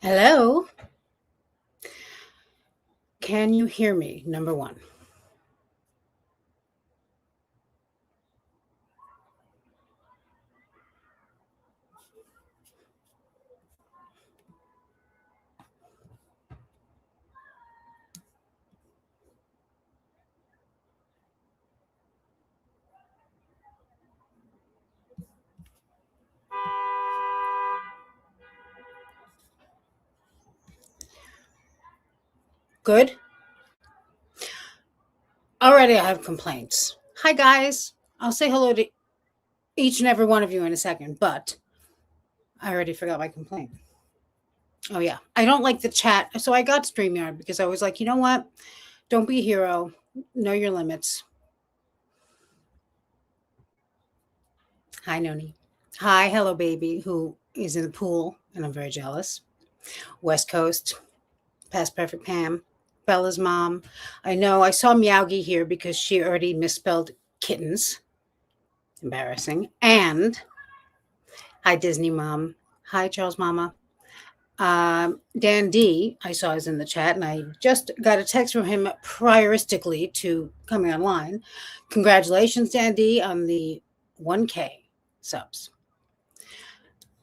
Hello. Can you hear me? Number one. Good. Already I have complaints. Hi, guys. I'll say hello to each and every one of you in a second, but I already forgot my complaint. Oh, yeah. I don't like the chat. So I got StreamYard because I was like, you know what? Don't be a hero. Know your limits. Hi, Noni. Hi, hello, baby, who is in the pool, and I'm very jealous. West Coast, past perfect Pam, Bella's mom. I know I saw Meowgie here because she already misspelled kittens. Embarrassing. And hi, Disney mom. Hi, Charles mama. Dan D, I saw is in the chat, and I just got a text from him prioristically to coming online. Congratulations, Dan D, on the 1K subs.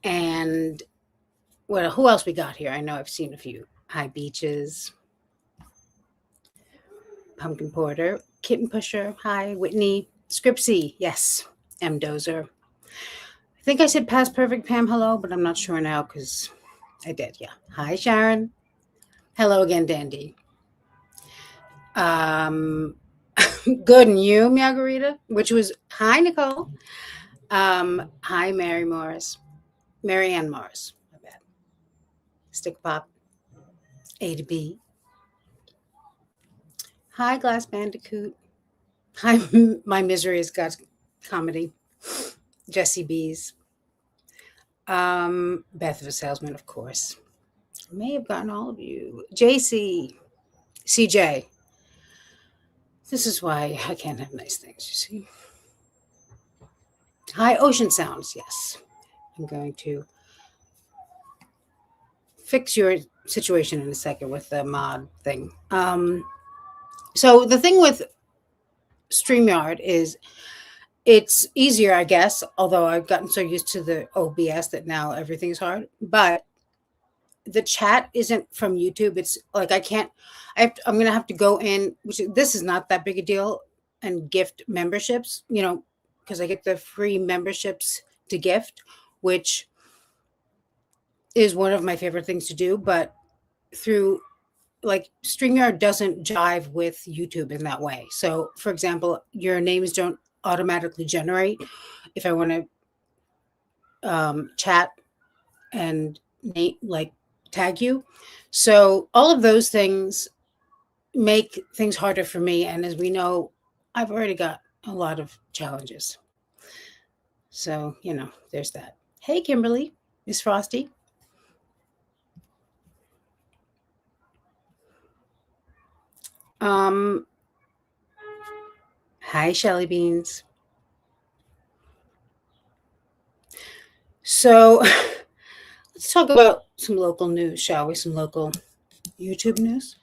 And well, who else we got here? I know I've seen a few. Hi, Beaches. Pumpkin Porter. Kitten Pusher. Hi, Whitney. Scripsy. Yes. M. Dozer. I think I said past perfect Pam hello, but I'm not sure now because I did. Yeah. Hi, Sharon. Hello again, Dandy. Good, and you, Margarita? Which was hi, Nicole. Hi, Mary Morris. Mary Ann Morris. My bad. Stick Pop. A to B. Hi, Glass Bandicoot. Hi, My Misery has got comedy. Jesse B's. Beth of a Salesman, of course. May have gotten all of you. JC. CJ. This is why I can't have nice things, you see. Hi, Ocean Sounds. Yes. I'm going to fix your situation in a second with the mod thing. So the thing with StreamYard is it's easier, I guess, although I've gotten so used to the OBS that now everything's hard. But the chat isn't from YouTube. It's like I can't. I'm gonna have to go in. Which this is not that big a deal, and gift memberships. Because I get the free memberships to gift, which is one of my favorite things to do. But through like StreamYard doesn't jive with YouTube in that way. So, for example, your names don't automatically generate if I want to chat and like tag you. So all of those things make things harder for me. And as we know, I've already got a lot of challenges. So, there's that. Hey, Kimberly, Miss Frosty. Hi, Shelly Beans. So let's talk about some local news, shall we? Some local YouTube news.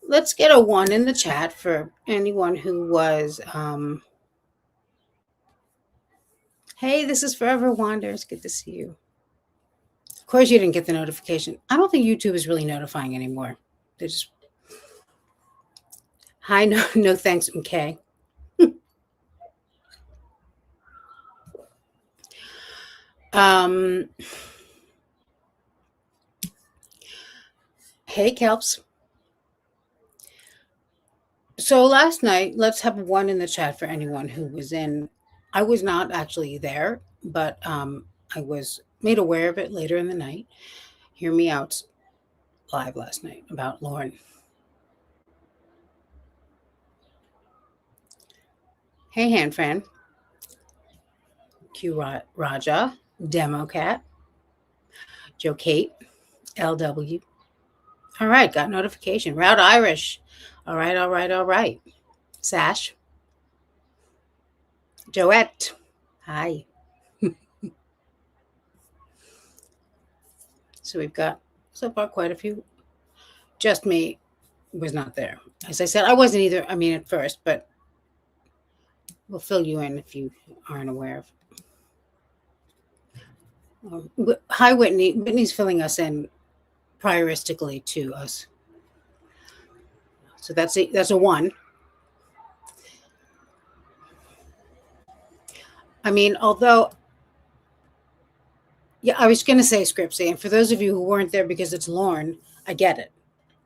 Let's get a 1 in the chat for anyone who was. Hey, this is Forever Wanders. Good to see you. Of course, you didn't get the notification. I don't think YouTube is really notifying anymore. They just. Hi, no thanks, okay. Hey, Kelps. So last night, let's have 1 in the chat for anyone who was in. I was not actually there, but I was made aware of it later in the night. Hear Me Out live last night about Lauren. Hey, Hanfran. Q Raja, Demo Cat, Joe Kate, LW. All right, got notification. Route Irish. All right. Sash. Joette. Hi. So we've got so far quite a few. Just me was not there. As I said, I wasn't either. I mean, at first, but we'll fill you in if you aren't aware of. Hi, Whitney. Whitney's filling us in prioristically to us. So that's a one. I mean, although, yeah, I was going to say Scripsy, and for those of you who weren't there because it's Lauren, I get it.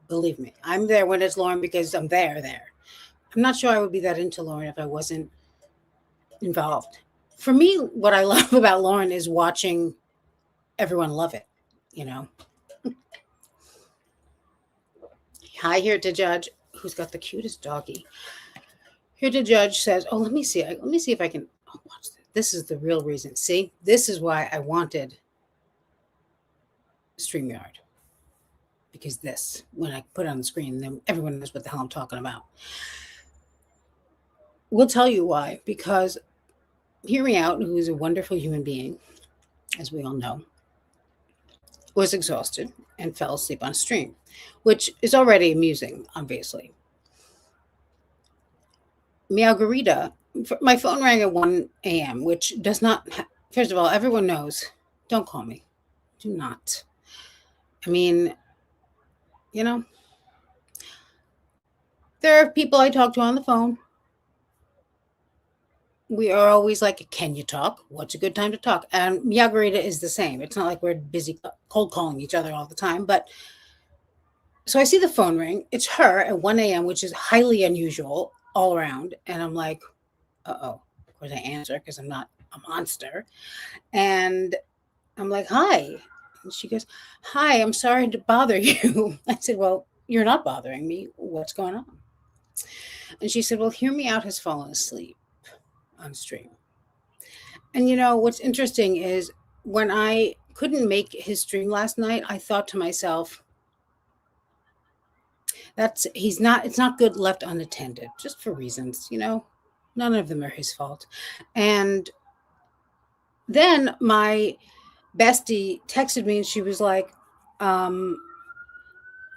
Believe me, I'm there when it's Lauren because I'm there. I'm not sure I would be that into Lauren if I wasn't involved. For me, what I love about Lauren is watching everyone love it, you know. Hi, here to judge. Who's got the cutest doggy? Here to judge says, "Oh, let me see. Let me see if I can watch this. This is the real reason. See, this is why I wanted StreamYard, because this, when I put it on the screen, then everyone knows what the hell I'm talking about. We'll tell you why. Because Hear Me Out, who is a wonderful human being, as we all know, was exhausted and fell asleep on stream, which is already amusing, obviously. Meowgarita, my phone rang at 1 a.m., which does not, first of all, everyone knows, don't call me. Do not. I mean, you know, there are people I talk to on the phone. We are always like, can you talk? What's a good time to talk? And Meowgarita is the same. It's not like we're busy cold calling each other all the time. But so I see the phone ring. It's her at 1 a.m., which is highly unusual all around. And I'm like, uh-oh. Of course I answer because I'm not a monster. And I'm like, hi. And she goes, hi, I'm sorry to bother you. I said, well, you're not bothering me. What's going on? And she said, well, Hear Me Out has fallen asleep on stream. And you know, what's interesting is when I couldn't make his stream last night, I thought to myself, it's not good left unattended, just for reasons, you know, none of them are his fault. And then my bestie texted me and she was like, I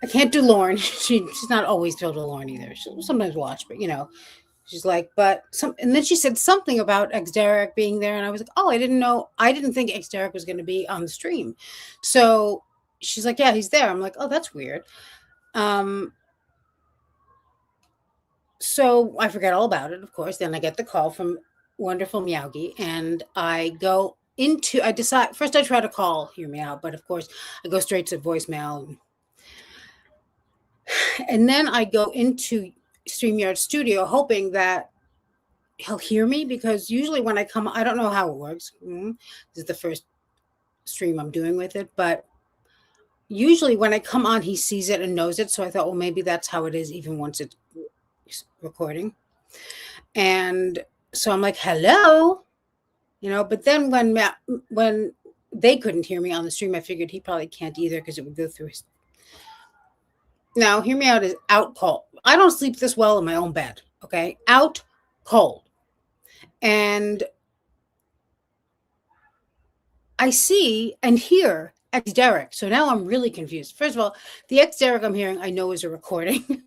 can't do Lauren. She's not always thrilled with Lauren either. She'll sometimes watch, but you know, she's like, and then she said something about ex Derek being there, and I was like, oh, I didn't know. I didn't think ex Derek was going to be on the stream. So she's like, yeah, he's there. I'm like, oh, that's weird. So I forget all about it, of course. Then I get the call from wonderful Meowgie, and I decide, first I try to call Hear Me Out, but of course I go straight to voicemail. And then I go into StreamYard Studio hoping that he'll hear me, because usually when I come, I don't know how it works. This is the first stream I'm doing with it, but usually when I come on, he sees it and knows it. So I thought, well, maybe that's how it is, even once it's recording. And so I'm like, hello, you know, but then when they couldn't hear me on the stream, I figured he probably can't either, because it would go through his. Now, Hear Me Out is out cold. I don't sleep this well in my own bed. Okay. Out cold. And I see and hear ex Derek. So now I'm really confused. First of all, the ex Derek I'm hearing, I know is a recording,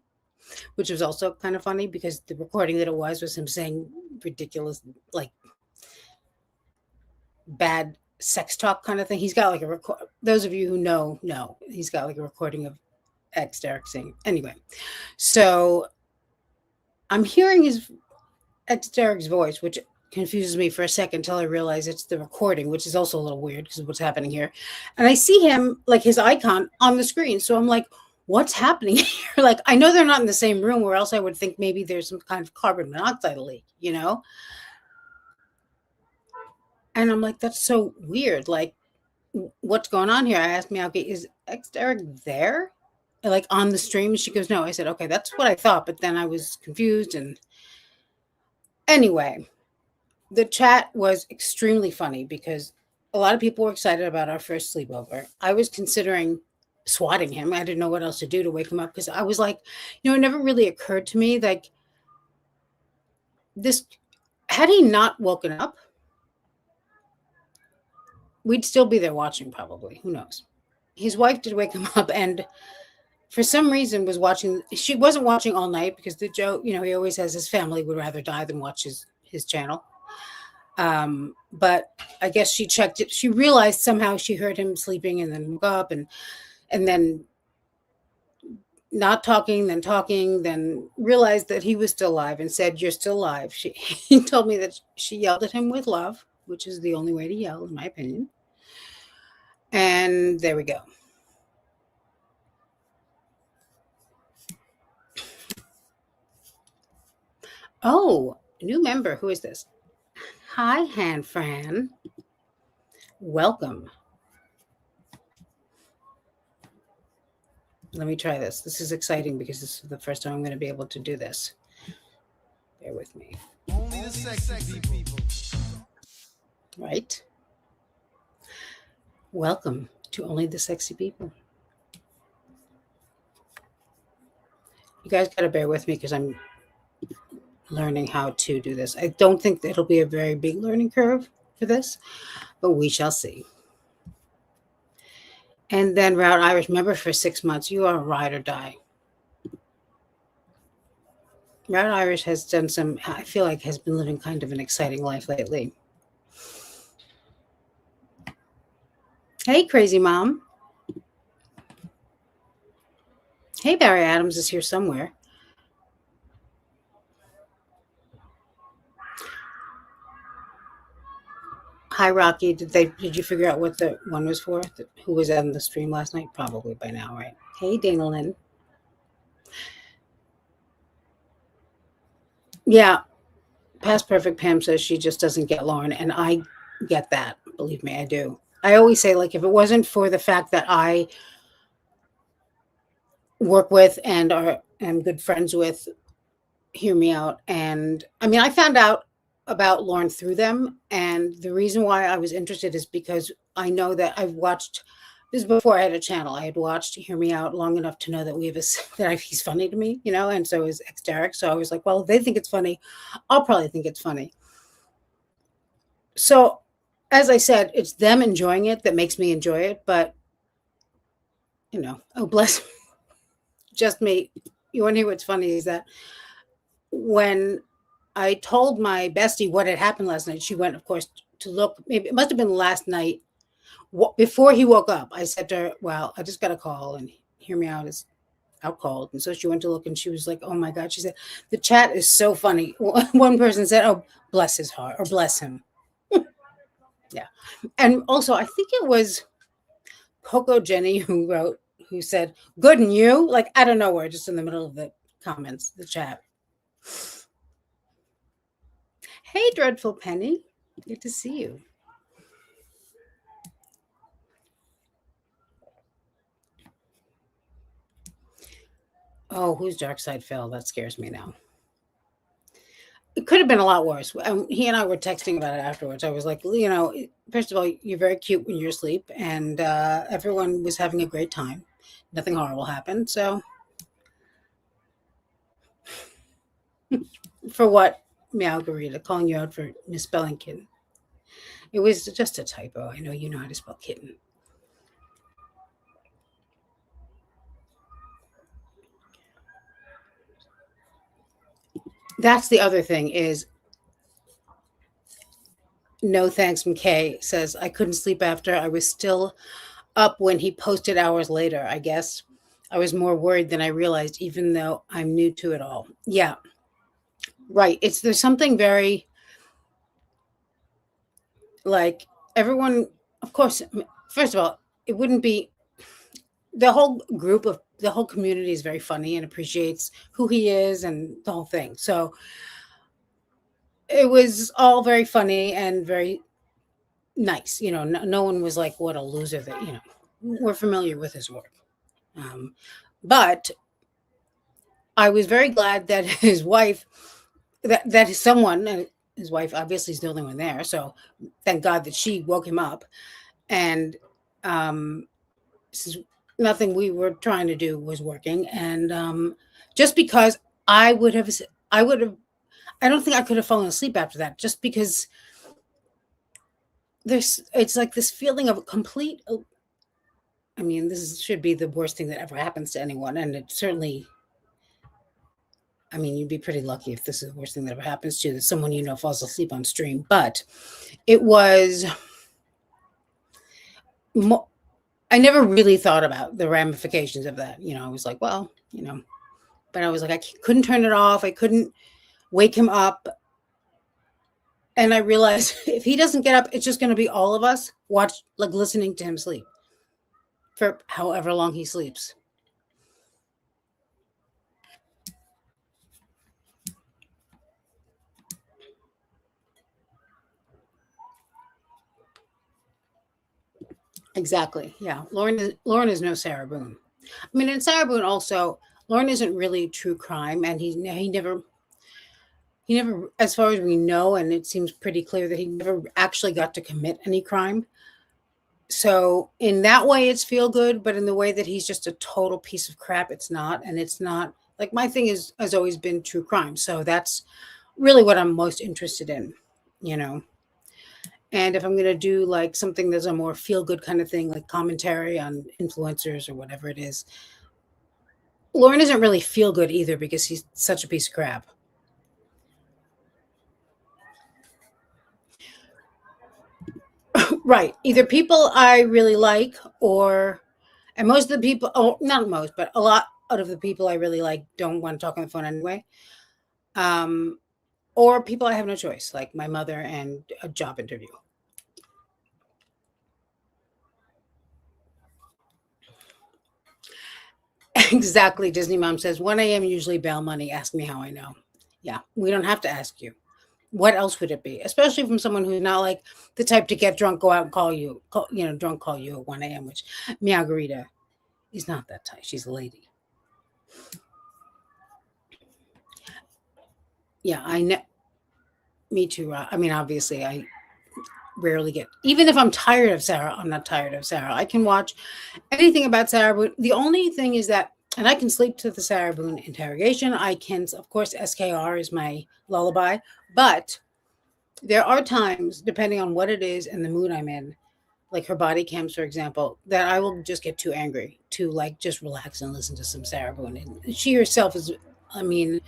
which was also kind of funny, because the recording that it was him saying ridiculous, like bad sex talk kind of thing. He's got like a record. Those of you who know, he's got like a recording of ex Derek saying. Anyway, so I'm hearing his ex Derek's voice, which confuses me for a second until I realize it's the recording, which is also a little weird because of what's happening here. And I see him, like his icon on the screen. So I'm like, what's happening here? Like, I know they're not in the same room, or else I would think maybe there's some kind of carbon monoxide leak, you know? And I'm like, that's so weird. Like, what's going on here? I asked Meowgie, is ex Derek there? Like on the stream? She goes, no. I said, okay, that's what I thought. But then I was confused. And anyway, the chat was extremely funny because a lot of people were excited about our first sleepover. I was considering swatting him. I didn't know what else to do to wake him up, because I was like, you know, it never really occurred to me, like, this, had he not woken up, we'd still be there watching, probably. Who knows? his wife did wake him up, and for some reason was watching. She wasn't watching all night because the joke, he always says his family would rather die than watch his channel. But I guess she checked it. She realized somehow she heard him sleeping and then woke up and then not talking, then realized that he was still alive and said, "You're still alive." He told me that she yelled at him with love, which is the only way to yell, in my opinion. And there we go. Oh, new member. Who is this? Hi, Han Fran. Welcome. Let me try this. This is exciting because this is the first time I'm going to be able to do this. Bear with me. Only the sexy people. Right? Welcome to Only the Sexy People. You guys got to bear with me because I'm learning how to do this. I don't think it'll be a very big learning curve for this, but we shall see. And then Route Irish, remember, for 6 months, you are a ride or die. Route Irish has done some, I feel like, has been living kind of an exciting life lately. Hey, crazy mom. Hey, Barry Adams is here somewhere. Hi, Rocky. Did you figure out what the one was for? Who was on the stream last night? Probably by now, right? Hey, Dana Lynn. Yeah, Past Perfect Pam says she just doesn't get Lauren, and I get that. Believe me, I do. I always say, like, if it wasn't for the fact that I work with and am good friends with, hear me out. And I mean, I found out about Lauren through them, and the reason why I was interested is because I know that I've watched. This is before I had a channel. I had watched Hear Me Out long enough to know that he's funny to me, and so is ex Derek. So I was like, well, if they think it's funny, I'll probably think it's funny. So, as I said, it's them enjoying it that makes me enjoy it. But oh bless, just me. You want to hear what's funny is that when I told my bestie what had happened last night, she went, of course, to look. Maybe it must have been last night before he woke up. I said to her, "Well, I just got a call, and Hear Me Out is out cold." And so she went to look, and she was like, "Oh my God!" She said, "The chat is so funny." One person said, "Oh, bless his heart," or "Bless him." Yeah, and also I think it was Coco Jenny who said, "Good and you," like out of nowhere, just in the middle of the comments, the chat. Hey, Dreadful Penny, good to see you. Oh, whose dark side fell? That scares me now. It could have been a lot worse. He and I were texting about it afterwards. I was like, first of all, you're very cute when you're asleep, and everyone was having a great time. Nothing horrible happened. So, for what, Meowgarita, calling you out for misspelling kitten? It was just a typo. I know you know how to spell kitten. That's the other thing is no thanks from Kay says I couldn't sleep after. I was still up when he posted hours later. I guess I was more worried than I realized, even though I'm new to it all. Yeah, right. There's something very like everyone, of course, first of all, it wouldn't be the whole the whole community is very funny and appreciates who he is and the whole thing. So it was all very funny and very nice. No one was like, what a loser that, we're familiar with his work. But I was very glad that his wife, that someone, his wife obviously is the only one there. So thank God that she woke him up. And this is nothing we were trying to do was working. And just because I would have, I don't think I could have fallen asleep after that, just because it's like this feeling of complete, I mean, should be the worst thing that ever happens to anyone, and it certainly. I mean, you'd be pretty lucky if this is the worst thing that ever happens to you, that someone you know falls asleep on stream. But it was. Mo- I never really thought about the ramifications of that. I was like, well, but I was like, couldn't turn it off. I couldn't wake him up. And I realized if he doesn't get up, it's just going to be all of us listening to him sleep for however long he sleeps. Exactly. Yeah. Lauren is no Sarah Boone. I mean, and Sarah Boone also, Lauren isn't really true crime, and he never, as far as we know, and it seems pretty clear that he never actually got to commit any crime. So in that way, it's feel good, but in the way that he's just a total piece of crap, it's not. And it's not like my thing has always been true crime. So that's really what I'm most interested in, you know. And if I'm going to do like something that's a more feel good kind of thing, like commentary on influencers or whatever it is, Lauren isn't really feel good either because he's such a piece of crap. Right. Either people I really like, and most of the people, oh, not most, but a lot of the people I really like don't want to talk on the phone anyway. Um, or people I have no choice, like my mother and a job interview. Exactly. Disney mom says 1 a.m. usually bail money. Ask me how I know. Yeah, we don't have to ask you. What else would it be? Especially from someone who's not like the type to get drunk, go out and drunk call you at 1 a.m., which Margarita is not that type. She's a lady. Yeah, I know. Me too. I mean, obviously, I rarely get, even if I'm tired of Sarah, I'm not tired of Sarah. I can watch anything about Sarah Boone. The only thing is that, and I can sleep to the Sarah Boone interrogation. I can, of course, SKR is my lullaby, but there are times, depending on what it is and the mood I'm in, like her body cams, for example, that I will just get too angry to like just relax and listen to some Sarah Boone. And she herself is, I mean,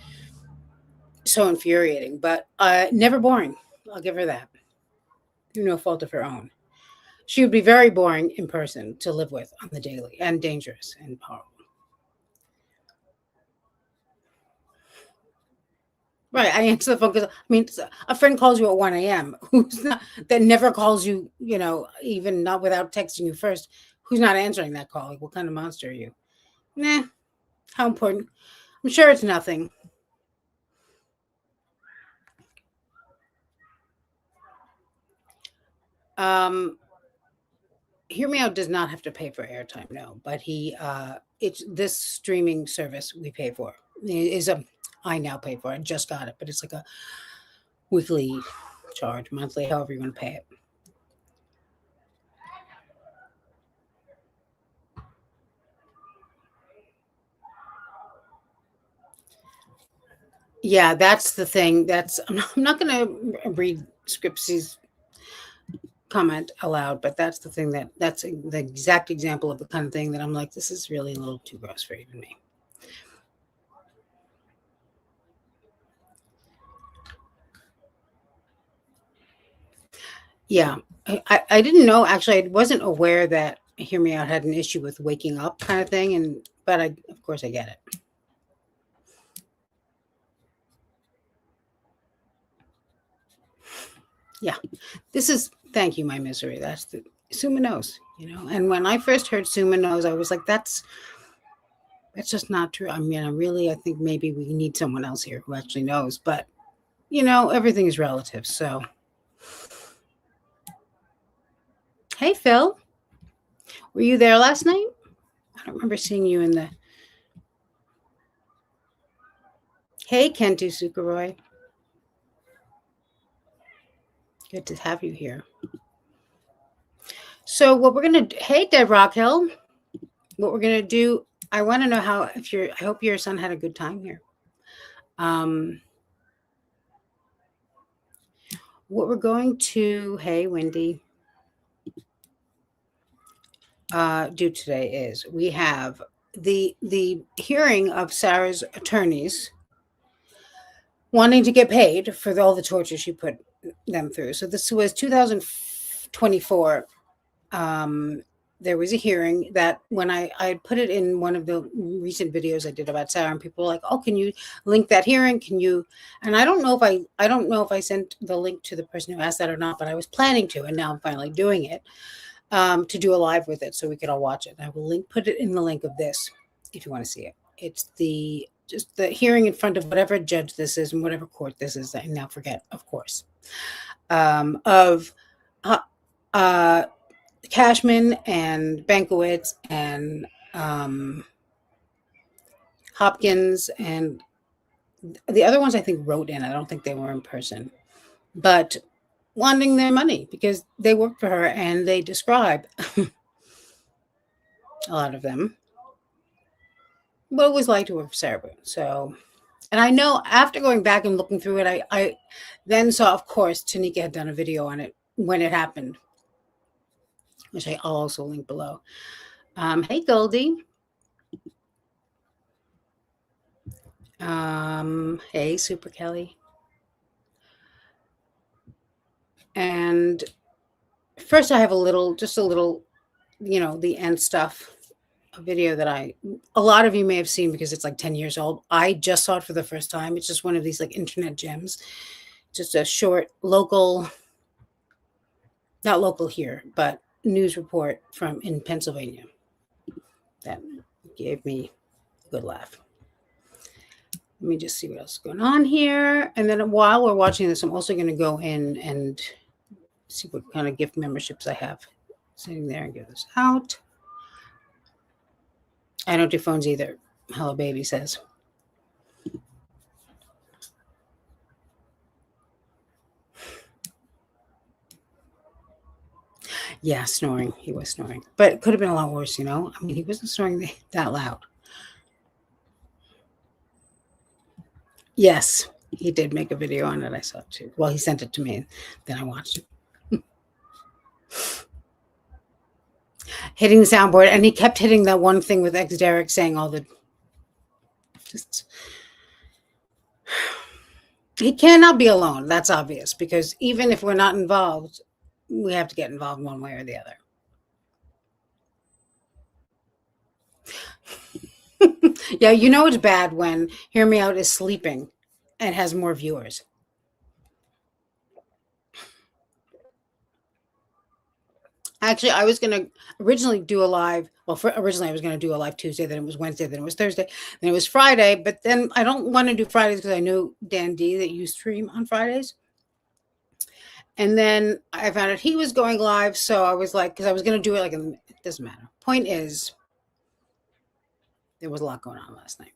so infuriating, but never boring. I'll give her that. Through no fault of her own. She would be very boring in person to live with on the daily and dangerous and horrible. Right. I answer the phone because I mean, a friend calls you at 1 a.m. who's not, that never calls you, even not without texting you first, who's not answering that call. Like, what kind of monster are you? Nah, how important? I'm sure it's nothing. Um, Hear Me Out does not have to pay for airtime, no, but it's this streaming service we pay for is a, I now pay for it. I just got it, but it's like a weekly charge, monthly, however you want to pay it. Yeah, that's the thing. I'm not going to read Scripsy's comment aloud, but that's the exact example of the kind of thing that I'm like, this is really a little too gross for even me. Yeah, I didn't know actually. I wasn't aware that Hear Me Out had an issue with waking up kind of thing, and but I of course I get it. Yeah, this is thank you, my misery. That's the Suma knows, And when I first heard Suma knows, I was like, that's just not true. I mean, I think maybe we need someone else here who actually knows, but everything is relative. So, hey, Phil, were you there last night? I don't remember seeing you in the. Hey, Kentu Sukaroy, good to have you here. So, what we're gonna hey, Deb Rockhill, what we're gonna do? I want to know how if you're. I hope your son had a good time here. Um, what we're going to. Hey, Wendy. do today is we have the hearing of Sarah's attorneys wanting to get paid for all the torture she put them through. So this was 2024. There was a hearing that when I put it in one of the recent videos I did about Sarah, and people were like, "Oh, can you link that hearing? Can you?" And I don't know if I sent the link to the person who asked that or not, but I was planning to, and now I'm finally doing it, to do a live with it so we could all watch it. And I will put it in the link of this if you want to see it. It's just the hearing in front of whatever judge this is and whatever court this is. I now forget, of course, of Cashman and Bankowitz and Hopkins, and the other ones I think wrote in. I don't think they were in person, but wanting their money because they worked for her, and they describe a lot of them what it was like to work for Sarah Boone. So, and I know after going back and looking through it, I then saw, of course, Tanika had done a video on it when it happened, which I'll also link below. Hey, Goldie. Hey, Super Kelly. And first I have just a little, the end stuff, a video that a lot of you may have seen because it's like 10 years old. I just saw it for the first time. It's just one of these like internet gems, just a short local, not local here, but news report in Pennsylvania that gave me a good laugh. Let me just see what else is going on here. And then while we're watching this, I'm also going to go in and see what kind of gift memberships I have sitting there and give this out. I don't do phones either, Hello Baby says. Yeah, snoring. He was snoring. But it could have been a lot worse, I mean, he wasn't snoring that loud. Yes, he did make a video on it. I saw it too. Well, he sent it to me. Then I watched it. Hitting the soundboard. And he kept hitting that one thing with ex Derek saying all the... He cannot be alone. That's obvious. Because even if we're not involved, we have to get involved one way or the other. Yeah, it's bad when Hear Me Out is sleeping and has more viewers. Actually, I was going to originally do a live. Well, originally I was going to do a live Tuesday, then it was Wednesday, then it was Thursday, then it was Friday. But then I don't want to do Fridays because I know, Dan D, that you stream on Fridays. And then I found out he was going live. So I was like, because I was going to do it it doesn't matter. Point is, there was a lot going on last night.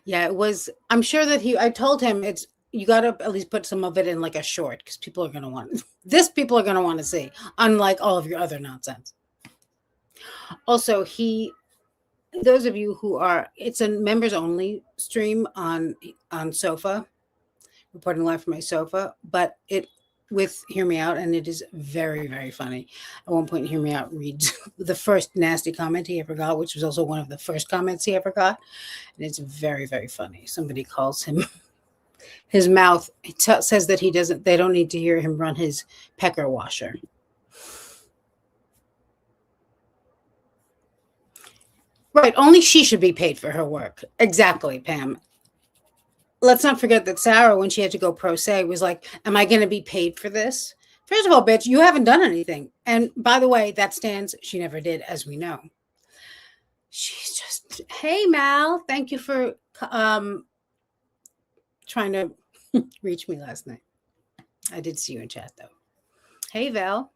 Yeah, it was. I'm sure that I told him you got to at least put some of it in like a short because people are going to want people are going to want to see, unlike all of your other nonsense. Also, those of you who it's a members only stream on Sofa, reporting live from my sofa, but with Hear Me Out, and it is very, very funny. At one point, Hear Me Out reads the first nasty comment he ever got, which was also one of the first comments he ever got, and it's very, very funny. Somebody calls him his mouth. Says that they don't need to hear him run his pecker washer. Right, only she should be paid for her work. Exactly, Pam. Let's not forget that Sarah, when she had to go pro se, was like, am I going to be paid for this? First of all, bitch, you haven't done anything. And by the way, that stands. She never did, as we know. She's just, hey, Mal, thank you for trying to reach me last night. I did see you in chat, though. Hey, Val.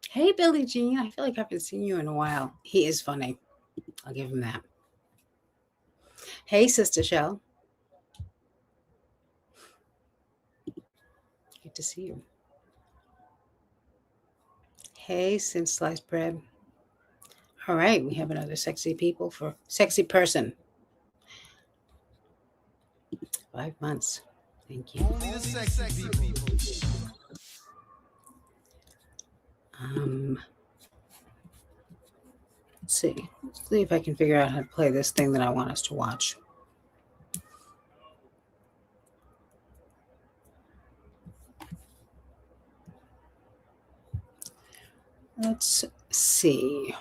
Hey, Billie Jean. I feel like I haven't seen you in a while. He is funny. I'll give him that. Hey, Sister Shell. Good to see you. Hey, Since Sliced Bread. All right, we have another sexy person. 5 months. Thank you. Only the sexy people. Let's see. Let's see if I can figure out how to play this thing that I want us to watch. Let's see.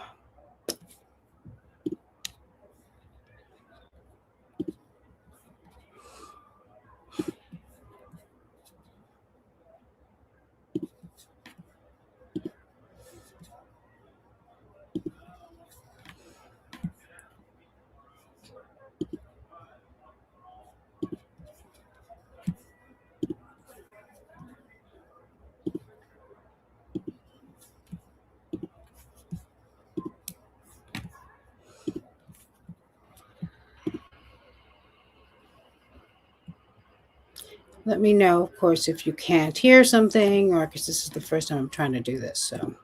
Let me know, of course, if you can't hear something or because this is the first time I'm trying to do this. So,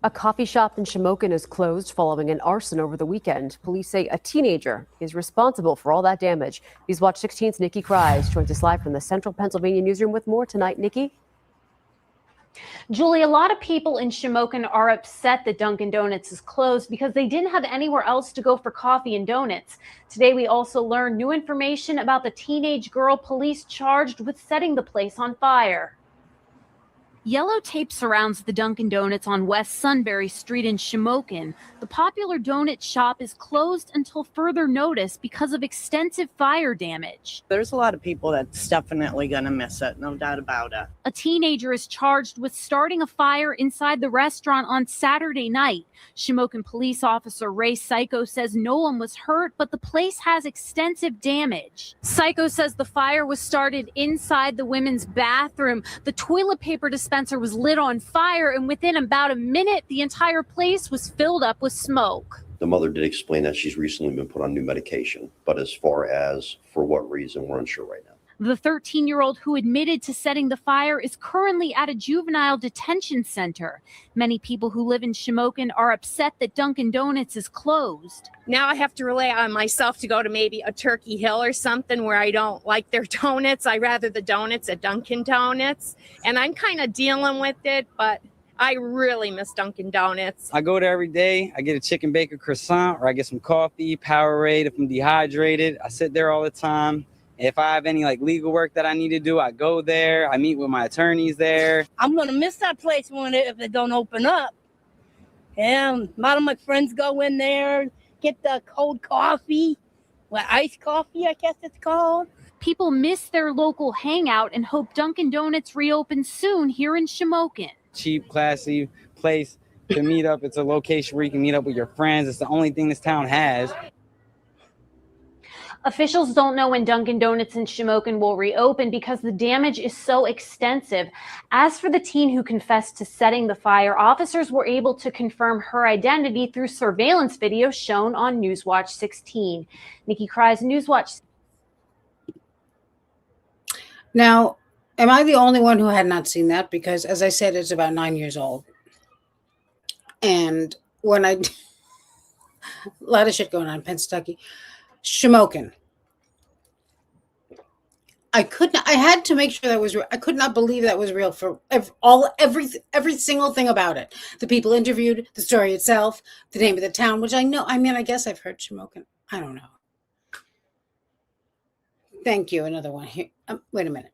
a coffee shop in Shamokin is closed following an arson over the weekend. Police say a teenager is responsible for all that damage. News Watch 16's Nikki Krise joins us live from the Central Pennsylvania newsroom with more tonight. Nikki? Julie, a lot of people in Shamokin are upset that Dunkin Donuts is closed because they didn't have anywhere else to go for coffee and donuts. Today, we also learned new information about the teenage girl police charged with setting the place on fire. Yellow tape surrounds the Dunkin Donuts on West Sunbury Street in Shamokin. The popular donut shop is closed until further notice because of extensive fire damage. There's a lot of people that's definitely going to miss it, no doubt about it. A teenager is charged with starting a fire inside the restaurant on Saturday night. Shamokin police officer Ray Psycho says no one was hurt, but the place has extensive damage. Psycho says the fire was started inside the women's bathroom. The toilet paper dispenser was lit on fire, and within about a minute, the entire place was filled up with smoke. The mother did explain that she's recently been put on new medication, but as far as for what reason, we're unsure right now. The 13-year-old who admitted to setting the fire is currently at a juvenile detention center. Many people who live in Shamokin are upset that Dunkin Donuts is closed. Now I have to rely on myself to go to maybe a Turkey Hill or something where I don't like their donuts. I rather the donuts at Dunkin Donuts. And I'm kind of dealing with it, but I really miss Dunkin Donuts. I go there every day. I get a chicken bacon croissant, or I get some coffee, Powerade if I'm dehydrated. I sit there all the time. If I have any legal work that I need to do, I go there. I meet with my attorneys there. I'm going to miss that place if it don't open up. And a lot of my friends go in there, get the cold coffee, iced coffee, I guess it's called. People miss their local hangout and hope Dunkin Donuts reopens soon here in Shamokin. Cheap, classy place to meet up. It's a location where you can meet up with your friends. It's the only thing this town has. Officials don't know when Dunkin Donuts in Shamokin will reopen because the damage is so extensive. As for the teen who confessed to setting the fire, officers were able to confirm her identity through surveillance video shown on Newswatch 16. Nikki Krise, Newswatch. now, am I the only one who had not seen that? Because, as I said, it's about 9 years old. And when a lot of shit going on in Pennsylvania. Shamokin. I had to make sure that was real. I could not believe that was real for every single thing about it. The people interviewed, the story itself, the name of the town, which I know. I mean, I guess I've heard Shamokin. I don't know. Thank you. Another one here. Wait a minute.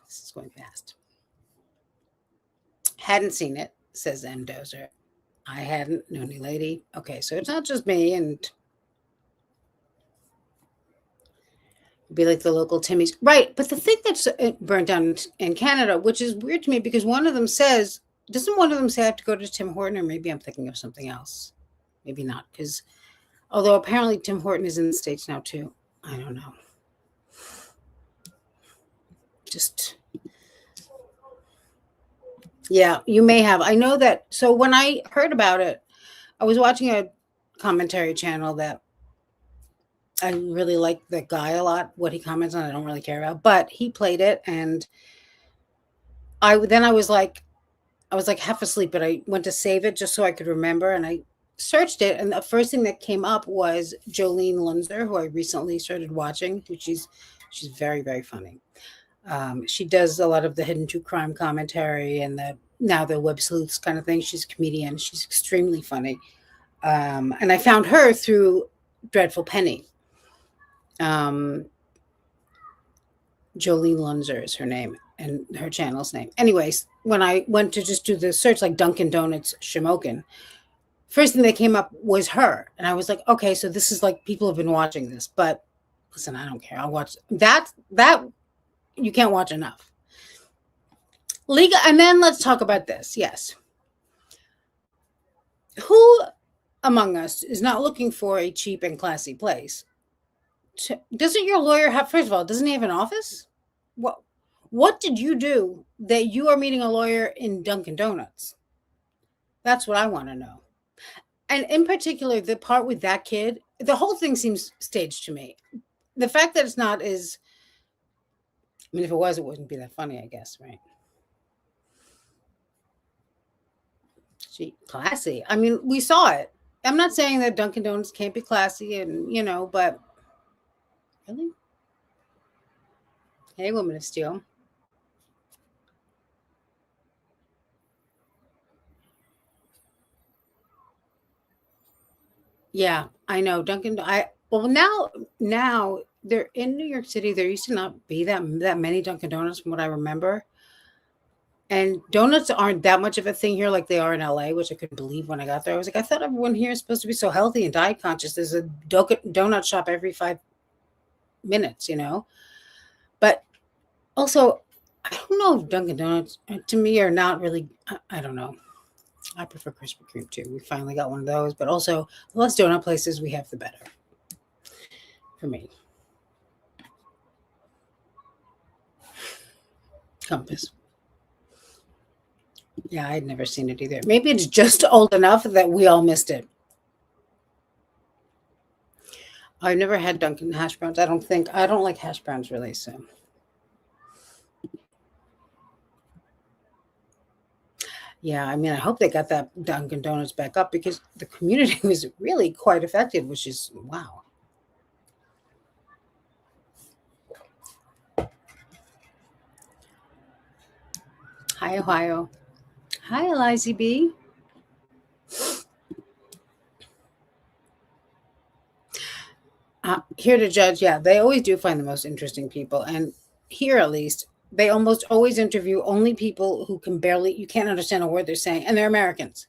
This is going fast. Hadn't seen it, says M. Dozer. I hadn't. Noony lady. Okay, so it's not just me and be like the local Timmy's. Right. But the thing that's burnt down in Canada, which is weird to me because one of them says, doesn't one of them say I have to go to Tim Horton? Or maybe I'm thinking of something else. Maybe not. Because although apparently Tim Horton is in the States now too. I don't know. Just, yeah, you may have. I know that. So when I heard about it, I was watching a commentary channel that I really like the guy a lot. What he comments on, I don't really care about, but he played it, and I was like half asleep, but I went to save it just so I could remember, and I searched it, and the first thing that came up was Jolene Lunzer, who I recently started watching. She's She's very, very funny. She does a lot of the hidden true crime commentary and the web sleuths kind of thing. She's a comedian. She's extremely funny. And I found her through Dreadful Penny. Jolene Lunzer is her name and her channel's name. Anyways, when I went to just do the search, like Dunkin Donuts Shamokin, first thing that came up was her. And I was like, okay, so this is like people have been watching this. But listen, I don't care. I'll watch that you can't watch enough. Legal, and then let's talk about this. Yes. Who among us is not looking for a cheap and classy place? Doesn't your lawyer have, first of all, doesn't he have an office? What did you do that you are meeting a lawyer in Dunkin Donuts? That's what I want to know. And in particular, the part with that kid, the whole thing seems staged to me. The fact that it's not is, I mean, if it was, it wouldn't be that funny, I guess, right? Classy. I mean, we saw it. I'm not saying that Dunkin Donuts can't be classy and, but really? Hey, Woman of Steel. Yeah, I know. Now they're in New York City. There used to not be that many Dunkin Donuts from what I remember. And donuts aren't that much of a thing here like they are in LA, which I couldn't believe when I got there. I was like, I thought everyone here is supposed to be so healthy and diet conscious. There's a donut shop every 5 minutes, But also, I don't know if Dunkin' Donuts, to me, are not really, I don't know. I prefer Krispy Kreme, too. We finally got one of those. But also, the less donut places we have, the better. For me. Compass. Yeah, I'd never seen it either. Maybe it's just old enough that we all missed it. I've never had Dunkin' hash browns. I don't like hash browns really, so. Yeah, I mean, I hope they got that Dunkin' Donuts back up because the community was really quite affected, which is, wow. Hi, Ohio. Hi, Eliza B. Here to judge, yeah, they always do find the most interesting people. And here, at least, they almost always interview only people who you can't understand a word they're saying. And they're Americans,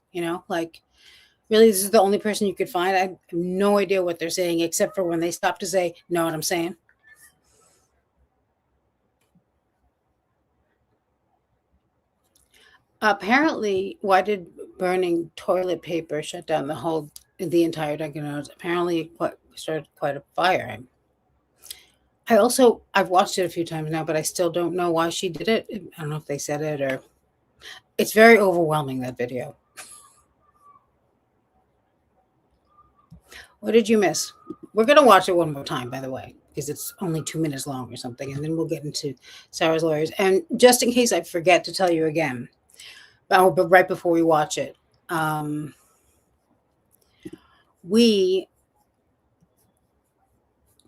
like, really, this is the only person you could find. I have no idea what they're saying, except for when they stop to say, know what I'm saying? Apparently, why did burning toilet paper shut down the entire Dunkin' Donuts? Apparently, started quite a fire. I've watched it a few times now, but I still don't know why she did it. I don't know if they said it or. It's very overwhelming, that video. What did you miss? We're going to watch it one more time, by the way, because it's only 2 minutes long or something, and then we'll get into Sarah's lawyers. And just in case I forget to tell you again, but right before we watch it, we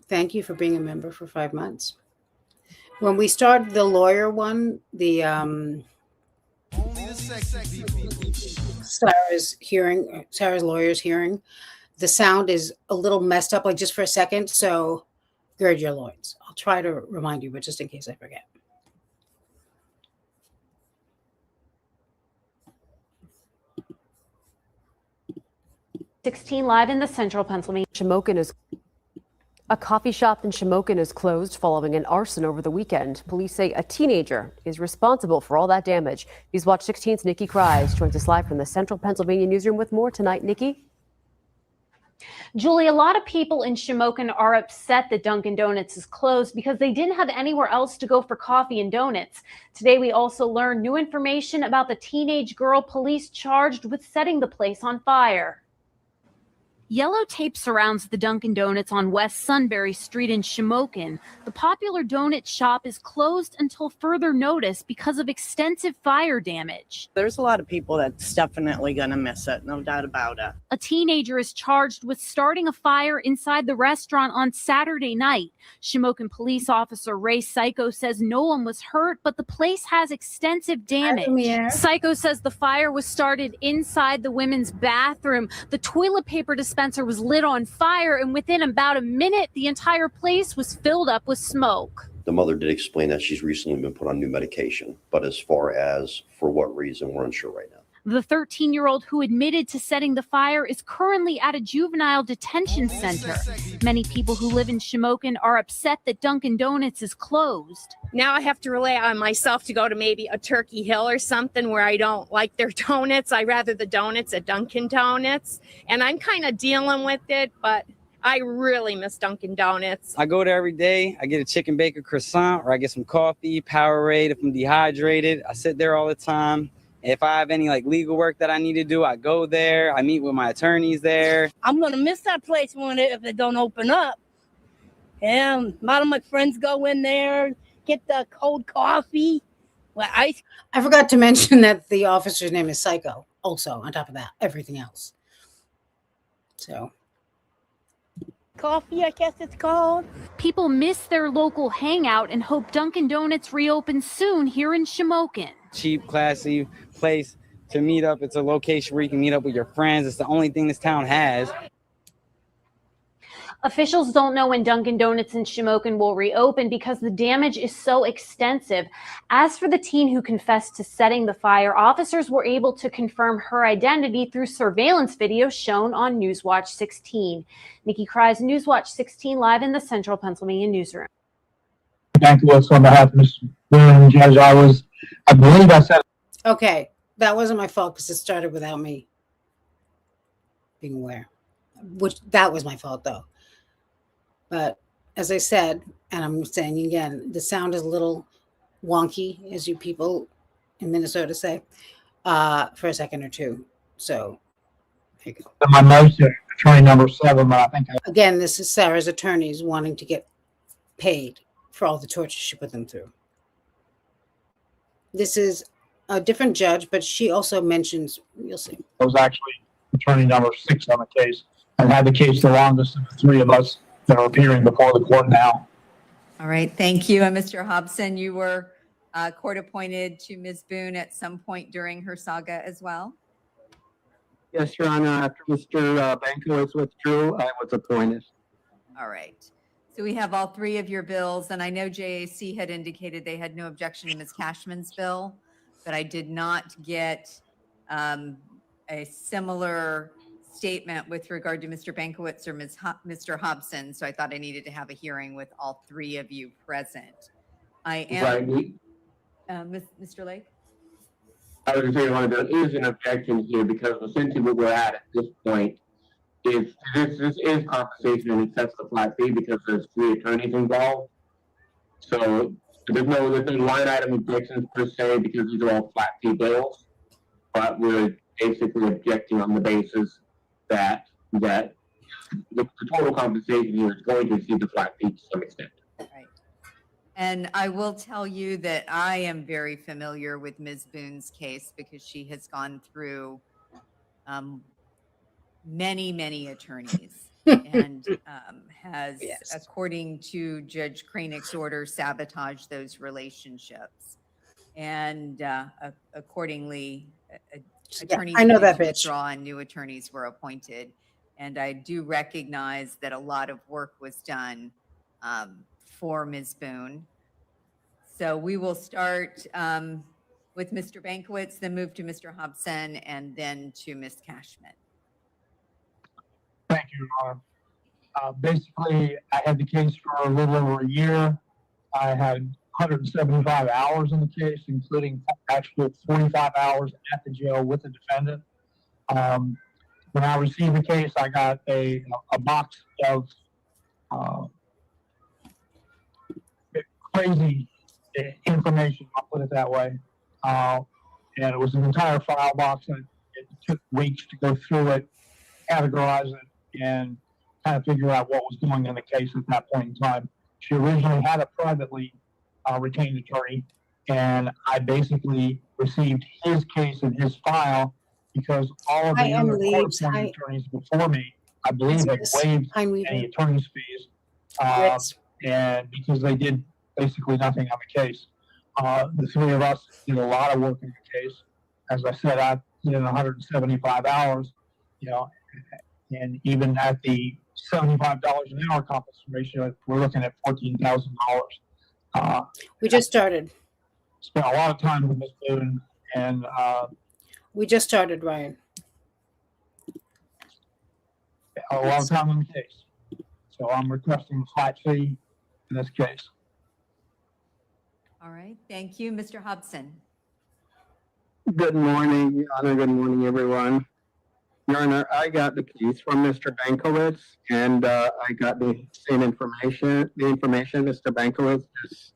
thank you for being a member for 5 months. When we started the lawyer one, Sarah's lawyer's hearing, the sound is a little messed up, like just for a second. So gird your loins. I'll try to remind you, but just in case I forget. Live in the central Pennsylvania. A coffee shop in Shamokin is closed following an arson over the weekend. Police say a teenager is responsible for all that damage. News Watch 16's Nikki Cries joins us live from the central Pennsylvania newsroom with more tonight. Nikki? Julie, a lot of people in Shamokin are upset that Dunkin Donuts is closed because they didn't have anywhere else to go for coffee and donuts. Today, we also learned new information about the teenage girl police charged with setting the place on fire. Yellow tape surrounds the Dunkin Donuts on West Sunbury Street in Shamokin. The popular donut shop is closed until further notice because of extensive fire damage. There's a lot of people that's definitely going to miss it, no doubt about it. A teenager is charged with starting a fire inside the restaurant on Saturday night. Shamokin police officer Ray Psycho says no one was hurt, but the place has extensive damage. Psycho says the fire was started inside the women's bathroom. The toilet paper dispenser was lit on fire, and within about a minute, the entire place was filled up with smoke. The mother did explain that she's recently been put on new medication, but as far as for what reason, we're unsure right now. The 13-year-old who admitted to setting the fire is currently at a juvenile detention center. Many people who live in Shamokin are upset that Dunkin Donuts is closed. Now I have to rely on myself to go to maybe a Turkey Hill or something where I don't like their donuts. I rather the donuts at Dunkin Donuts. And I'm kind of dealing with it, but I really miss Dunkin Donuts. I go there every day. I get a chicken bacon croissant, or I get some coffee, Powerade if I'm dehydrated. I sit there all the time. If I have any legal work that I need to do, I go there. I meet with my attorneys there. I'm going to miss that place if it don't open up. And a lot of my friends go in there, get the cold coffee, ice. I forgot to mention that the officer's name is Psycho. Also, on top of that, everything else. So. Coffee, I guess it's called. People miss their local hangout and hope Dunkin Donuts reopens soon here in Shamokin. Cheap, classy place to meet up. It's a location where you can meet up with your friends. It's the only thing this town has. Officials don't know when Dunkin Donuts in Shamokin will reopen because the damage is so extensive. As for the teen who confessed to setting the fire, officers were able to confirm her identity through surveillance video shown on Newswatch 16. Nikki Cries, Newswatch 16, live in the Central Pennsylvania newsroom. Thank you. On behalf of Mr. Boone, Judge, I believe I said. Okay, that wasn't my fault because it started without me being aware. That was my fault, though. But as I said, and I'm saying again, the sound is a little wonky, as you people in Minnesota say, for a second or two. So there you go. My notes are attorney number 7, but I think Again, this is Sarah's attorneys wanting to get paid for all the torture she put them through. This is a different judge, but she also mentions, you'll see. I was actually attorney number 6 on the case. I've had the case the longest of the 3 of us that are appearing before the court now. All right, thank you. And Mr. Hobson, you were court appointed to Ms. Boone at some point during her saga as well? Yes, Your Honor. After Mr. Bankowitz withdrew, I was appointed. All right. So we have all 3 of your bills, and I know JAC had indicated they had no objection to Ms. Cashman's bill, but I did not get a similar statement with regard to Mr. Bankowitz or Mr. Hobson, so I thought I needed to have a hearing with all 3 of you present. I am. Mr. Lake? I was going to say, there is an objection here because essentially what we're at this point is this is compensation in excess of the flat fee because there's 3 attorneys involved. So there's no line item objections per se because these are all flat fee bills, but we're basically objecting on the basis that the total compensation here is going to exceed the flat fee to some extent. Right. And I will tell you that I am very familiar with Ms. Boone's case because she has gone through many attorneys and has, yes, according to Judge Kranick's order, sabotaged those relationships. And accordingly, attorneys withdraw and new attorneys were appointed. And I do recognize that a lot of work was done for Ms. Boone. So we will start with Mr. Bankowitz, then move to Mr. Hobson, and then to Ms. Cashman. Thank you, Your Honor. Basically, I had the case for a little over a year. I had 175 hours in the case, including actually 45 hours at the jail with the defendant. When I received the case, I got a box of crazy information, I'll put it that way. And it was an entire file box, and it took weeks to go through it, categorize it, and kind of figure out what was going on in the case at that point in time. She originally had a privately retained attorney, and I basically received his case and his file because all of Hi, the Em other leaves. court-appointed Hi, attorneys before me, I believe, had Elizabeth. waived Hi, any Weaver. attorney's fees, Ritz. and because they did basically nothing on the case. The three of us did a lot of work in the case. As I said, I put in 175 hours, you know, and even at the $75 an hour compensation ratio, we're looking at $14,000. We just started. Spent a lot of time with Ms. Boone, and We just started, Ryan. a lot of time on the case. So I'm requesting a flat fee in this case. All right, thank you. Mr. Hobson. Good morning, Your Honor. Good morning, everyone. Your Honor, I got the case from Mr. Bankowitz, and I got the same information. The information Mr. Bankowitz just.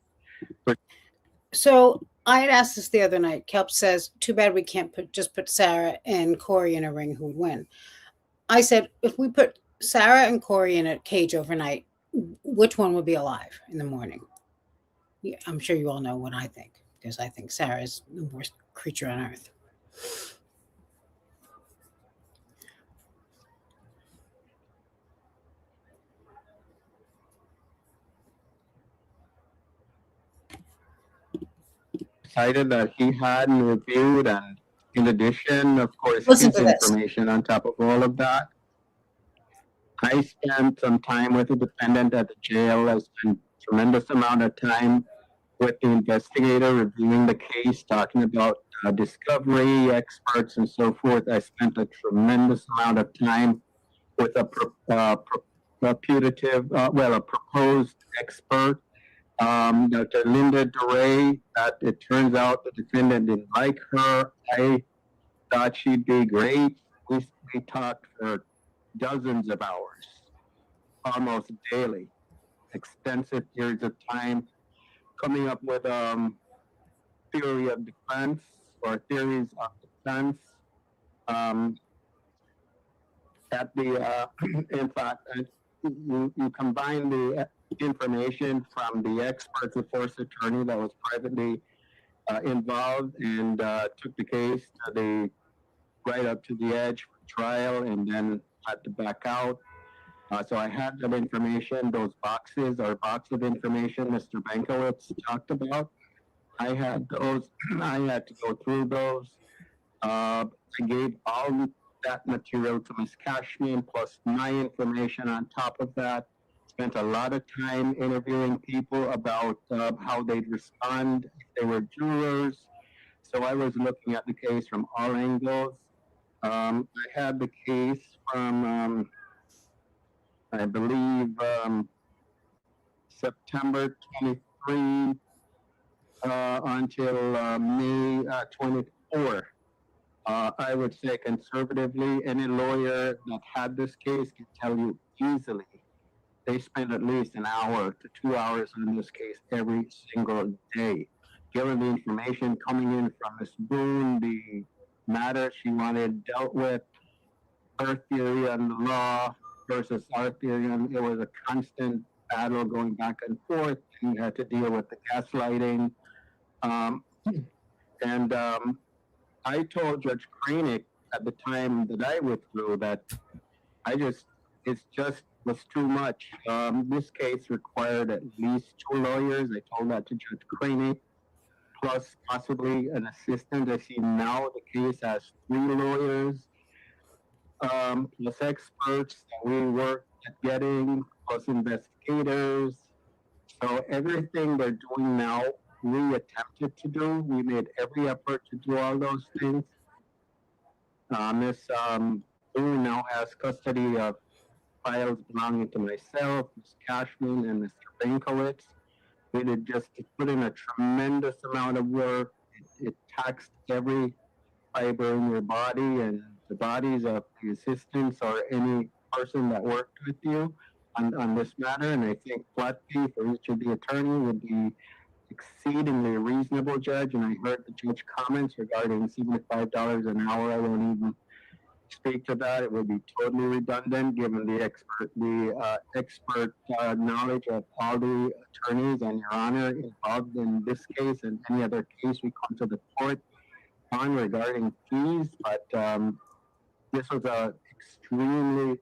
So I had asked this the other night. Kelp says, too bad we can't just put Sarah and Corey in a ring, who would win. I said, if we put Sarah and Corey in a cage overnight, which one would be alive in the morning? Yeah, I'm sure you all know what I think, because I think Sarah is the worst creature on earth. Decided that he had reviewed, and in addition, of course, Listen his to this. information on top of all of that. I spent some time with the defendant at the jail. I spent tremendous amount of time with the investigator reviewing the case, talking about discovery, experts, and so forth. I spent a tremendous amount of time with a proposed expert, Dr. Linda DeRay. That it turns out the defendant didn't like her. I thought she'd be great. We talked for dozens of hours, almost daily, extensive periods of time, coming up with theory of defense or theories of defense. In fact, you combine the information from the expert defense attorney that was privately involved and took the case to right up to the edge for trial, and then had to back out. So I had that information, those boxes or box of information Mr. Bankowitz talked about. I had those. I had to go through those. I gave all that material to Ms. Cashman, plus my information on top of that. Spent a lot of time interviewing people about how they'd respond if they were jurors. So I was looking at the case from all angles. I had the case from, I believe, September 23 until May 24. I would say conservatively, any lawyer that had this case can tell you easily they spend at least an hour to 2 hours on this case every single day. Given the information coming in from Ms. Boone, the matter she wanted dealt with, her theory on the law versus our theory, and it was a constant battle going back and forth. You had to deal with the gaslighting. I told Judge Kranek at the time that I withdrew that it just was too much. This case required at least 2 lawyers. I told that to Judge Kranek, plus possibly an assistant. I see now the case has 3 lawyers, plus experts that we worked at getting, plus investigators. So everything they're doing now, we attempted to do. We made every effort to do all those things. Ms. Boone now has custody of files belonging to myself, Ms. Cashman, and Mr. Bankowitz. We did just put in a tremendous amount of work. It taxed every fiber in your body and the bodies of the assistants or any person that worked with you on this matter. And I think flat fee for each of the attorney would be exceedingly reasonable, Judge. And I heard the judge comments regarding $75 an hour. I won't even speak to that. It would be totally redundant given the expert knowledge of all the attorneys and Your Honor involved in this case and any other case we come to the court on regarding fees. But this was a extremely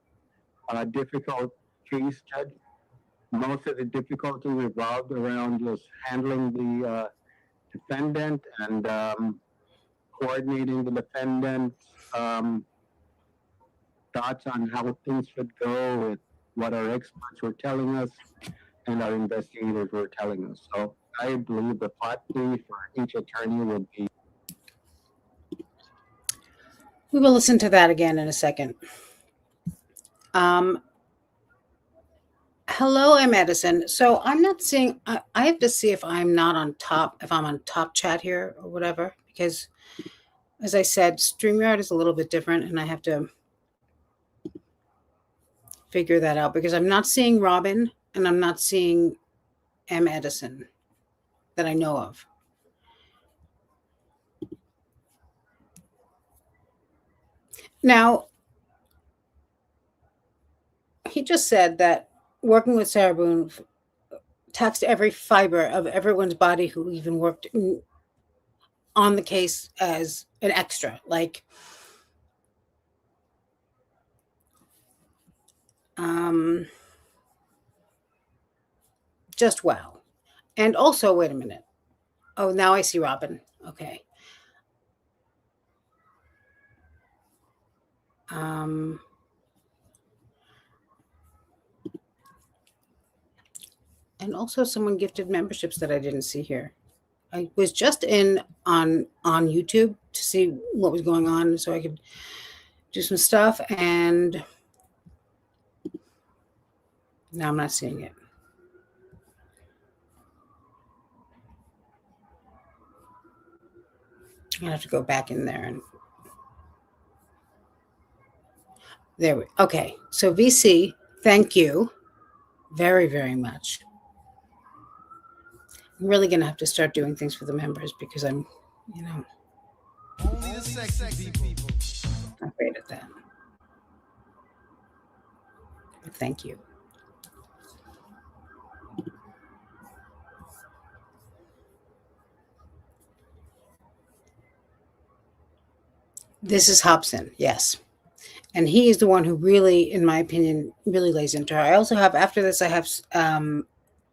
difficult case, Judge. Most of the difficulty revolved around just handling the defendant and coordinating the defendant's thoughts on how things should go with what our experts were telling us and our investigators were telling us. So I believe the flat fee for each attorney would be. We will listen to that again in a second. Hello, I'm Edison. So I'm not seeing, I have to see if I'm not on top, if I'm on top chat here or whatever, because as I said, StreamYard is a little bit different and I have to figure that out because I'm not seeing Robin and I'm not seeing M. Edison that I know of. Now, he just said that working with Sarah Boone taxed every fiber of everyone's body who even worked on the case as an extra. Like, just wow. And also, wait a minute. Oh, now I see Robin. Okay. And also someone gifted memberships that I didn't see here. I was just in on YouTube to see what was going on so I could do some stuff, and now I'm not seeing it. I have to go back in there and there we okay. So VC, thank you very, very much. I'm really gonna have to start doing things for the members because I'm, not great at that. But thank you. This is Hobson, yes. And he is the one who really, in my opinion, really lays into her. I also have, after this, I have an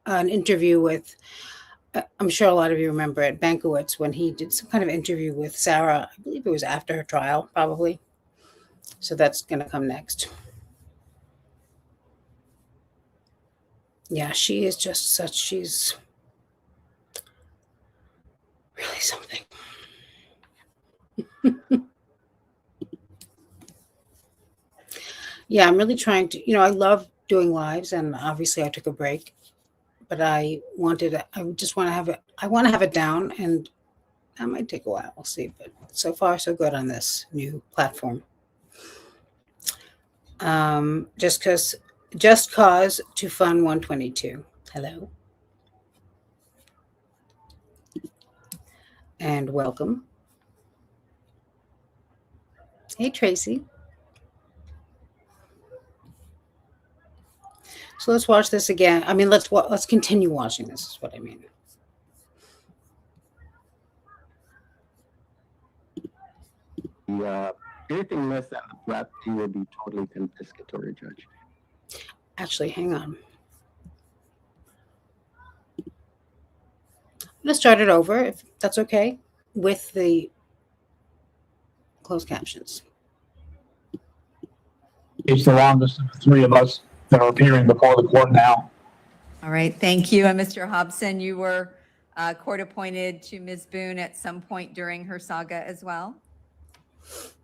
interview with, I'm sure a lot of you remember at Bankowitz when he did some kind of interview with Sarah. I believe it was after her trial, probably. So that's going to come next. Yeah, she is just such, she's really something. Yeah, I'm really trying to, I love doing lives and obviously I took a break, but I just want to have it, I want to have it down and that might take a while. We'll see, but so far so good on this new platform. Just cause to fun 122. Hello. And welcome. Hey, Tracy. So let's watch this again. I mean, let's continue watching this is what I mean. Anything less than the flat fee would be totally confiscatory, Judge. Actually, hang on. I'm going to start it over, if that's okay, with the closed captions. It's the longest of the three of us that are appearing before the court now. All right, thank you. And Mr. Hobson, you were court appointed to Ms. Boone at some point during her saga as well?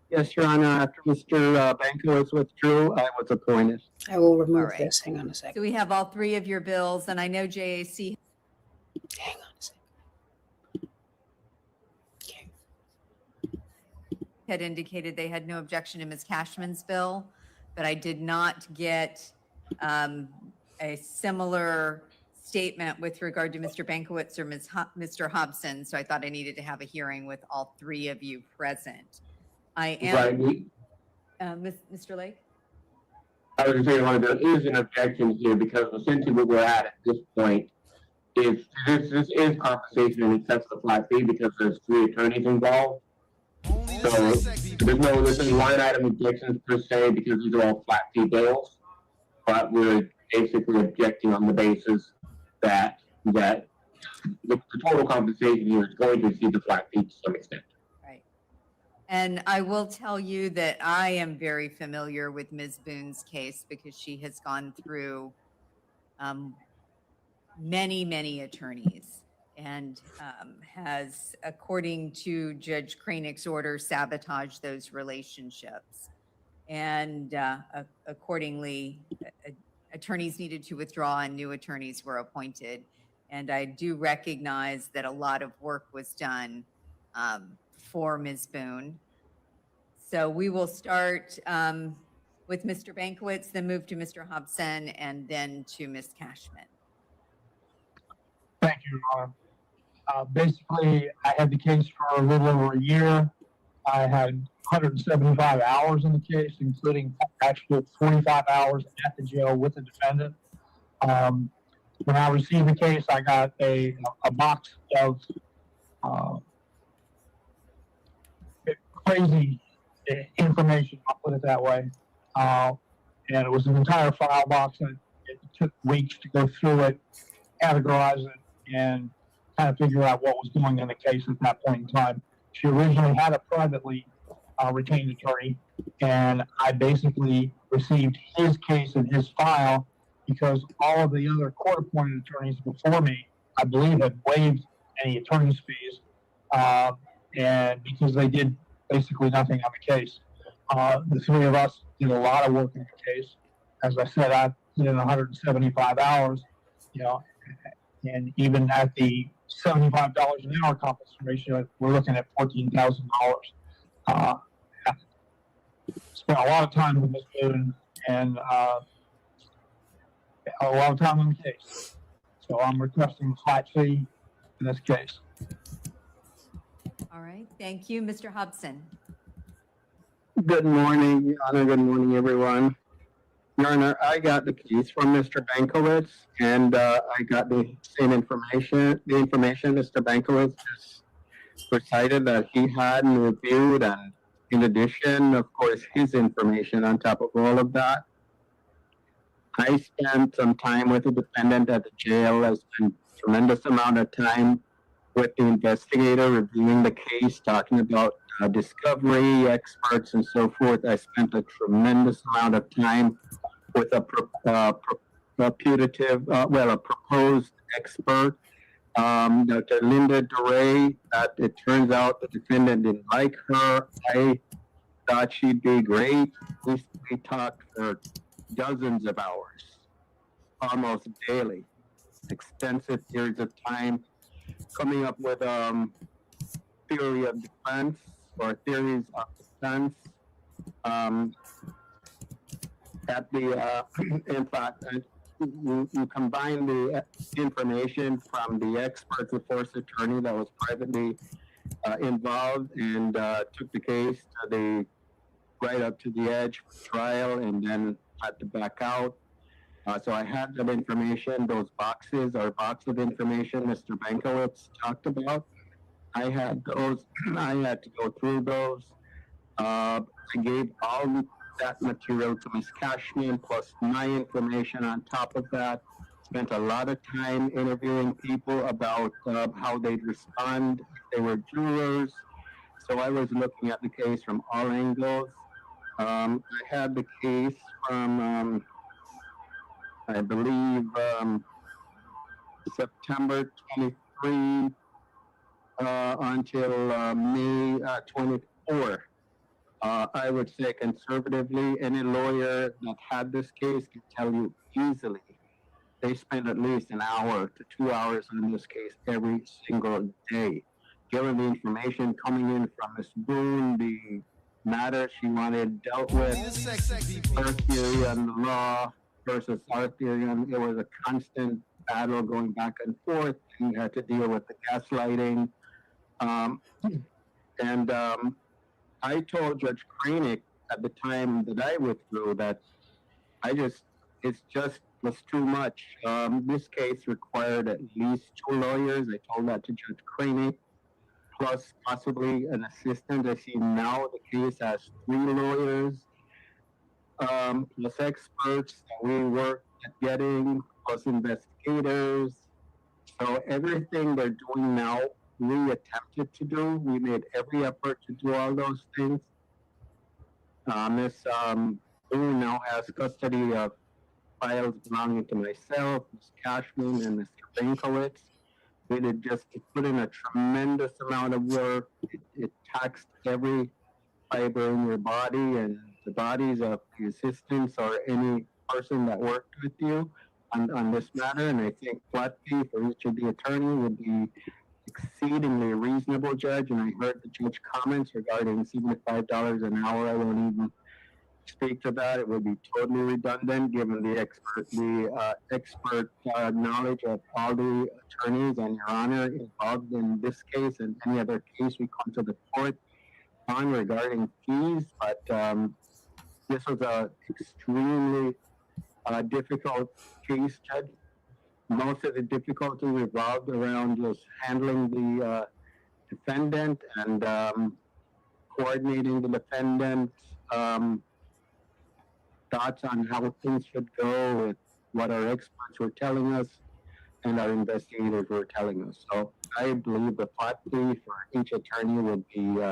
Yes, Your Honor. After Mr. Bankowitz withdrew, I was appointed. I will remove this. Hang on a second. So we have all three of your bills, and I know JAC. Hang on a second. Okay. Had indicated they had no objection to Ms. Cashman's bill, but I did not get a similar statement with regard to Mr. Bankowitz or Mr. Hobson. So I thought I needed to have a hearing with all three of you present. I am. Right. Mr. Lake? I was just saying, there is an objection here because essentially what we're at this point is this is compensation in excess of the flat fee because there's 3 attorneys involved. So there's no line item objections per se because these are all flat fee bills, but we're basically objecting on the basis that the total compensation here is going to exceed the flat fee to some extent. Right. And I will tell you that I am very familiar with Ms. Boone's case because she has gone through many attorneys and has, according to Judge Kranik's order, sabotaged those relationships. And accordingly, attorneys needed to withdraw and new attorneys were appointed. And I do recognize that a lot of work was done for Ms. Boone. So we will start with Mr. Bankowitz, then move to Mr. Hobson, and then to Ms. Cashman. Thank you, Your Honor. Basically, I had the case for a little over a year. I had 175 hours in the case, including actually 45 hours at the jail with the defendant. When I received the case, I got a box of crazy information, I'll put it that way. And it was an entire file box, and it took weeks to go through it, categorize it, and kind of figure out what was going on in the case at that point in time. She originally had a privately retained attorney, and I basically received his case and his file because all of the other court-appointed attorneys before me, I believe, had waived any attorney's fees, and because they did basically nothing on the case. The 3 of us did a lot of work in the case. As I said, I put in 175 hours, and even at the $75 an hour compensation ratio, we're looking at $14,000. Spent a lot of time with Ms. Boone and a lot of time on the case. So I'm requesting a flat fee in this case. All right, thank you. Mr. Hobson. Good morning, Your Honor. Good morning, everyone. Your Honor, I got the case from Mr. Bankowitz, and I got the same information. The information Mr. Bankowitz just recited that he had and reviewed, and in addition, of course, his information on top of all of that. I spent some time with the defendant at the jail. I spent a tremendous amount of time with the investigator reviewing the case, talking about discovery, experts, and so forth. I spent a tremendous amount of time with a proposed expert, Dr. Linda DeRay. That it turns out the defendant didn't like her. I thought she'd be great. We talked for dozens of hours, almost daily, extensive periods of time, coming up with theory of defense or theories of defense. In fact, you combine the information from the expert defense attorney that was privately involved and took the case to right up to the edge for trial, and then had to back out. So I had that information, those boxes or box of information Mr. Bankowitz talked about. I had those. I had to go through those. I gave all that material to Ms. Cashman, plus my information on top of that. Spent a lot of time interviewing people about how they'd respond if they were jurors. So I was looking at the case from all angles. I had the case from, I believe, September 23 until May 24. I would say conservatively, any lawyer that had this case can tell you easily they spent at least an hour to 2 hours on this case every single day. Given the information coming in from Ms. Boone, the matter she wanted dealt with, her theory on the law versus our theory on it was a constant battle going back and forth. And you had to deal with the gaslighting. I told Judge Kranik at the time that I withdrew that it's just was too much. This case required at least 2 lawyers. I told that to Judge Craney, plus possibly an assistant. I see now the case has 3 lawyers, plus experts that we worked at getting, plus investigators. So everything they're doing now, we attempted to do. We made every effort to do all those things. Ms. Boone now has custody of files belonging to myself, Ms. Cashman, and Mr. Binkowitz. We did just put in a tremendous amount of work. It taxed every fiber in your body and the bodies of the assistants or any person that worked with you on this matter. And I think flat fee for each of the attorney would be exceedingly reasonable, Judge. And I heard the judge comments regarding $75 an hour. I won't even speak to that. It would be totally redundant given the expert knowledge of all the attorneys and Your Honor involved in this case and any other case we come to the court on regarding fees. But this was a extremely difficult case, Judge. Most of the difficulty revolved around just handling the defendant and coordinating the defendant's thoughts on how things should go with what our experts were telling us and our investigators were telling us. So I believe the flat fee for each attorney would be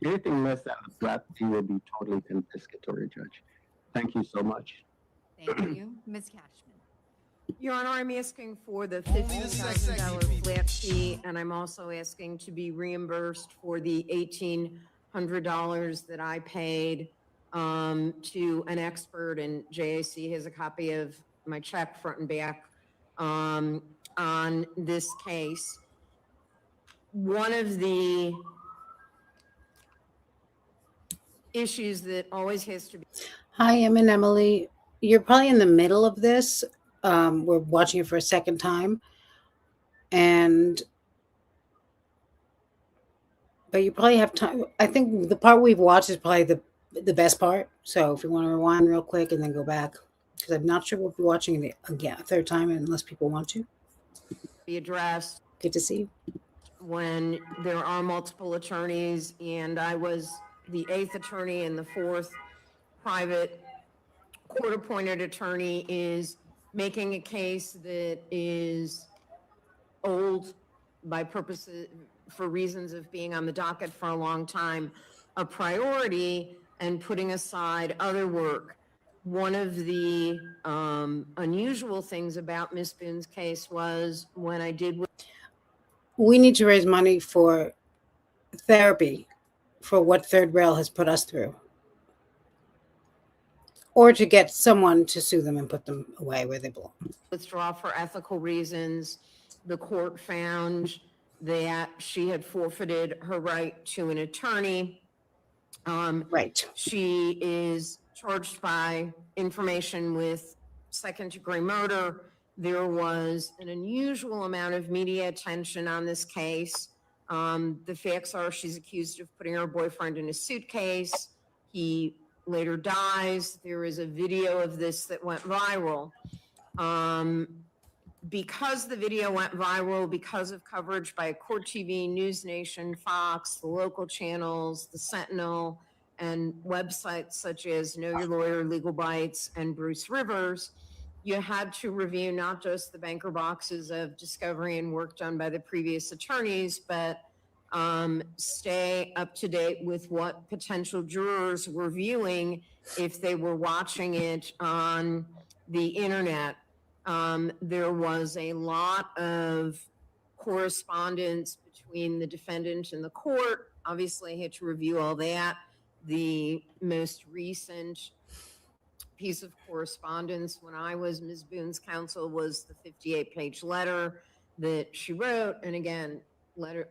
anything less than the flat fee would be totally confiscatory, Judge. Thank you so much. Thank you. Ms. Cashman. Your Honor, I'm asking for the $15,000 flat fee, and I'm also asking to be reimbursed for the $1,800 that I paid to an expert, and JAC has a copy of my check front and back on this case. One of the issues that always has to be. Hi, Em and Emily. You're probably in the middle of this. We're watching it for a second time. But you probably have time. I think the part we've watched is probably the best part. So if you want to rewind real quick and then go back, because I'm not sure we'll be watching it again a third time unless people want to. Be addressed. Good to see you. When there are multiple attorneys, and I was the 8th attorney and the 4th private court-appointed attorney is making a case that is old by purposes for reasons of being on the docket for a long time, a priority, and putting aside other work. One of the unusual things about Ms. Boone's case was when I did. We need to raise money for therapy for what Third Rail has put us through. Or to get someone to sue them and put them away where they belong. Withdraw for ethical reasons. The court found that she had forfeited her right to an attorney. Right. She is charged by information with second-degree murder. There was an unusual amount of media attention on this case. The facts are she's accused of putting her boyfriend in a suitcase. He later dies. There is a video of this that went viral. Because the video went viral, because of coverage by Court TV, News Nation, Fox, the local channels, the Sentinel, and websites such as Know Your Lawyer, Legal Bites, and Bruce Rivers, you had to review not just the banker boxes of discovery and work done by the previous attorneys, but stay up to date with what potential jurors were viewing if they were watching it on the internet. There was a lot of correspondence between the defendant and the court. Obviously, I had to review all that. The most recent piece of correspondence when I was Ms. Boone's counsel was the 58-page letter that she wrote. And again,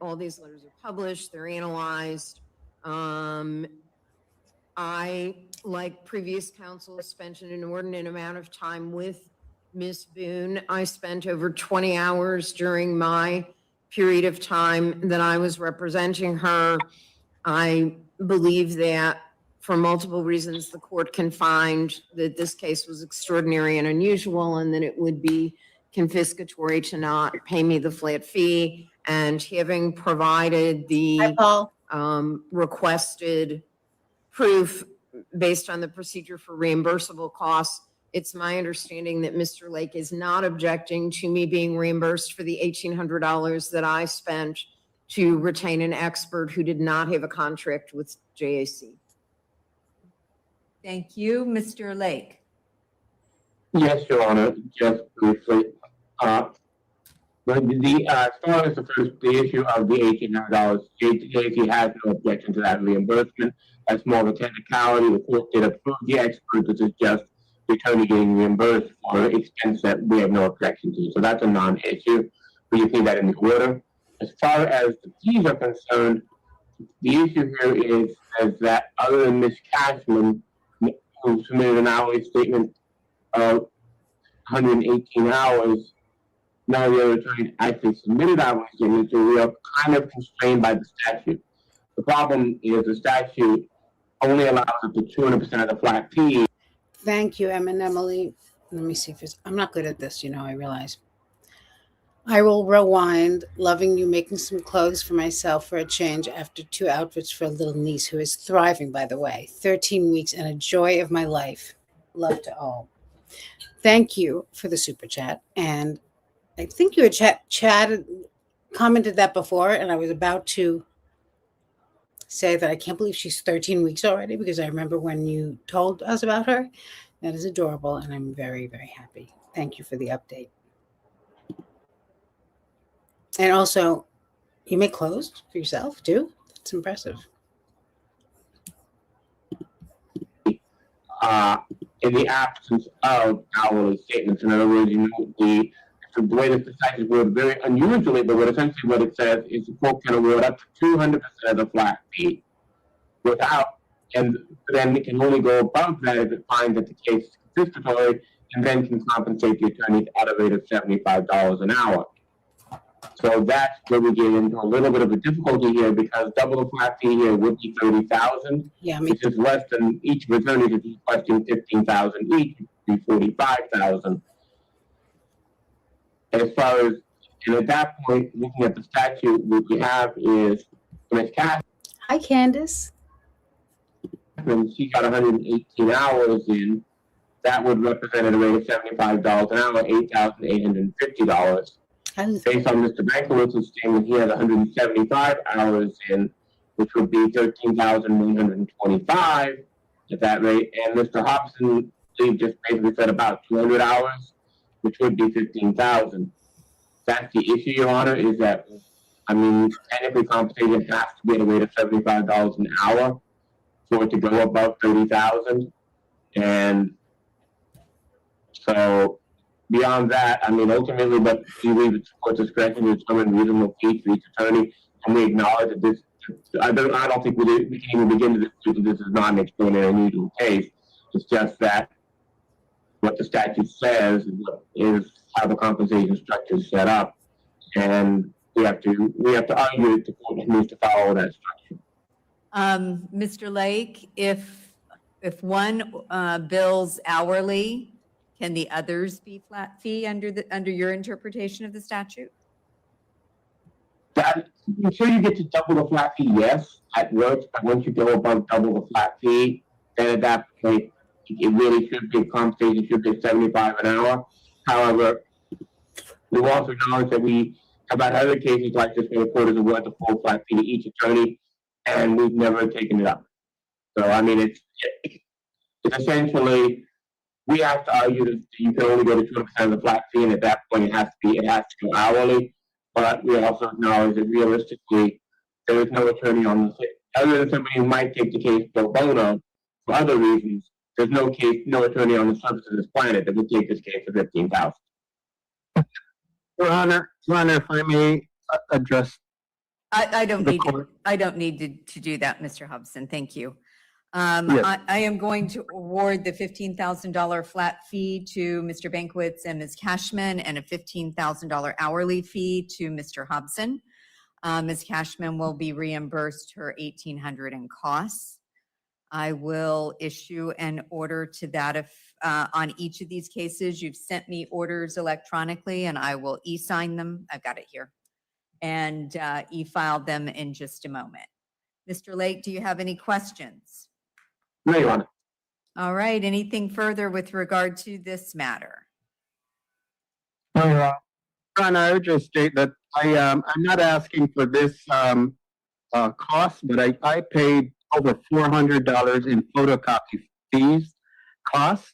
all these letters are published, they're analyzed. I, like previous counsel, spent an inordinate amount of time with Ms. Boone. I spent over 20 hours during my period of time that I was representing her. I believe that for multiple reasons, the court can find that this case was extraordinary and unusual, and that it would be confiscatory to not pay me the flat fee. And having provided the requested proof based on the procedure for reimbursable costs, it's my understanding that Mr. Lake is not objecting to me being reimbursed for the $1,800 that I spent to retain an expert who did not have a contract with JAC. Thank you. Mr. Lake. Yes, Your Honor, just briefly. But as far as the issue of the $1,800, JAC has no objection to that reimbursement. That's more of a technicality. The court did approve the expert. This is just the attorney getting reimbursed for expense that we have no objection to. So that's a non-issue. We just need that in the order. As far as the fees are concerned, the issue here is that other than Ms. Cashman, who submitted an hourly statement of 118 hours, none of the other attorneys actually submitted hourly statements, so we are kind of constrained by the statute. The problem is the statute only allows up to 200% of the flat fee. Thank you, Em and Emily. Let me see if it's, I'm not good at this, I realize. I will rewind, loving you, making some clothes for myself for a change after 2 outfits for a little niece who is thriving, by the way. 13 weeks and a joy of my life. Love to all. Thank you for the super chat. And I think you had commented that before, and I was about to say that I can't believe she's 13 weeks already, because I remember when you told us about her. That is adorable, and I'm very, very happy. Thank you for the update. And also, you make clothes for yourself too? That's impressive. In the absence of hourly statements, in other words, the way that the statute is worded very unusually, but what it says is the court can award up to 200% of the flat fee without, and then it can only go above that if it finds that the case is confiscatory, and then can compensate the attorneys at a rate of $75 an hour. So that's where we get into a little bit of a difficulty here, because double the flat fee here would be $30,000, which is less than each of the attorneys is requesting $15,000 each, would be $45,000. As far as, and at that point, looking at the statute, what we have is Ms. Cashman. Hi, Candace. She got 118 hours in. That would represent at a rate of $75 an hour, $8,850. Based on Mr. Bankowitz's statement, he has 175 hours in, which would be $13,125 at that rate. And Mr. Hobson, he just basically said about 200 hours, which would be $15,000. That's the issue, Your Honor, is that, technically compensation has to be at a rate of $75 an hour for it to go above $30,000. And so beyond that, ultimately, but we leave it to court discretion to determine reasonable fee for each attorney, and we acknowledge that this. I don't think we can even begin to dispute that this is not an extraordinary unusual case. It's just that what the statute says is how the compensation structure is set up, and we have to argue that the court needs to follow that structure. Mr. Lake, if one bills hourly, can the others be flat fee under your interpretation of the statute? Until you get to double the flat fee, yes, that works. But once you go above double the flat fee, then at that point, it really should be compensation, should be $75 an hour. However, we also acknowledge that we have had other cases like this where the court has awarded the full flat fee to each attorney, and we've never taken it up. So, it's essentially, we have to argue that you can only go to 200% of the flat fee, and at that point, it has to go hourly. But we also acknowledge that realistically, there is no attorney on the other than somebody who might take the case pro bono for other reasons. There's no attorney on the surface of this planet that would take this case for $15,000. Your Honor, if I may address. I don't need to do that, Mr. Hobson. Thank you. Yes. I am going to award the $15,000 flat fee to Mr. Bankowitz and Ms. Cashman, and a $15,000 hourly fee to Mr. Hobson. Ms. Cashman will be reimbursed her $1,800 in costs. I will issue an order to that on each of these cases. You've sent me orders electronically, and I will e-sign them. I've got it here. And e-file them in just a moment. Mr. Lake, do you have any questions? No, Your Honor. All right. Anything further with regard to this matter? No, Your Honor, I would just state that I'm not asking for this cost, but I paid over $400 in photocopy fees cost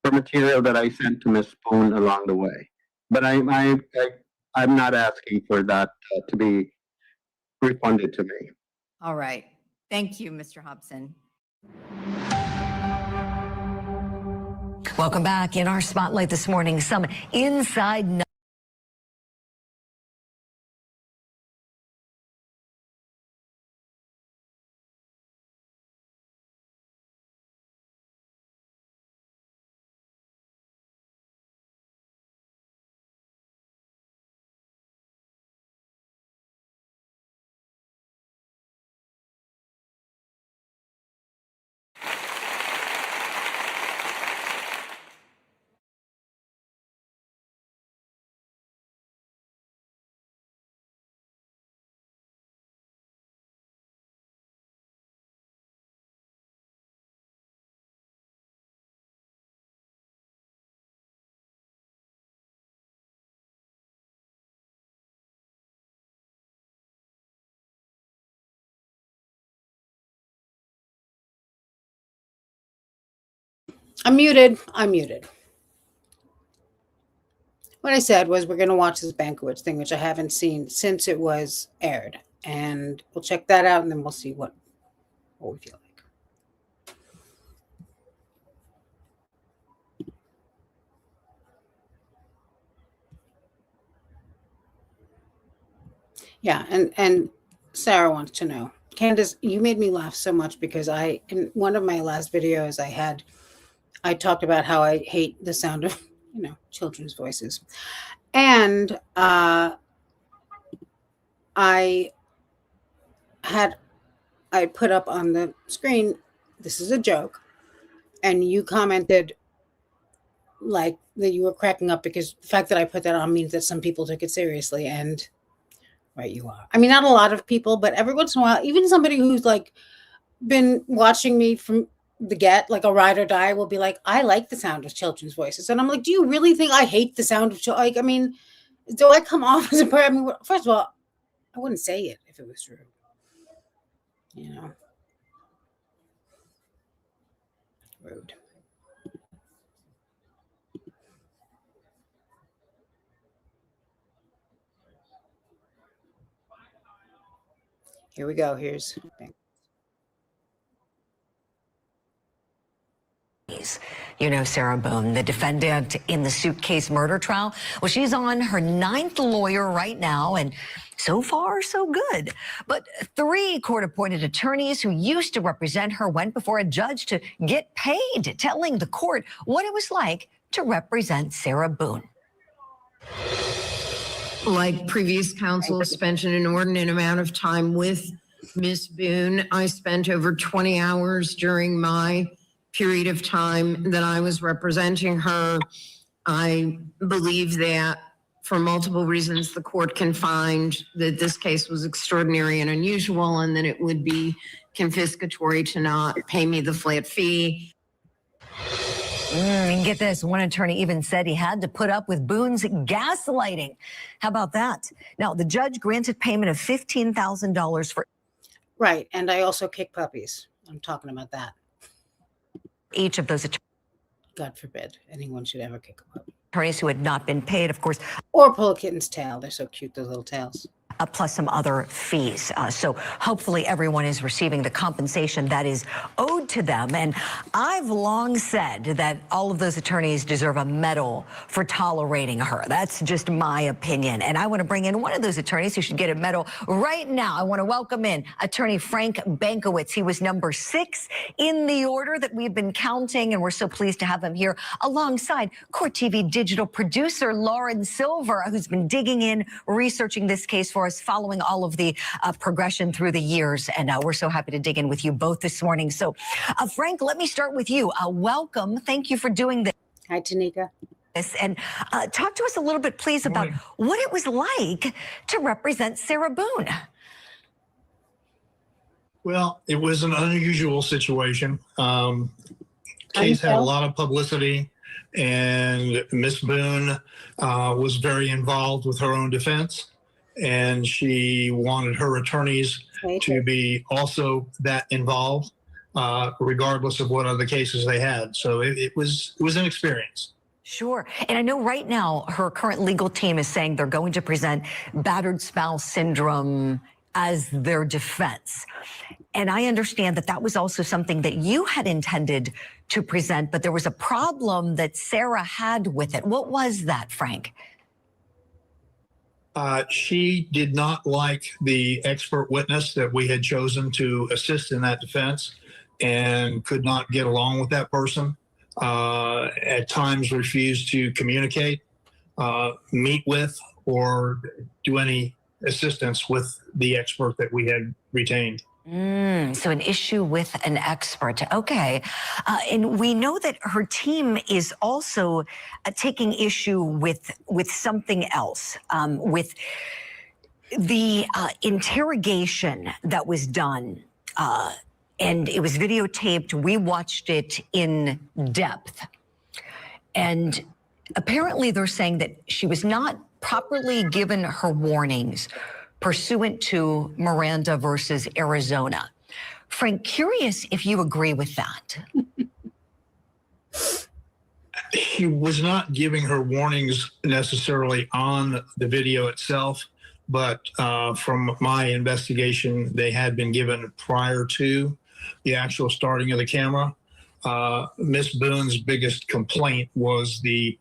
for material that I sent to Ms. Boone along the way. But I'm not asking for that to be refunded to me. All right. Thank you, Mr. Hobson. Welcome back. In our spotlight this morning, some inside I'm muted. I'm muted. What I said was we're going to watch this Bankiewicz thing, which I haven't seen since it was aired. And we'll check that out, and then we'll see what we feel like. Yeah, and Sarah wants to know. Candace, you made me laugh so much because in one of my last videos I talked about how I hate the sound of, children's voices. And I put up on the screen, this is a joke. And you commented like that you were cracking up because the fact that I put that on means that some people took it seriously. And right, you are. I mean, not a lot of people, but every once in a while, even somebody who's like been watching me from the get, like a ride or die, will be like, I like the sound of children's voices. And I'm like, do you really think I hate the sound of children? Like, I mean, do I come off as a person? I mean, first of all, I wouldn't say it if it was true. Rude. Here we go. Here's Sarah Boone, the defendant in the suitcase murder trial. Well, she's on her 9th lawyer right now, and so far, so good. But 3 court-appointed attorneys who used to represent her went before a judge to get paid, telling the court what it was like to represent Sarah Boone. Like previous counsel, spent an inordinate amount of time with Ms. Boone. I spent over 20 hours during my period of time that I was representing her. I believe that for multiple reasons, the court can find that this case was extraordinary and unusual, and that it would be confiscatory to not pay me the flat fee. And get this, one attorney even said he had to put up with Boone's gaslighting. How about that? Now, the judge granted payment of $15,000 for... Right, and I also kick puppies. I'm talking about that. Each of those attorneys. God forbid anyone should ever kick a puppy. Attorneys who had not been paid, of course. Or pull a kitten's tail. They're so cute, those little tails. Plus some other fees. So hopefully everyone is receiving the compensation that is owed to them. And I've long said that all of those attorneys deserve a medal for tolerating her. That's just my opinion. And I want to bring in one of those attorneys who should get a medal right now. I want to welcome in attorney Frank Bankiewicz. He was number 6 in the order that we've been counting, and we're so pleased to have him here alongside Court TV digital producer Lauren Silver, who's been digging in, researching this case for for us, following all of the progression through the years. And we're so happy to dig in with you both this morning. So, Frank, let me start with you. Welcome. Thank you for doing this. Hi, Tanika. And talk to us a little bit, please, about what it was like to represent Sarah Boone. Well, it was an unusual situation. Case had a lot of publicity, and Miss Boone was very involved with her own defense, and she wanted her attorneys to be also that involved, regardless of what other cases they had. So it was an experience. Sure. And I know right now her current legal team is saying they're going to present battered spouse syndrome as their defense. And I understand that that was also something that you had intended to present, but there was a problem that Sarah had with it. What was that, Frank? She did not like the expert witness that we had chosen to assist in that defense and could not get along with that person. At times refused to communicate, meet with, or do any assistance with the expert that we had retained. So an issue with an expert. Okay. And we know that her team is also taking issue with something else, with the interrogation that was done. And it was videotaped. We watched it in depth. And apparently they're saying that she was not properly given her warnings pursuant to Miranda versus Arizona. Frank, curious if you agree with that. She was not giving her warnings necessarily on the video itself, but from my investigation, they had been given prior to the actual starting of the camera. Miss Boone's biggest complaint was the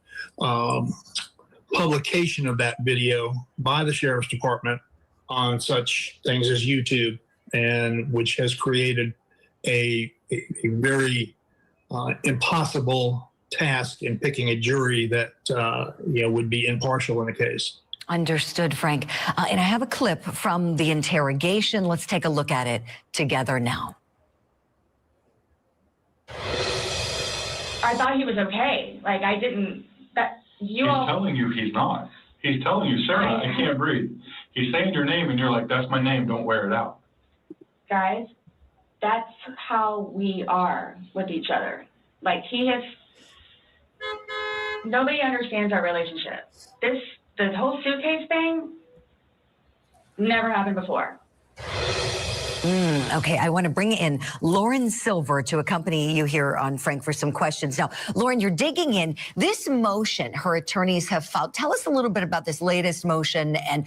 publication of that video by the Sheriff's Department on such things as YouTube, and which has created a very impossible task in picking a jury that would be impartial in the case. Understood, Frank. And I have a clip from the interrogation. Let's take a look at it together now. I thought he was okay. Like, I didn't, He's telling you he's not. He's telling you, Sarah, I can't breathe. He's saying your name and you're like, that's my name, don't wear it out. Guys, that's how we are with each other. Like, nobody understands our relationship. The whole suitcase thing never happened before. Okay, I want to bring in Lauren Silver to accompany you here on Frank for some questions. Now, Lauren, you're digging in. This motion her attorneys have filed. Tell us a little bit about this latest motion. And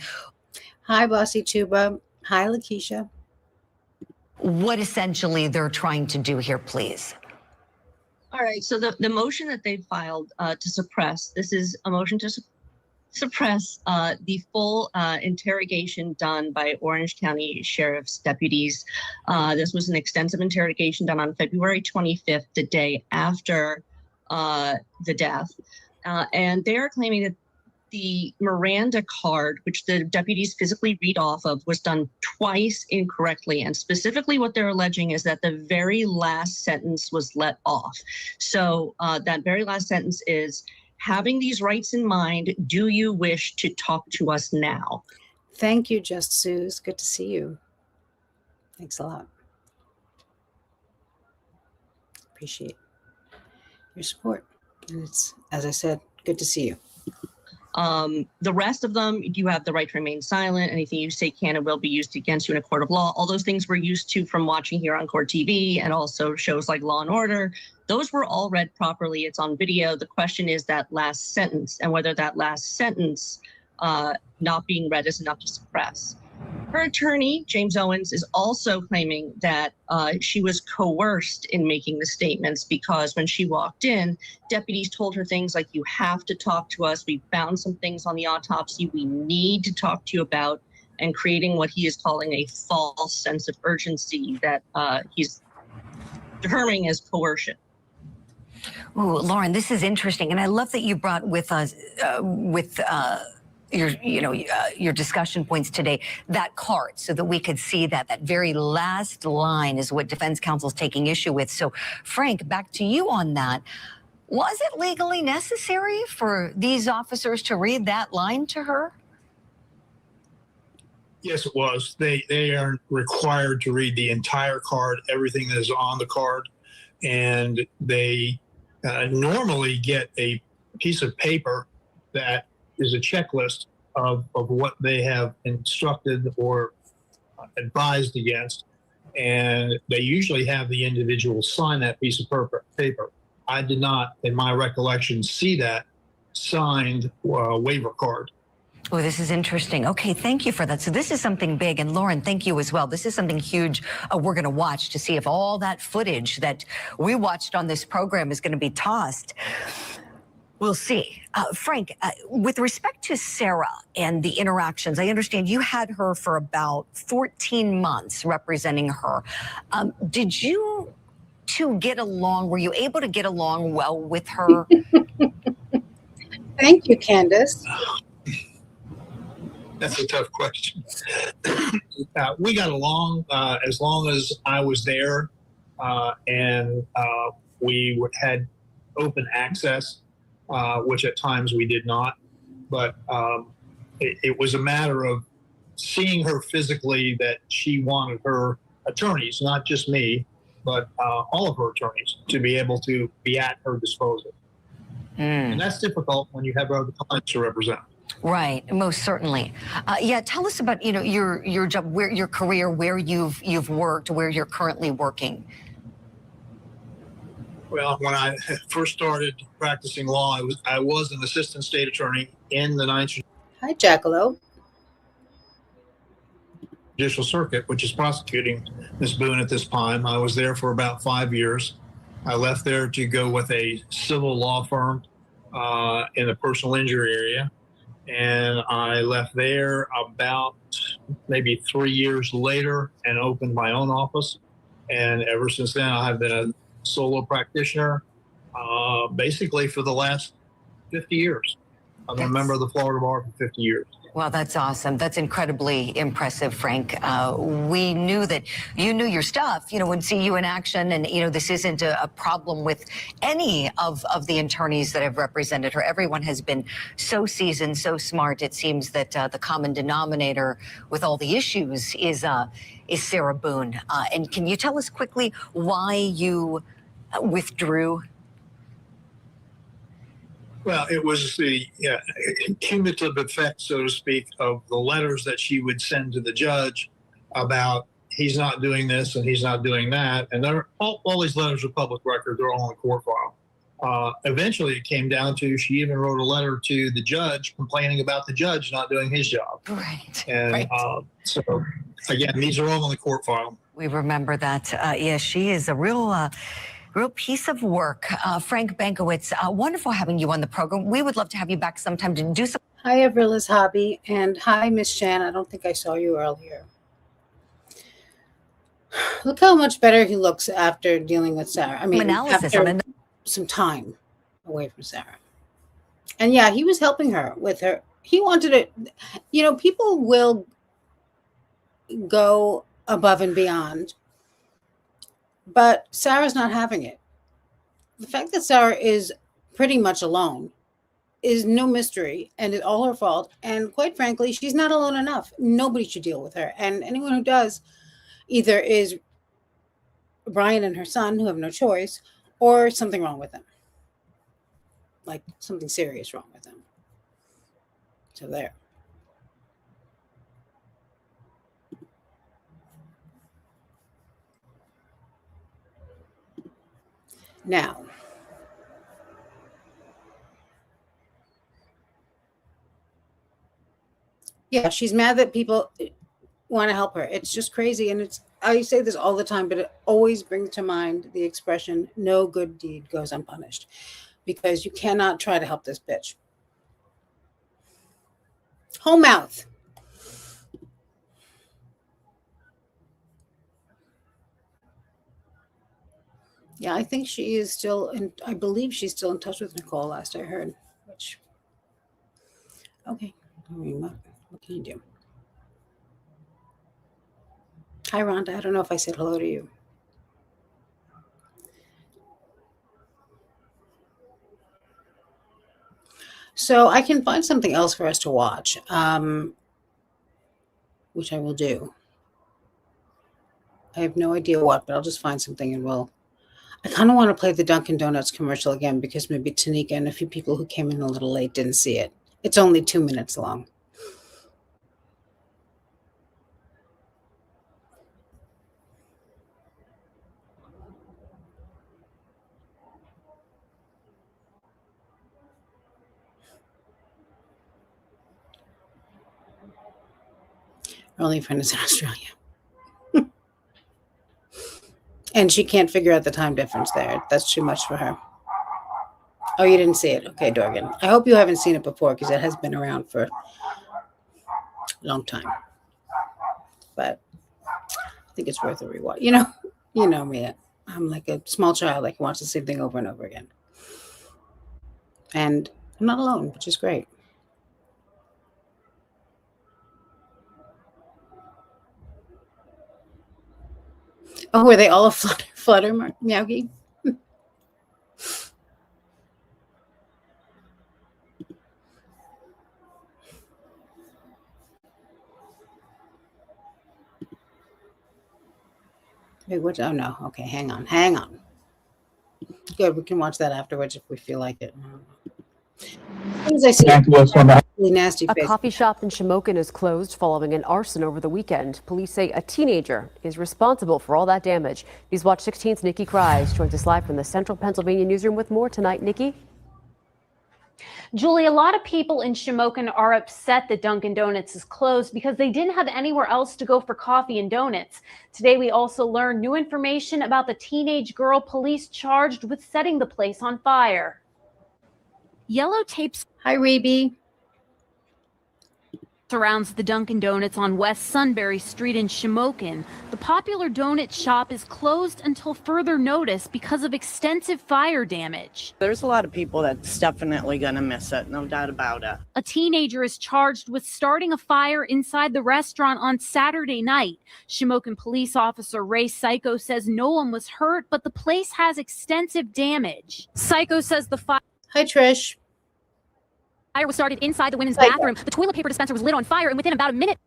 hi, Bossy Tuba. Hi, Lakeisha. What essentially they're trying to do here, please. All right, so the motion that they filed to suppress, this is a motion to suppress the full interrogation done by Orange County Sheriff's deputies. This was an extensive interrogation done on February 25th, the day after the death. And they are claiming that the Miranda card, which the deputies physically read off of, was done twice incorrectly. And specifically what they're alleging is that the very last sentence was let off. So that very last sentence is, having these rights in mind, do you wish to talk to us now? Thank you, Just Suze. Good to see you. Thanks a lot. Appreciate your support. And it's, as I said, good to see you. The rest of them, you have the right to remain silent. Anything you say can and will be used against you in a court of law. All those things we're used to from watching here on Court TV and also shows like Law and Order. Those were all read properly. It's on video. The question is that last sentence and whether that last sentence not being read is enough to suppress. Her attorney, James Owens, is also claiming that she was coerced in making the statements because when she walked in, deputies told her things like, you have to talk to us. We found some things on the autopsy we need to talk to you about, and creating what he is calling a false sense of urgency that he's terming as coercion. Ooh, Lauren, this is interesting. And I love that you brought with us, your discussion points today, that card, so that we could see that very last line is what defense counsel is taking issue with. So, Frank, back to you on that. Was it legally necessary for these officers to read that line to her? Yes, it was. They are required to read the entire card, everything that is on the card, and they normally get a piece of paper that is a checklist of what they have instructed or advised against, and they usually have the individual sign that piece of paper. I did not, in my recollection, see that signed waiver card. Oh, this is interesting. Okay, thank you for that. So this is something big. And Lauren, thank you as well. This is something huge we're going to watch to see if all that footage that we watched on this program is going to be tossed. We'll see. Frank, with respect to Sarah and the interactions, I understand you had her for about 14 months representing her. Did you two get along? Were you able to get along well with her? Thank you, Candace. That's a tough question. We got along as long as I was there, and we had open access, which at times we did not. But it was a matter of seeing her physically, that she wanted her attorneys, not just me, but all of her attorneys, to be able to be at her disposal. And that's difficult when you have other clients to represent. Right, most certainly. Yeah, tell us about your job, where your career, where you've worked, where you're currently working. Well, when I first started practicing law, I was an assistant state attorney in the Ninth Hi, Jackalope. Judicial Circuit, which is prosecuting Ms. Boone at this time. I was there for about 5 years. I left there to go with a civil law firm in the personal injury area. And I left there about maybe 3 years later and opened my own office. And ever since then, I have been a solo practitioner basically for the last 50 years. I'm a member of the Florida Bar for 50 years. Well, that's awesome. That's incredibly impressive, Frank. We knew that you knew your stuff, would see you in action. And, this isn't a problem with any of the attorneys that have represented her. Everyone has been so seasoned, so smart. It seems that the common denominator with all the issues is Sarah Boone. And can you tell us quickly why you withdrew? Well, it was the cumulative effect, so to speak, of the letters that she would send to the judge about he's not doing this and he's not doing that. And all these letters are public record. They're all in the court file. Eventually, it came down to she even wrote a letter to the judge complaining about the judge not doing his job. Right. And right. So, again, these are all in the court file. We remember that. Yes, she is a real piece of work. Frank Bankowitz, wonderful having you on the program. We would love to have you back sometime to do some. Hi, Avrila's Hobby, and hi, Miss Shan. I don't think I saw you earlier. Look how much better he looks after dealing with Sarah. I mean, analysis after some time away from Sarah. And yeah, he was helping her with her. He wanted it. People will go above and beyond. But Sarah's not having it. The fact that Sarah is pretty much alone is no mystery, and it's all her fault. And quite frankly, she's not alone enough. Nobody should deal with her. And anyone who does either is Brian and her son, who have no choice, or something wrong with them. Like something serious wrong with them. So there. Now, yeah, she's mad that people want to help her. It's just crazy. And I say this all the time, but it always brings to mind the expression, no good deed goes unpunished, because you cannot try to help this bitch. Whole mouth. Yeah, I think she is still I believe she's still in touch with Nicole, last I heard. Okay. I mean, what can you do? Hi, Rhonda. I don't know if I said hello to you. So I can find something else for us to watch, which I will do. I have no idea what, but I'll just find something and I kind of want to play the Dunkin Donuts commercial again because maybe Tanika and a few people who came in a little late didn't see it. It's only 2 minutes long. Her only friend is in Australia. And she can't figure out the time difference there. That's too much for her. Oh, you didn't see it. Okay, Dorgan. I hope you haven't seen it before because it has been around for a long time. But I think it's worth a rewatch. You know me. I'm like a small child that can watch the same thing over and over again. And I'm not alone, which is great. Oh, were they all a flutter Meowgie? Wait, what? Oh, no. Okay, hang on. Good, we can watch that afterwards if we feel like it. As soon as I see really nasty A face. coffee shop in Shamokin is closed following an arson over the weekend. Police say a teenager is responsible for all that damage. News Watch 16's Nikki Cries joins us live from the Central Pennsylvania newsroom with more tonight. Nikki? Julie, a lot of people in Shamokin are upset that Dunkin Donuts is closed because they didn't have anywhere else to go for coffee and donuts. Today, we also learned new information about the teenage girl police charged with setting the place on fire. Yellow tapes. Hi, Rebe. Surrounds the Dunkin Donuts on West Sunbury Street in Shamokin. The popular donut shop is closed until further notice because of extensive fire damage. There's a lot of people that's definitely going to miss it, no doubt about it. A teenager is charged with starting a fire inside the restaurant on Saturday night. Shamokin police officer Ray Psycho says no one was hurt, but the place has extensive damage. Psycho says the fire... Hi, Trish. Fire was started inside the women's bathroom. The toilet paper dispenser was lit on fire, and within about a minute,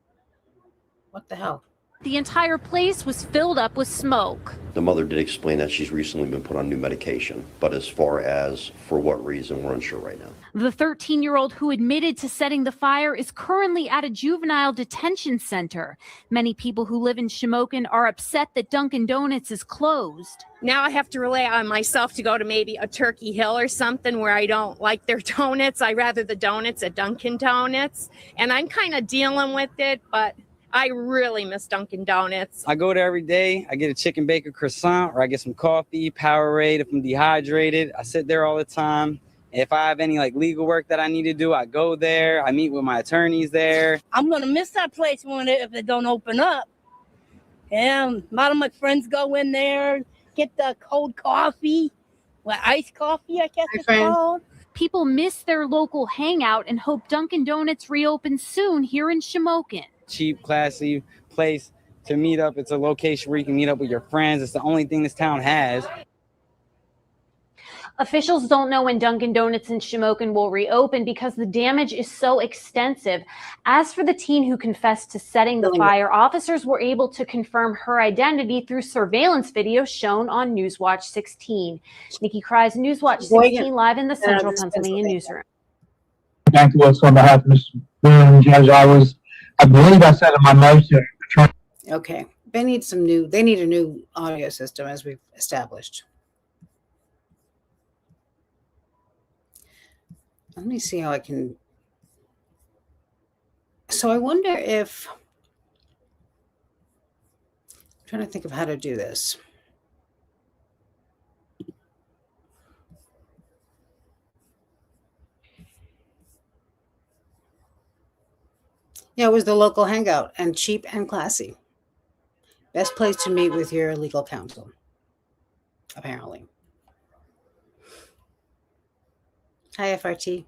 what the hell? The entire place was filled up with smoke. The mother did explain that she's recently been put on new medication, but as far as for what reason, we're unsure right now. The 13-year-old who admitted to setting the fire is currently at a juvenile detention center. Many people who live in Shamokin are upset that Dunkin Donuts is closed. Now I have to rely on myself to go to maybe a Turkey Hill or something where I don't like their donuts. I rather the donuts at Dunkin Donuts. And I'm kind of dealing with it, but I really miss Dunkin Donuts. I go there every day. I get a chicken bacon croissant, or I get some coffee, Powerade if I'm dehydrated. I sit there all the time. If I have any legal work that I need to do, I go there. I meet with my attorneys there. I'm gonna miss that place if it don't open up. And a lot of my friends go in there, get the cold coffee, iced coffee, I guess it's called. People miss their local hangout and hope Dunkin Donuts reopens soon here in Shamokin. Cheap, classy place to meet up. It's a location where you can meet up with your friends. It's the only thing this town has. Officials don't know when Dunkin Donuts in Shamokin will reopen because the damage is so extensive. As for the teen who confessed to setting the fire, officers were able to confirm her identity through surveillance video shown on Newswatch 16. Nikki Cries, Newswatch 16, live in the Central Pennsylvania newsroom. Thank you. On behalf of Mr. Boone, Judge, I believe I said in my motion. Okay. They need a new audio system, as we've established. Let me see how I can. So I wonder if, I'm trying to think of how to do this. Yeah, it was the local hangout and cheap and classy. Best place to meet with your legal counsel, apparently. Hi, FRT.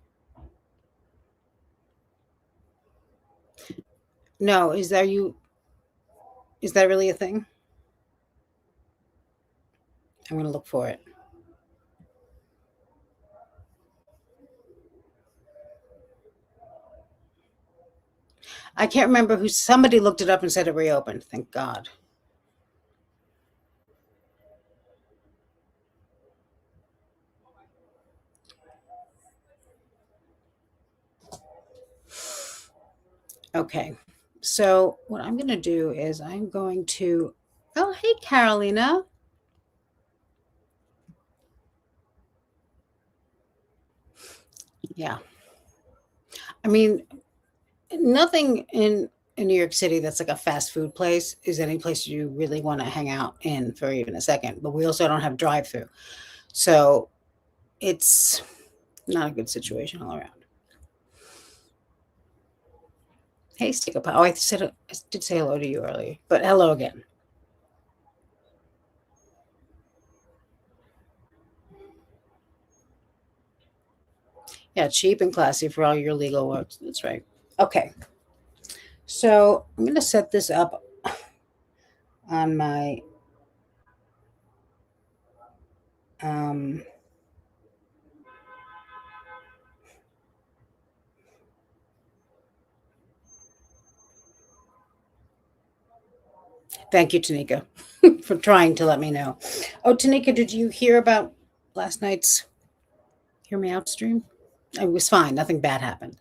No, is that really a thing? I'm going to look for it. I can't remember who. Somebody looked it up and said it reopened. Thank God. Okay. So what I'm going to do is I'm going to. Oh, hey, Carolina. Yeah. I mean, nothing in New York City that's like a fast food place is any place you really want to hang out in for even a second. But we also don't have drive-through, so it's not a good situation all around. Hey, Stick Up. Oh, I did say hello to you earlier, but hello again. Yeah, cheap and classy for all your legal work. That's right. Okay. So I'm going to set this up on my thank you, Tanika, for trying to let me know. Oh, Tanika, did you hear about last night's Hear Me Out stream? It was fine. Nothing bad happened.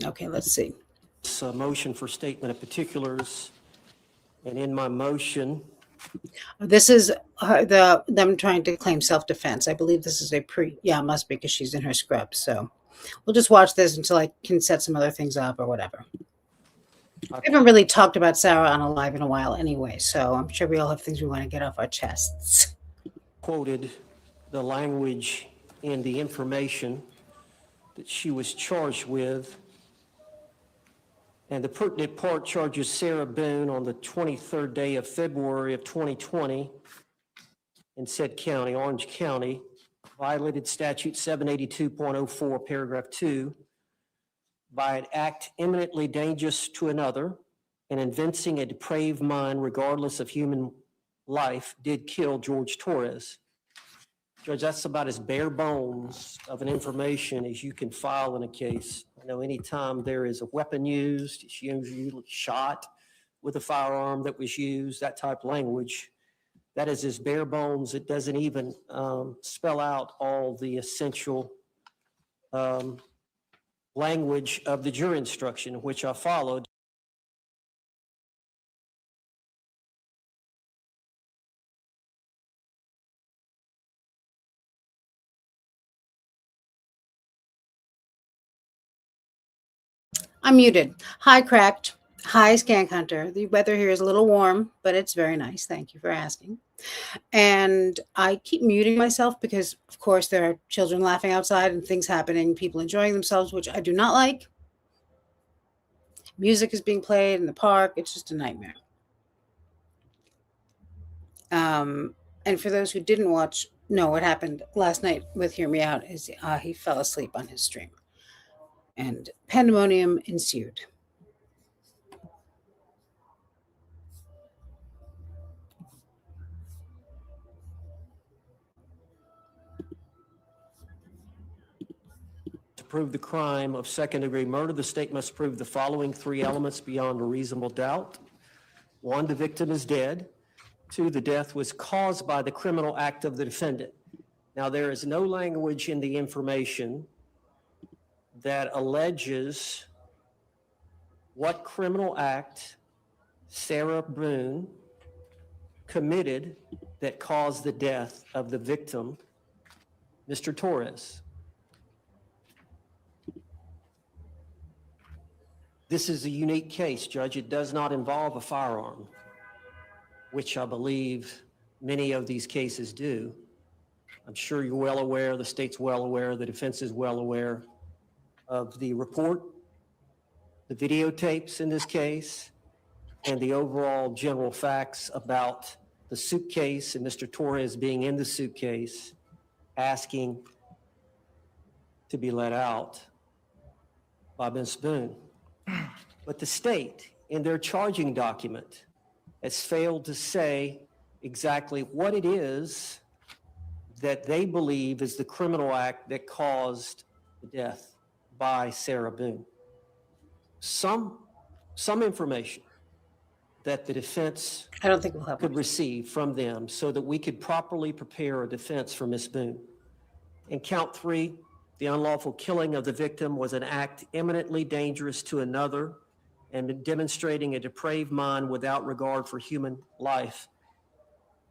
Okay, let's see. It's a motion for statement of particulars, and in my motion, This is them trying to claim self-defense. I believe this is it must be because she's in her scrub. So we'll just watch this until I can set some other things up or whatever. I haven't really talked about Sarah on a live in a while anyway, so I'm sure we all have things we want to get off our chests. quoted the language in the information that she was charged with, and the pertinent part charges Sarah Boone on the 23rd day of February of 2020 in said county, Orange County, violated statute 782.04, paragraph 2, by an act eminently dangerous to another and evincing a depraved mind regardless of human life, did kill George Torres. Judge, that's about as bare bones of an information as you can file in a case. I know anytime there is a weapon used, it's usually shot with a firearm that was used, that type of language, that is as bare bones. It doesn't even spell out all the essential language of the jury instruction, which I followed. I'm muted. Hi, Cracked. Hi, Skank Hunter. The weather here is a little warm, but it's very nice. Thank you for asking. And I keep muting myself because, of course, there are children laughing outside and things happening, people enjoying themselves, which I do not like. Music is being played in the park. It's just a nightmare. And for those who didn't know what happened last night with Hear Me Out is he fell asleep on his stream and pandemonium ensued. To prove the crime of second-degree murder, the state must prove the following three elements beyond a reasonable doubt. 1, the victim is dead. 2, the death was caused by the criminal act of the defendant. Now, there is no language in the information that alleges what criminal act Sarah Boone committed that caused the death of the victim, Mr. Torres. This is a unique case, Judge. It does not involve a firearm, which I believe many of these cases do. I'm sure you're well aware, the state's well aware, the defense is well aware of the report, the videotapes in this case, and the overall general facts about the suitcase and Mr. Torres being in the suitcase asking to be let out by Ms. Boone. But the state, in their charging document, has failed to say exactly what it is that they believe is the criminal act that caused the death by Sarah Boone. Some information that the defense I don't think we'll have could receive from them so that we could properly prepare a defense for Ms. Boone. In count 3, the unlawful killing of the victim was an act eminently dangerous to another and demonstrating a depraved mind without regard for human life.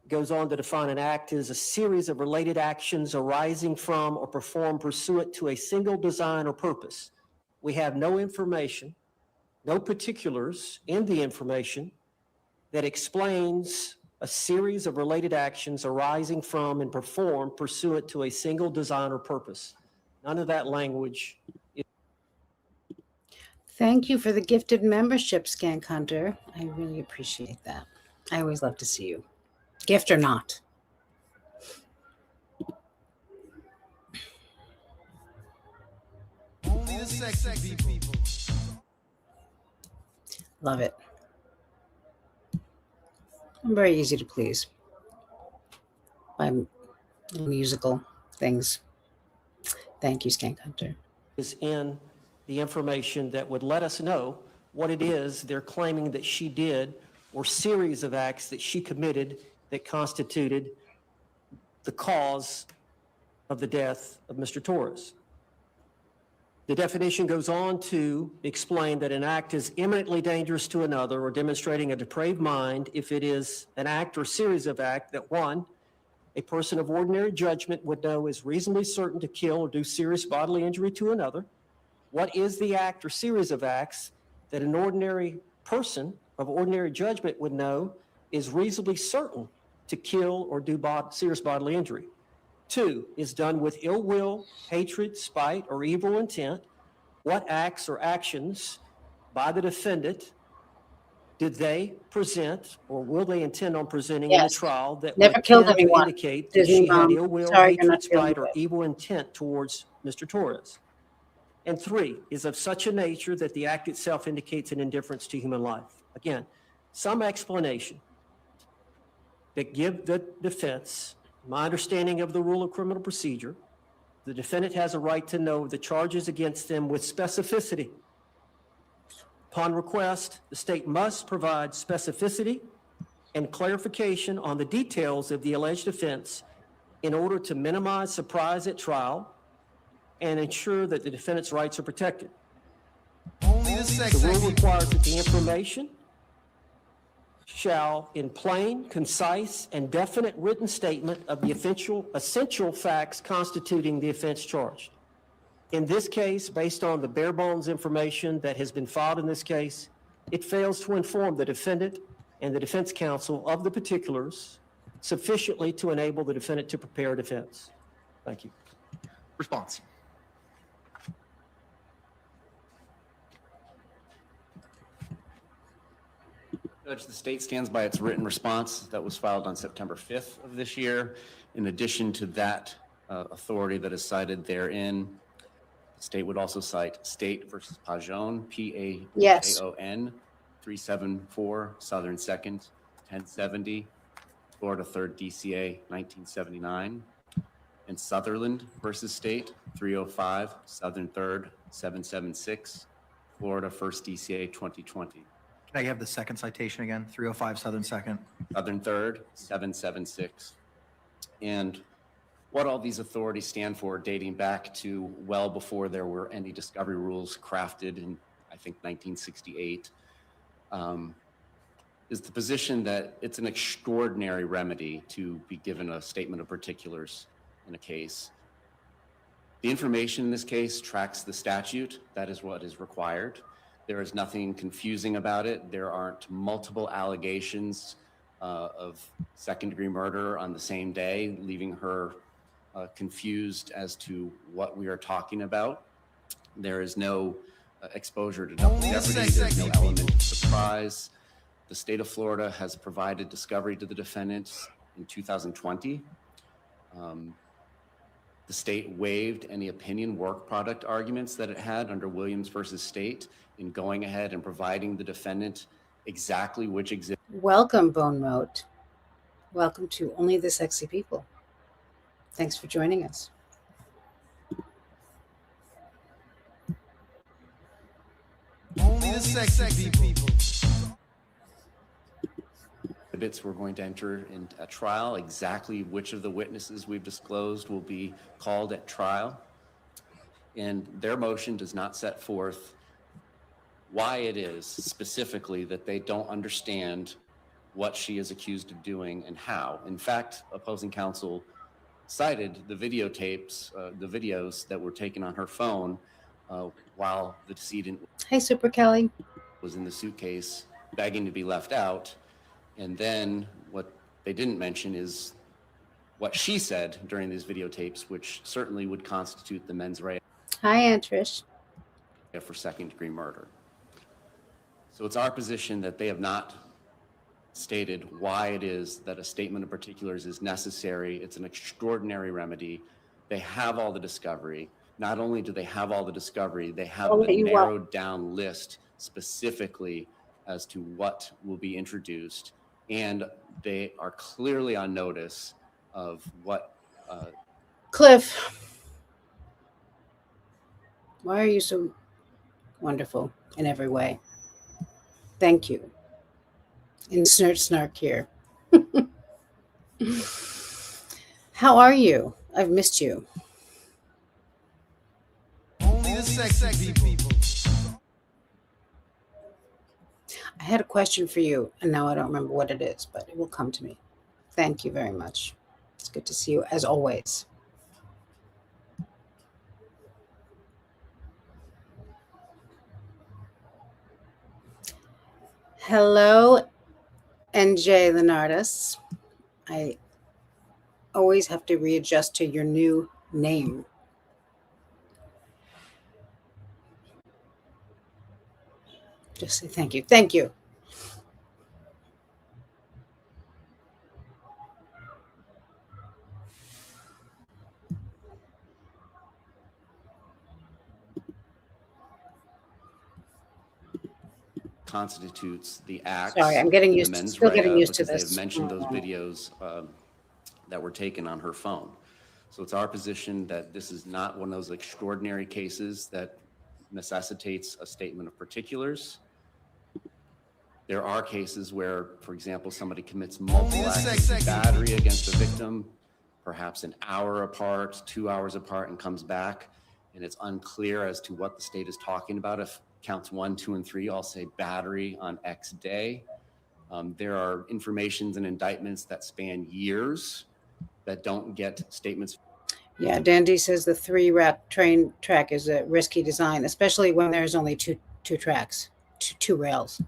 It goes on to define an act as a series of related actions arising from or performed pursuant to a single design or purpose. We have no information, no particulars in the information that explains a series of related actions arising from and performed pursuant to a single design or purpose. None of that language. Thank you for the gifted membership, Skank Hunter. I really appreciate that. I always love to see you, gift or not. Only the sexy people. Love it. I'm very easy to please by musical things. Thank you, Skank Hunter. Is in the information that would let us know what it is they're claiming that she did or series of acts that she committed that constituted the cause of the death of Mr. Torres. The definition goes on to explain that an act is eminently dangerous to another or demonstrating a depraved mind if it is an act or series of acts that, one, a person of ordinary judgment would know is reasonably certain to kill or do serious bodily injury to another. What is the act or series of acts that an ordinary person of ordinary judgment would know is reasonably certain to kill or do serious bodily injury? 2, is done with ill will, hatred, spite, or evil intent. What acts or actions by the defendant did they present or will they intend on presenting in the trial that Never would killed tend to anyone. indicate that Disney she had mom. ill will, Sorry, you're hatred, not feeling spite, or well. evil intent towards Mr. Torres? And 3, is of such a nature that the act itself indicates an indifference to human life. Again, some explanation that give the defense, my understanding of the rule of criminal procedure, the defendant has a right to know the charges against them with specificity. Upon request, the state must provide specificity and clarification on the details of the alleged offense in order to minimize surprise at trial and ensure that the defendant's rights are protected. Only the The rule requires that the information shall, in plain, concise, and definite written statement of the essential facts constituting the offense charged. In this case, based on the bare bones information that has been filed in this case, it fails to inform the defendant and the defense counsel of the particulars sufficiently to enable the defendant to prepare a defense. Thank you. Response. Judge, the state stands by its written response that was filed on September 5th of this year. In addition to that authority that is cited therein, the state would also cite State versus Pajon, P-A-J-O-N, 374 Southern 2nd, 1070, Florida 3rd DCA, 1979, and Sutherland versus State, 305 Southern 3rd, 776, Florida 1st DCA, 2020. Can I have the second citation again? 305 Southern 2nd. Southern 3rd, 776. And what all these authorities stand for, dating back to well before there were any discovery rules crafted in, I think, 1968, is the position that it's an extraordinary remedy to be given a statement of particulars in a case. The information in this case tracks the statute. That is what is required. There is nothing confusing about it. There aren't multiple allegations of second-degree murder on the same day, leaving her confused as to what we are talking about. There is no exposure to double jeopardy. There's no element of surprise. The state of Florida has provided discovery to the defendant in 2020. The state waived any opinion work product arguments that it had under Williams versus State in going ahead and providing the defendant exactly which exhibit. Welcome, Bone Mode. Welcome to Only the Sexy People. Thanks for joining us. Only the sexy people. Exhibits we're going to enter in a trial. Exactly which of the witnesses we've disclosed will be called at trial. And their motion does not set forth why it is specifically that they don't understand what she is accused of doing and how. In fact, opposing counsel cited the videotapes, the videos that were taken on her phone while the decedent Hey, Super Kelly. was in the suitcase begging to be left out. And then what they didn't mention is what she said during these videotapes, which certainly would constitute the mens rea Hi, Aunt Trish. for second-degree murder. So it's our position that they have not stated why it is that a statement of particulars is necessary. It's an extraordinary remedy. They have all the discovery. Not only do they have all the discovery, they have a narrowed down list specifically as to what will be introduced. And they are clearly on notice of what. Cliff, why are you so wonderful in every way? Thank you. Insert snark here. How are you? I've missed you. Only the sexy people. I had a question for you, and now I don't remember what it is, but it will come to me. Thank you very much. It's good to see you, as always. Hello, NJ Leonardis. I always have to readjust to your new name. Just say thank you. Thank you. Constitutes the acts. Sorry, I'm getting in the used to mens still getting rea used to because this. They've mentioned those videos that were taken on her phone. So it's our position that this is not one of those extraordinary cases that necessitates a statement of particulars. There are cases where, for example, somebody commits multiple acts of battery against a victim, perhaps an hour apart, 2 hours apart, and comes back, and it's unclear as to what the state is talking about. If counts 1, 2, and 3 all say battery on X day. There are informations and indictments that span years that don't get statements. Yeah, Dandy says the 3-rack train track is a risky design, especially when there's only two tracks, two rails.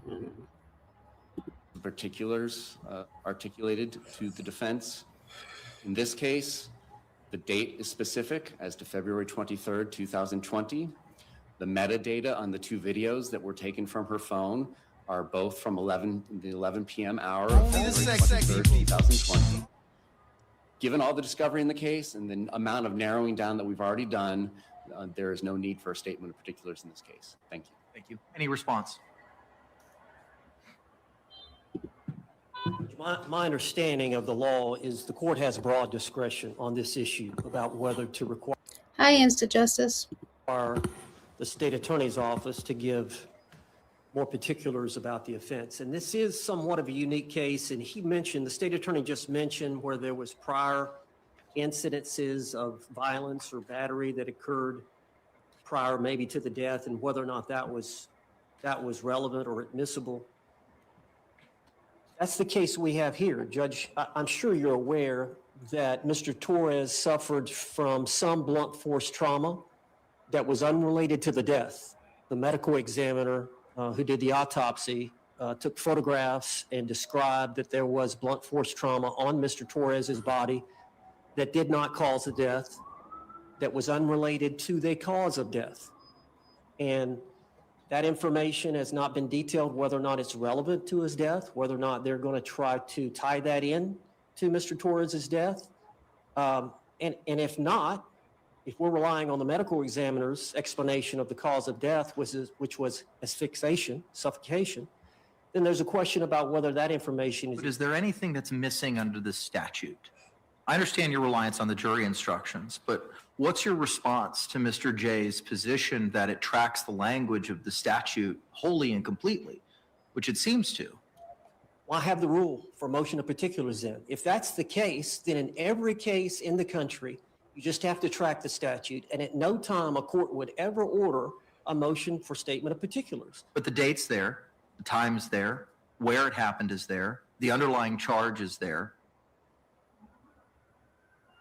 Particulars articulated to the defense. In this case, the date is specific as to February 23rd, 2020. The metadata on the 2 videos that were taken from her phone are both from the 11 p.m. hour of February 23rd, 2020. Given all the discovery in the case and the amount of narrowing down that we've already done, there is no need for a statement of particulars in this case. Thank you. Thank you. Any response? My understanding of the law is the court has broad discretion on this issue about whether to require Hi, Insta Justice. The state attorney's office to give more particulars about the offense. And this is somewhat of a unique case. And the state attorney just mentioned where there was prior incidences of violence or battery that occurred prior maybe to the death and whether or not that was relevant or admissible. That's the case we have here. Judge, I'm sure you're aware that Mr. Torres suffered from some blunt force trauma that was unrelated to the death. The medical examiner who did the autopsy took photographs and described that there was blunt force trauma on Mr. Torres's body that did not cause the death, that was unrelated to the cause of death. And that information has not been detailed whether or not it's relevant to his death, whether or not they're going to try to tie that in to Mr. Torres's death. And if not, if we're relying on the medical examiner's explanation of the cause of death, which was asphyxiation, suffocation, then there's a question about whether that information But is there anything that's missing under the statute? I understand your reliance on the jury instructions, but what's your response to Mr. J's position that it tracks the language of the statute wholly and completely, which it seems to? Well, I have the rule for motion of particulars then. If that's the case, then in every case in the country, you just have to track the statute, and at no time a court would ever order a motion for statement of particulars. But the date's there, the time's there, where it happened is there, the underlying charge is there.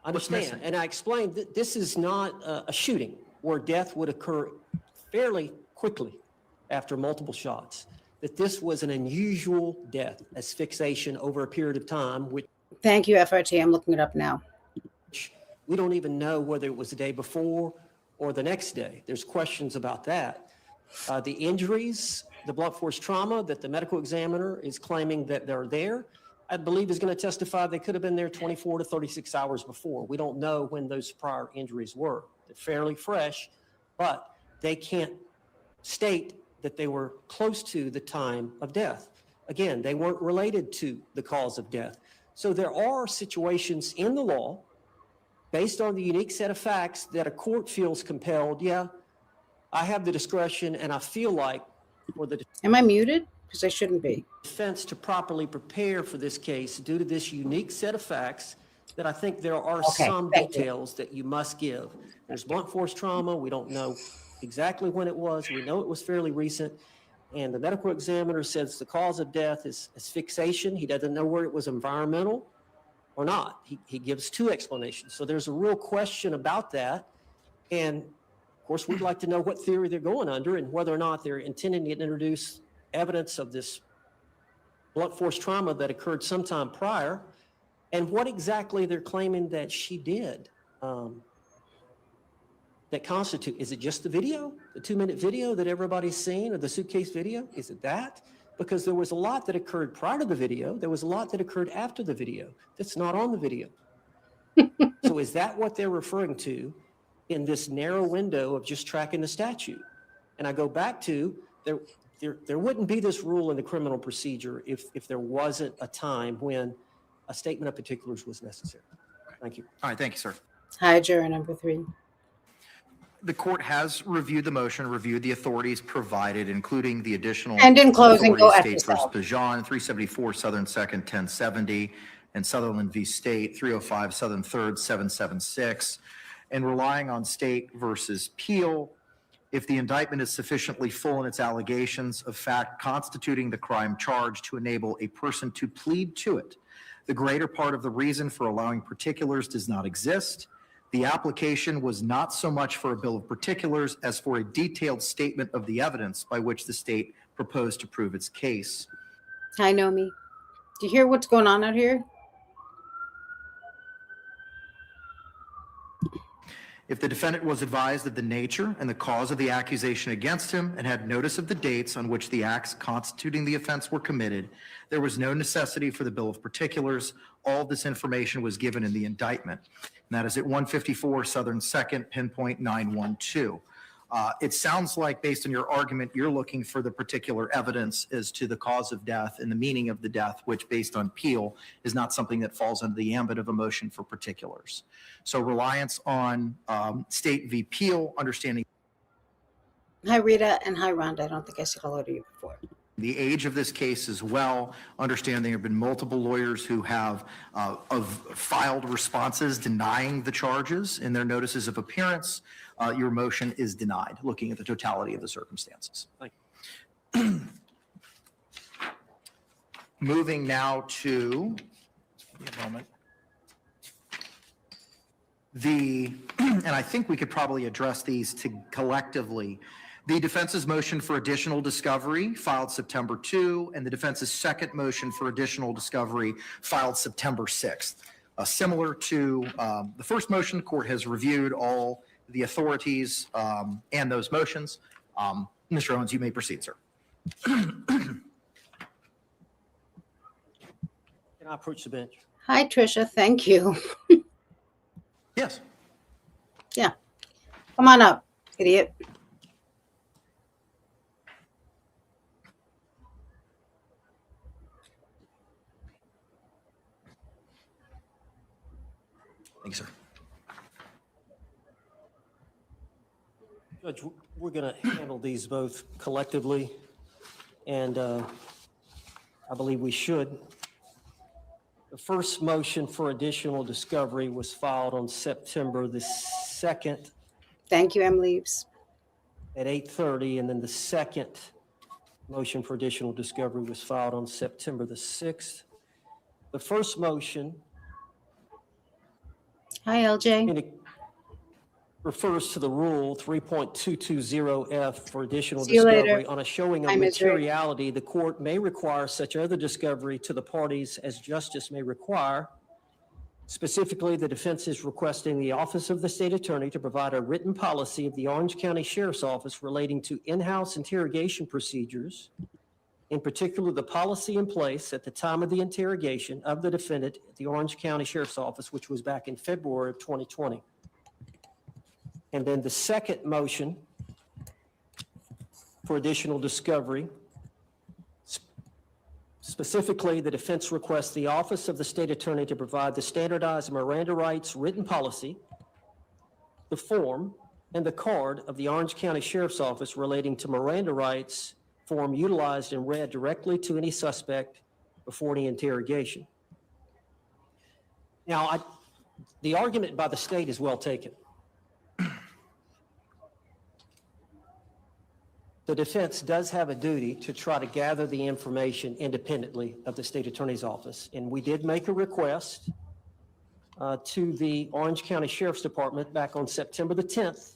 I understand, and I explained that this is not a shooting where death would occur fairly quickly after multiple shots, that this was an unusual death, asphyxiation over a period of time, which Thank you, FRT. I'm looking it up now. we don't even know whether it was the day before or the next day. There's questions about that. The injuries, the blunt force trauma that the medical examiner is claiming that they're there, I believe is going to testify they could have been there 24 to 36 hours before. We don't know when those prior injuries were. They're fairly fresh, but they can't state that they were close to the time of death. Again, they weren't related to the cause of death. So there are situations in the law based on the unique set of facts that a court feels compelled, yeah, I have the discretion and I feel like for the Am I muted? Because I shouldn't be. defense to properly prepare for this case due to this unique set of facts that I think there are Okay, some thank you. details that you must give. There's blunt force trauma. We don't know exactly when it was. We know it was fairly recent. And the medical examiner says the cause of death is asphyxiation. He doesn't know where it was environmental or not. He gives two explanations. So there's a real question about that. And of course, we'd like to know what theory they're going under and whether or not they're intending to introduce evidence of this blunt force trauma that occurred sometime prior, and what exactly they're claiming that she did that constitute. Is it just the video, the 2-minute video that everybody's seen, or the suitcase video? Is it that? Because there was a lot that occurred prior to the video. There was a lot that occurred after the video that's not on the video. So is that what they're referring to in this narrow window of just tracking the statute? And I go back to there wouldn't be this rule in the criminal procedure if there wasn't a time when a statement of particulars was necessary. Thank you. All right, thank you, sir. Hi, juror number 3. The court has reviewed the motion, reviewed the authorities provided, including the additional And in closing, go authorities, F State versus yourself. Pajan, 374 Southern 2nd, 1070, and Sutherland v. State, 305 Southern 3rd, 776. And relying on State versus Peel, if the indictment is sufficiently full in its allegations of fact constituting the crime charged to enable a person to plead to it, the greater part of the reason for allowing particulars does not exist. The application was not so much for a bill of particulars as for a detailed statement of the evidence by which the state proposed to prove its case. Hi, Nomi. Do you hear what's going on out here? If the defendant was advised of the nature and the cause of the accusation against him and had notice of the dates on which the acts constituting the offense were committed, there was no necessity for the bill of particulars. All this information was given in the indictment. And that is at 154 Southern 2nd, pinpoint 912. It sounds like, based on your argument, you're looking for the particular evidence as to the cause of death and the meaning of the death, which, based on Peel, is not something that falls under the ambit of a motion for particulars. So reliance on State v. Peel, understanding Hi, Rita, and hi, Rhonda. I don't think I said hello to you before. the age of this case as well, understanding there have been multiple lawyers who have filed responses denying the charges in their notices of appearance, your motion is denied, looking at the totality of the circumstances. Thank you. Moving now to, give me a moment. And I think we could probably address these collectively. The defense's motion for additional discovery filed September 2, and the defense's second motion for additional discovery filed September 6th. Similar to the first motion, the court has reviewed all the authorities and those motions. Mr. Owens, you may proceed, sir. Can I approach the bench? Hi, Tricia. Thank you. Yes. Yeah. Come on up, idiot. Thanks, sir. Judge, we're going to handle these both collectively, and I believe we should. The first motion for additional discovery was filed on September the 2nd. Thank you, M. Leaves. At 8:30, and then the second motion for additional discovery was filed on September the 6th. The first motion. Hi, LJ. Refers to the rule 3.220F for additional See you later. discovery on a showing of Hi, Ms. Ray. materiality. The court may require such other discovery to the parties as justice may require. Specifically, the defense is requesting the Office of the State Attorney to provide a written policy of the Orange County Sheriff's Office relating to in-house interrogation procedures, in particular, the policy in place at the time of the interrogation of the defendant at the Orange County Sheriff's Office, which was back in February of 2020. And then the second motion for additional discovery, specifically, the defense requests the Office of the State Attorney to provide the standardized Miranda rights written policy, the form, and the card of the Orange County Sheriff's Office relating to Miranda rights form utilized and read directly to any suspect before any interrogation. Now, the argument by the state is well taken. The defense does have a duty to try to gather the information independently of the state attorney's office. And we did make a request to the Orange County Sheriff's Department back on September the 10th.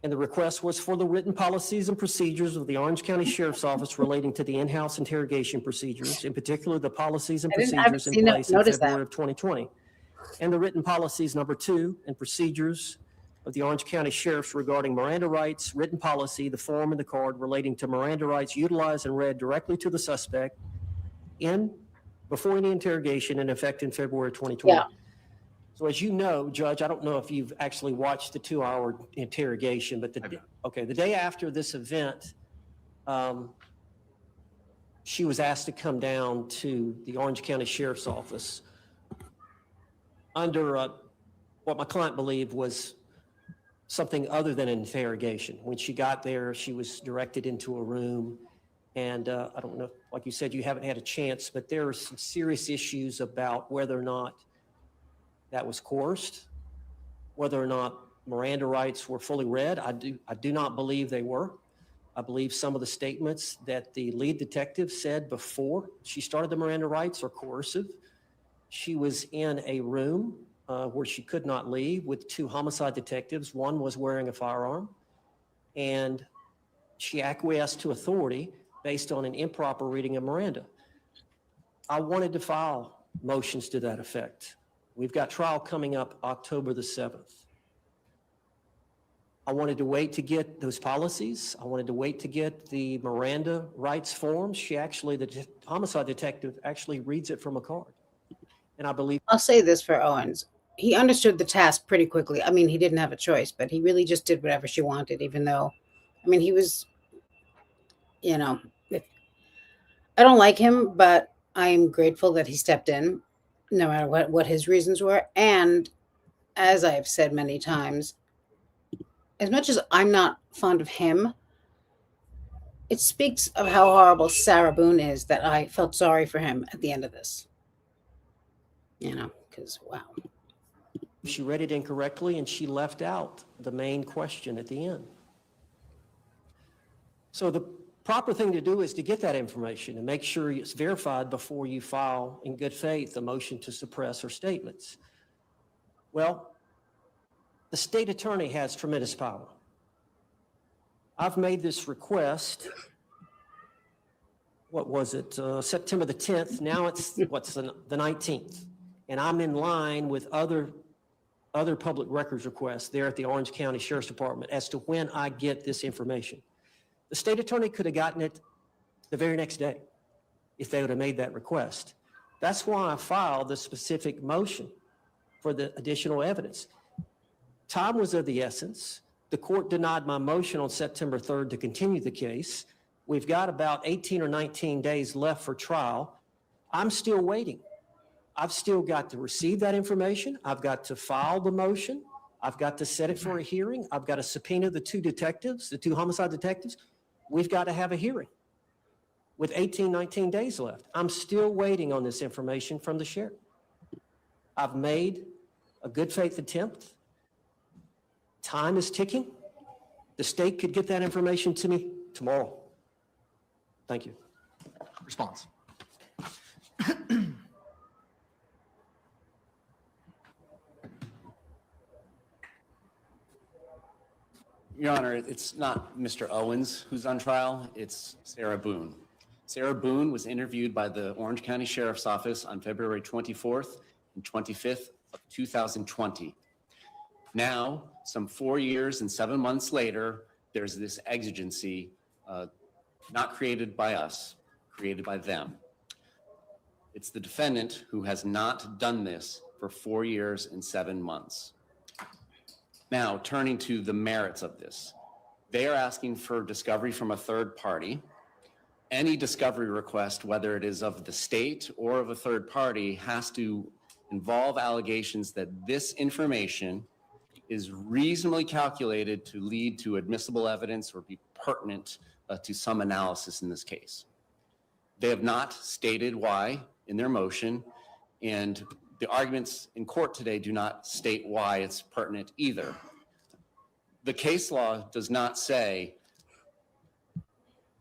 And the request was for the written policies and procedures of the Orange County Sheriff's Office relating to the in-house interrogation procedures, in particular, the policies and procedures in place in February of 2020. And the written policies number 2 and procedures of the Orange County Sheriff's regarding Miranda rights, written policy, the form and the card relating to Miranda rights utilized and read directly to the suspect before any interrogation in effect in February 2020. Yeah. So as you know, Judge, I don't know if you've actually watched the 2-hour interrogation, but the day after this event, she was asked to come down to the Orange County Sheriff's Office under what my client believed was something other than an interrogation. When she got there, she was directed into a room, and I don't know, like you said, you haven't had a chance, but there are some serious issues about whether or not that was coerced, whether or not Miranda rights were fully read. I do not believe they were. I believe some of the statements that the lead detective said before she started the Miranda rights are coercive. She was in a room where she could not leave with 2 homicide detectives. One was wearing a firearm, and she acquiesced to authority based on an improper reading of Miranda. I wanted to file motions to that effect. We've got trial coming up October the 7th. I wanted to wait to get those policies. I wanted to wait to get the Miranda rights forms. The homicide detective actually reads it from a card. And I believe— I'll say this for Owens. He understood the task pretty quickly. I mean, he didn't have a choice, but he really just did whatever she wanted, even though, I mean, he was, I don't like him, but I'm grateful that he stepped in, no matter what his reasons were. And as I have said many times, as much as I'm not fond of him, it speaks of how horrible Sarah Boone is that I felt sorry for him at the end of this. Because, wow. She read it incorrectly, and she left out the main question at the end. So the proper thing to do is to get that information and make sure it's verified before you file in good faith a motion to suppress her statements. Well, the state attorney has tremendous power. I've made this request, September the 10th. Now it's, the 19th. And I'm in line with other public records requests there at the Orange County Sheriff's Department as to when I get this information. The state attorney could have gotten it the very next day if they would have made that request. That's why I filed the specific motion for the additional evidence. Time was of the essence. The court denied my motion on September 3rd to continue the case. We've got about 18 or 19 days left for trial. I'm still waiting. I've still got to receive that information. I've got to file the motion. I've got to set it for a hearing. I've got to subpoena the two detectives, the two homicide detectives. We've got to have a hearing with 18, 19 days left. I'm still waiting on this information from the sheriff. I've made a good faith attempt. Time is ticking. The state could get that information to me tomorrow. Thank you. Response. Your Honor, it's not Mr. Owens who's on trial, it's Sarah Boone. Sarah Boone was interviewed by the Orange County Sheriff's Office on February 24th and 25th of 2020. Now, some 4 years and 7 months later, there's this exigency not created by us, created by them. It's the defendant who has not done this for 4 years and 7 months. Now, turning to the merits of this, they are asking for discovery from a third party. Any discovery request, whether it is of the state or of a third party, has to involve allegations that this information is reasonably calculated to lead to admissible evidence or be pertinent to some analysis in this case. They have not stated why in their motion, and the arguments in court today do not state why it's pertinent either. The case law does not say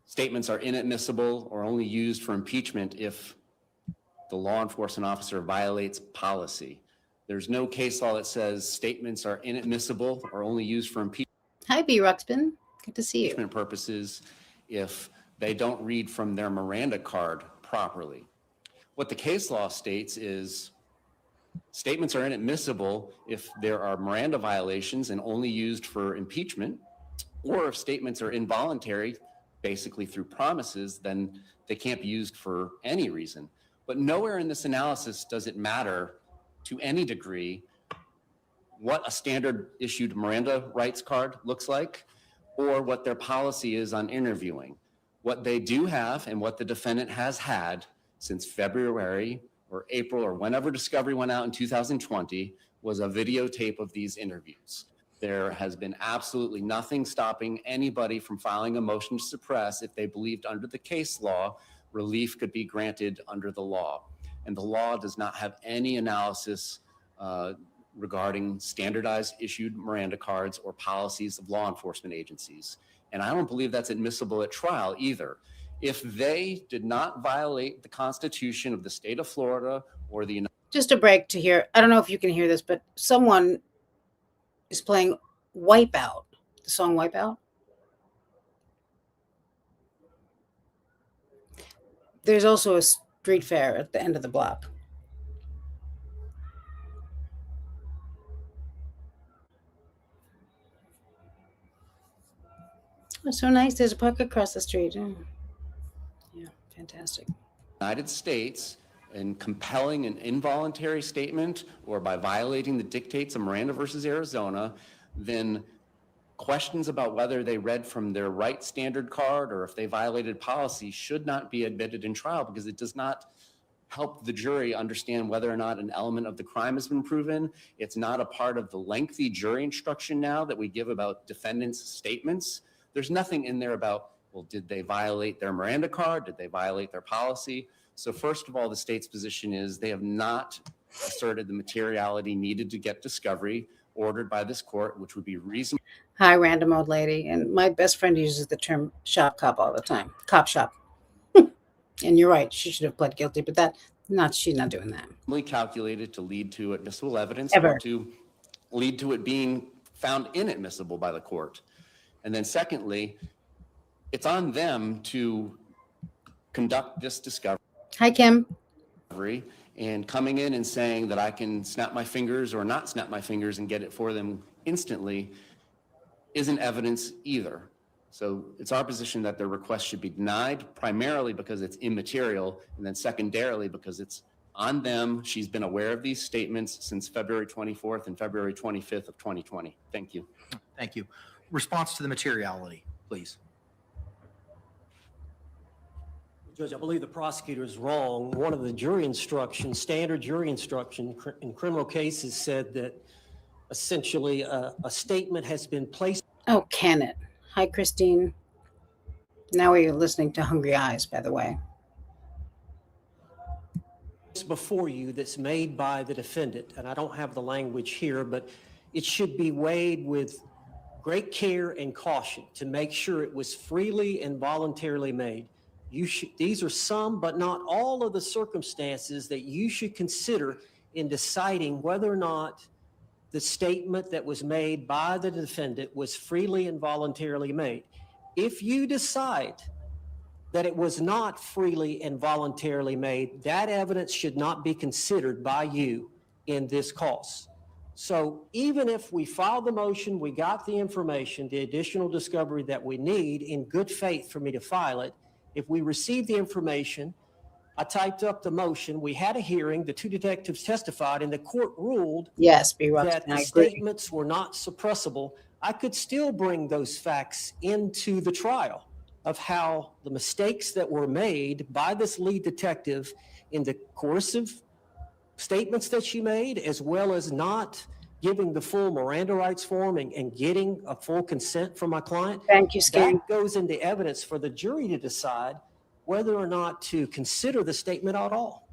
statements are inadmissible or only used for impeachment if the law enforcement officer violates policy. There's no case law that says statements are inadmissible or only used for impeachment. Hi, B. Ruxpin. Good to see you. Purposes if they don't read from their Miranda card properly. What the case law states is statements are inadmissible if there are Miranda violations and only used for impeachment, or if statements are involuntary, basically through promises, then they can't be used for any reason. But nowhere in this analysis does it matter to any degree what a standard issued Miranda rights card looks like or what their policy is on interviewing. What they do have and what the defendant has had since February or April or whenever discovery went out in 2020 was a videotape of these interviews. There has been absolutely nothing stopping anybody from filing a motion to suppress if they believed under the case law relief could be granted under the law. And the law does not have any analysis regarding standardized issued Miranda cards or policies of law enforcement agencies. And I don't believe that's admissible at trial either. If they did not violate the Constitution of the state of Florida or the United Just a break to hear. I don't know if you can hear this, but someone is playing Wipeout, the song Wipeout. There's also a street fair at the end of the block. Oh, so nice. There's a park across the street. Oh. Yeah, fantastic. United States in compelling an involuntary statement or by violating the dictates of Miranda versus Arizona, then questions about whether they read from their right standard card or if they violated policy should not be admitted in trial because it does not help the jury understand whether or not an element of the crime has been proven. It's not a part of the lengthy jury instruction now that we give about defendants' statements. There's nothing in there about, well, did they violate their Miranda card? Did they violate their policy? So first of all, the state's position is they have not asserted the materiality needed to get discovery ordered by this court, which would be reasonable. Hi, random old lady. And my best friend uses the term shop cop all the time. Cop shop. And you're right. She should have pled guilty, but she's not doing that. Calculated to lead to admissible evidence Ever. or to lead to it being found inadmissible by the court. And then secondly, it's on them to conduct this discovery. Hi, Kim. And coming in and saying that I can snap my fingers or not snap my fingers and get it for them instantly isn't evidence either. So it's our position that their request should be denied primarily because it's immaterial and then secondarily because it's On them, she's been aware of these statements since February 24th and February 25th of 2020. Thank you. Thank you. Response to the materiality, please. Judge, I believe the prosecutor is wrong. One of the jury instructions, standard jury instruction in criminal cases said that essentially a statement has been placed. Oh, can it? Hi, Christine. Now we're listening to Hungry Eyes, by the way. Before you that's made by the defendant, and I don't have the language here, but it should be weighed with great care and caution to make sure it was freely and voluntarily made. These are some, but not all of the circumstances that you should consider in deciding whether or not the statement that was made by the defendant was freely and voluntarily made. If you decide that it was not freely and voluntarily made, that evidence should not be considered by you in this cause. So even if we filed the motion, we got the information, the additional discovery that we need in good faith for me to file it, if we received the information, I typed up the motion, we had a hearing, the two detectives testified, and the court ruled Yes, that the statements were not suppressible, I could still bring those facts into the trial of how the mistakes that were made by this lead detective in the coercive statements that she made, as well as not giving the full Miranda rights form and getting a full consent from my client. Thank you, Stan. That goes into evidence for the jury to decide whether or not to consider the statement at all.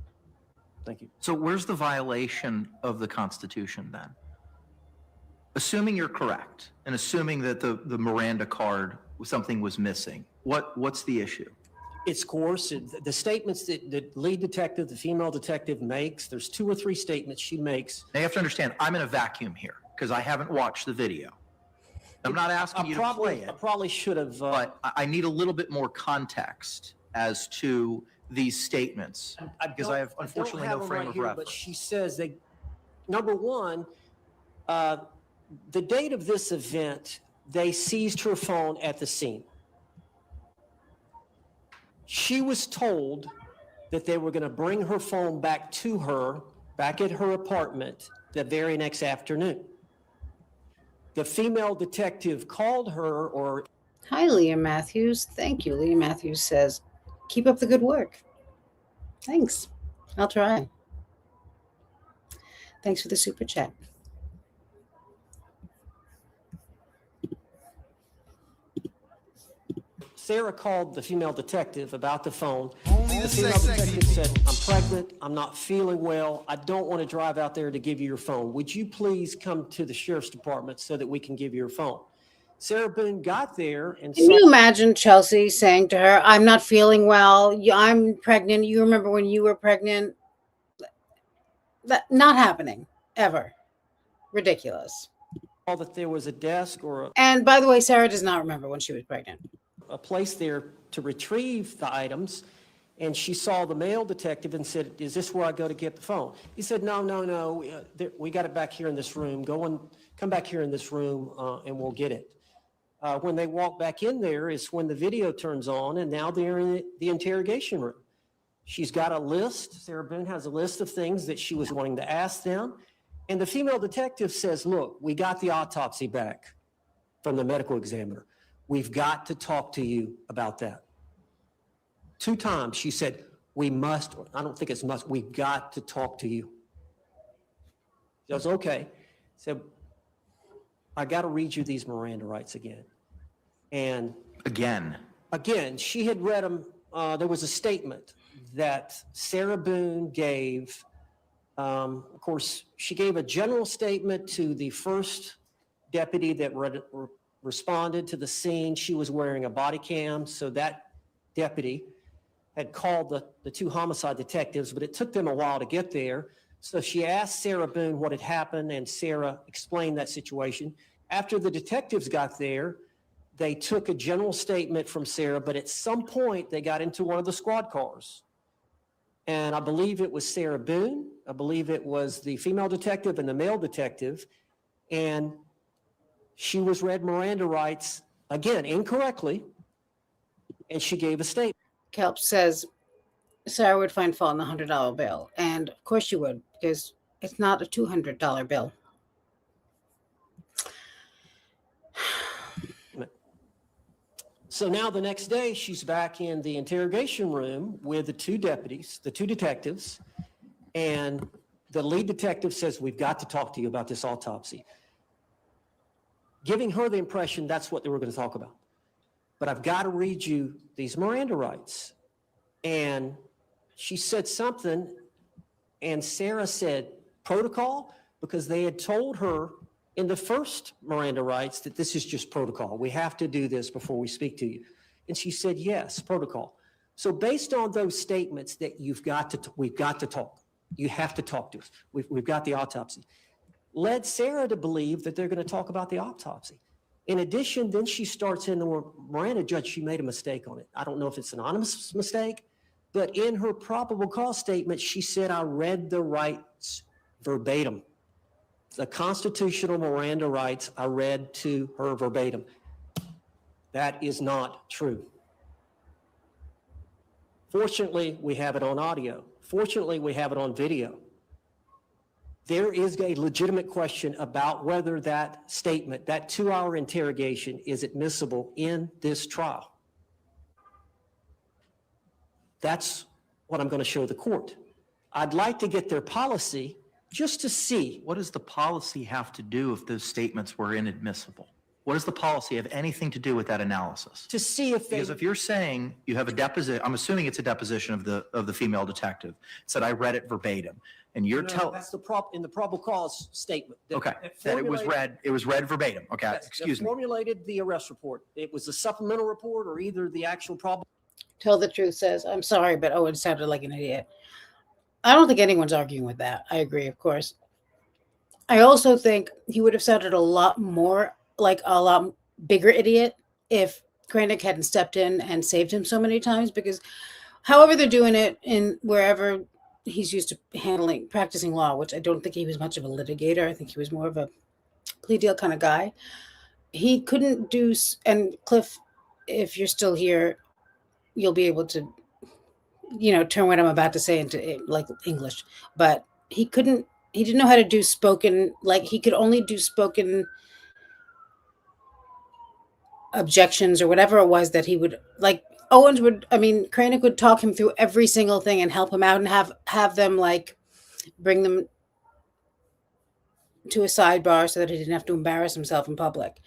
Thank you. So where's the violation of the Constitution then? Assuming you're correct and assuming that the Miranda card, something was missing, what's the issue? It's coercive. The statements that the lead detective, the female detective makes, there's 2 or 3 statements she makes. Now you have to understand, I'm in a vacuum here because I haven't watched the video. I'm not asking you to play it. I probably should have. But I need a little bit more context as to these statements because I have unfortunately no frame of reference. But she says number one, the date of this event, they seized her phone at the scene. She was told that they were going to bring her phone back to her, back at her apartment, the very next afternoon. The female detective called her or... Hi, Leah Matthews. Thank you. Leah Matthews says, keep up the good work. Thanks. I'll try. Thanks for the super chat. Sarah called the female detective about the phone. The female detective said, I'm pregnant, I'm not feeling well, I don't want to drive out there to give you your phone. Would you please come to the sheriff's department so that we can give you your phone? Sarah Boone got there and Can you imagine Chelsea saying to her, I'm not feeling well, I'm pregnant, you remember when you were pregnant? That not happening, ever. Ridiculous. that there was a desk or And by the way, Sarah does not remember when she was pregnant. a place there to retrieve the items, and she saw the male detective and said, is this where I go to get the phone? He said, no, we got it back here in this room. Come back here in this room and we'll get it. When they walk back in there is when the video turns on, and now they're in the interrogation room. She's got a list. Sarah Boone has a list of things that she was wanting to ask them. And the female detective says, look, we got the autopsy back from the medical examiner. We've got to talk to you about that. 2 times she said, we must, I don't think it's must, we've got to talk to you. She goes, okay. So I got to read you these Miranda rights again. And again, she had read them. There was a statement that Sarah Boone gave. Of course, she gave a general statement to the first deputy that responded to the scene. She was wearing a body cam, so that deputy had called the 2 homicide detectives, but it took them a while to get there. So she asked Sarah Boone what had happened, and Sarah explained that situation. After the detectives got there, they took a general statement from Sarah, but at some point they got into one of the squad cars. And I believe it was Sarah Boone. I believe it was the female detective and the male detective. And she was read Miranda rights, again, incorrectly, and she gave a statement. Kelp says, Sarah would find fault in the $100 bill. And of course you would, because it's not a $200 bill. So now the next day, she's back in the interrogation room with the two deputies, the two detectives, and the lead detective says, we've got to talk to you about this autopsy. Giving her the impression that's what they were going to talk about. But I've got to read you these Miranda rights. And she said something, and Sarah said protocol, because they had told her in the first Miranda rights that this is just protocol. We have to do this before we speak to you. And she said, yes, protocol. So based on those statements that we've got to talk. You have to talk to us. We've got the autopsy. Led Sarah to believe that they're going to talk about the autopsy. In addition, then she starts in the Miranda, judge, she made a mistake on it. I don't know if it's an anonymous mistake, but in her probable cause statement, she said, I read the rights verbatim. The constitutional Miranda rights I read to her verbatim. That is not true. Fortunately, we have it on audio. Fortunately, we have it on video. There is a legitimate question about whether that statement, that 2-hour interrogation, is admissible in this trial. That's what I'm going to show the court. I'd like to get their policy just to see. What does the policy have to do if those statements were inadmissible? What does the policy have anything to do with that analysis? To see if they... Because if you're saying you have a deposition, I'm assuming it's a deposition of the female detective, said I read it verbatim, and you're telling... That's in the probable cause statement. Okay, that it was read verbatim. Okay, Yes, excuse me. Formulated the arrest report. It was a supplemental report or either the actual probable... Tell the truth says, I'm sorry, but Owen sounded like an idiot. I don't think anyone's arguing with that. I agree, of course. I also think he would have sounded a lot more like a lot bigger idiot if Cranick hadn't stepped in and saved him so many times, because however they're doing it in wherever he's used to practicing law, which I don't think he was much of a litigator. I think he was more of a plea deal kind of guy. He couldn't do, and Cliff, if you're still here, you'll be able to, turn what I'm about to say into like English, but he didn't know how to do spoken, like he could only do spoken objections or whatever it was that he would like. Cranick would talk him through every single thing and help him out and have them like bring them to a sidebar so that he didn't have to embarrass himself in public.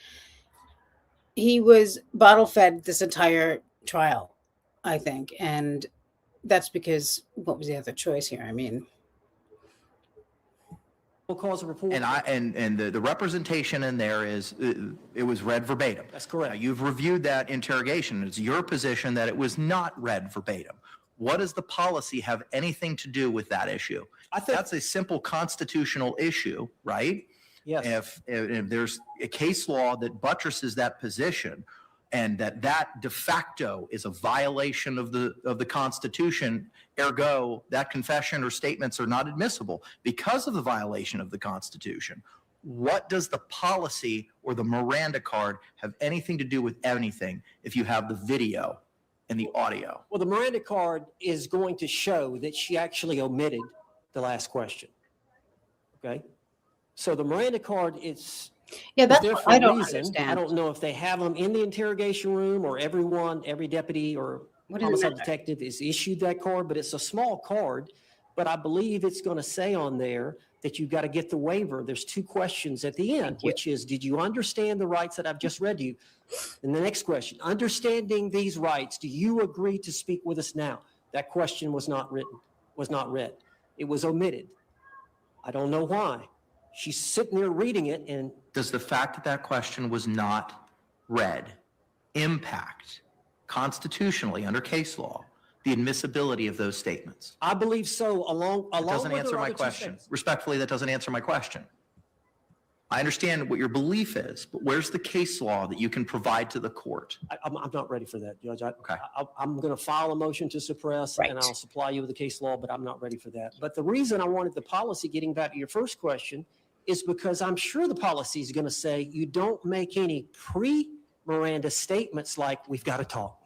He was bottle fed this entire trial, I think. And that's because what was the other choice here? Cause of report. And the representation in there is it was read verbatim. That's correct. Now, you've reviewed that interrogation. It's your position that it was not read verbatim. What does the policy have anything to do with that issue? I think that's a simple constitutional issue, right? Yes. If there's a case law that buttresses that position, and that de facto is a violation of the Constitution, ergo, that confession or statements are not admissible because of the violation of the Constitution. What does the policy or the Miranda card have anything to do with anything if you have the video and the audio? Well, the Miranda card is going to show that she actually omitted the last question. Okay? So the Miranda card is... Yeah, that's there what for I a don't reason. understand. I don't know if they have them in the interrogation room or every deputy or homicide detective is issued that card, but it's a small card. But I believe it's going to say on there that you've got to get the waiver. There's 2 questions at the end, which is, did you understand the rights that I've just read to you? And the next question, understanding these rights, do you agree to speak with us now? That question was not read. It was omitted. I don't know why. She's sitting there reading it, and does the fact that that question was not read impact constitutionally under case law the admissibility of those statements? I believe so. That doesn't answer my question. Respectfully, that doesn't answer my question. I understand what your belief is, but where's the case law that you can provide to the court? I'm not ready for that, Judge. Okay. I'm going to file a motion to suppress, and I'll supply you with the case law, but I'm not ready for that. But the reason I wanted the policy, getting back to your first question, is because I'm sure the policy is going to say you don't make any pre-Miranda statements like, we've got to talk.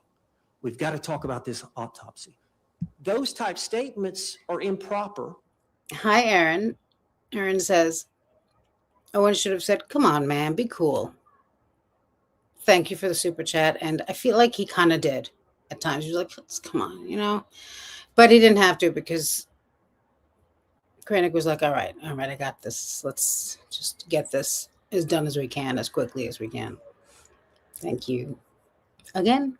We've got to talk about this autopsy. those type statements are improper. Hi, Aaron. Aaron says, Owen should have said, come on, man, be cool. Thank you for the super chat. And I feel like he kind of did at times. He was like, come on, you know? But he didn't have to because Krennic was like, all right, I got this. Let's just get this as done as we can, as quickly as we can. Thank you again.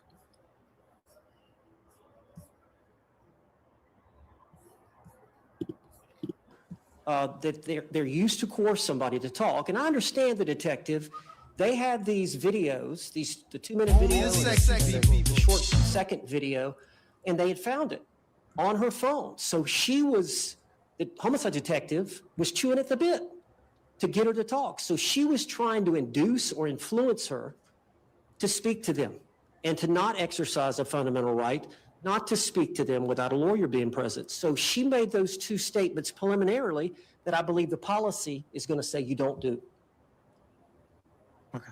That they're used to coerce somebody to talk. And I understand the detective. They had these videos, the 2-minute video, and the short second video, and they had found it on her phone. So the homicide detective was chewing at the bit to get her to talk. So she was trying to induce or influence her to speak to them and to not exercise a fundamental right, not to speak to them without a lawyer being present. So she made those two statements preliminarily that I believe the policy is going to say you don't do. Okay.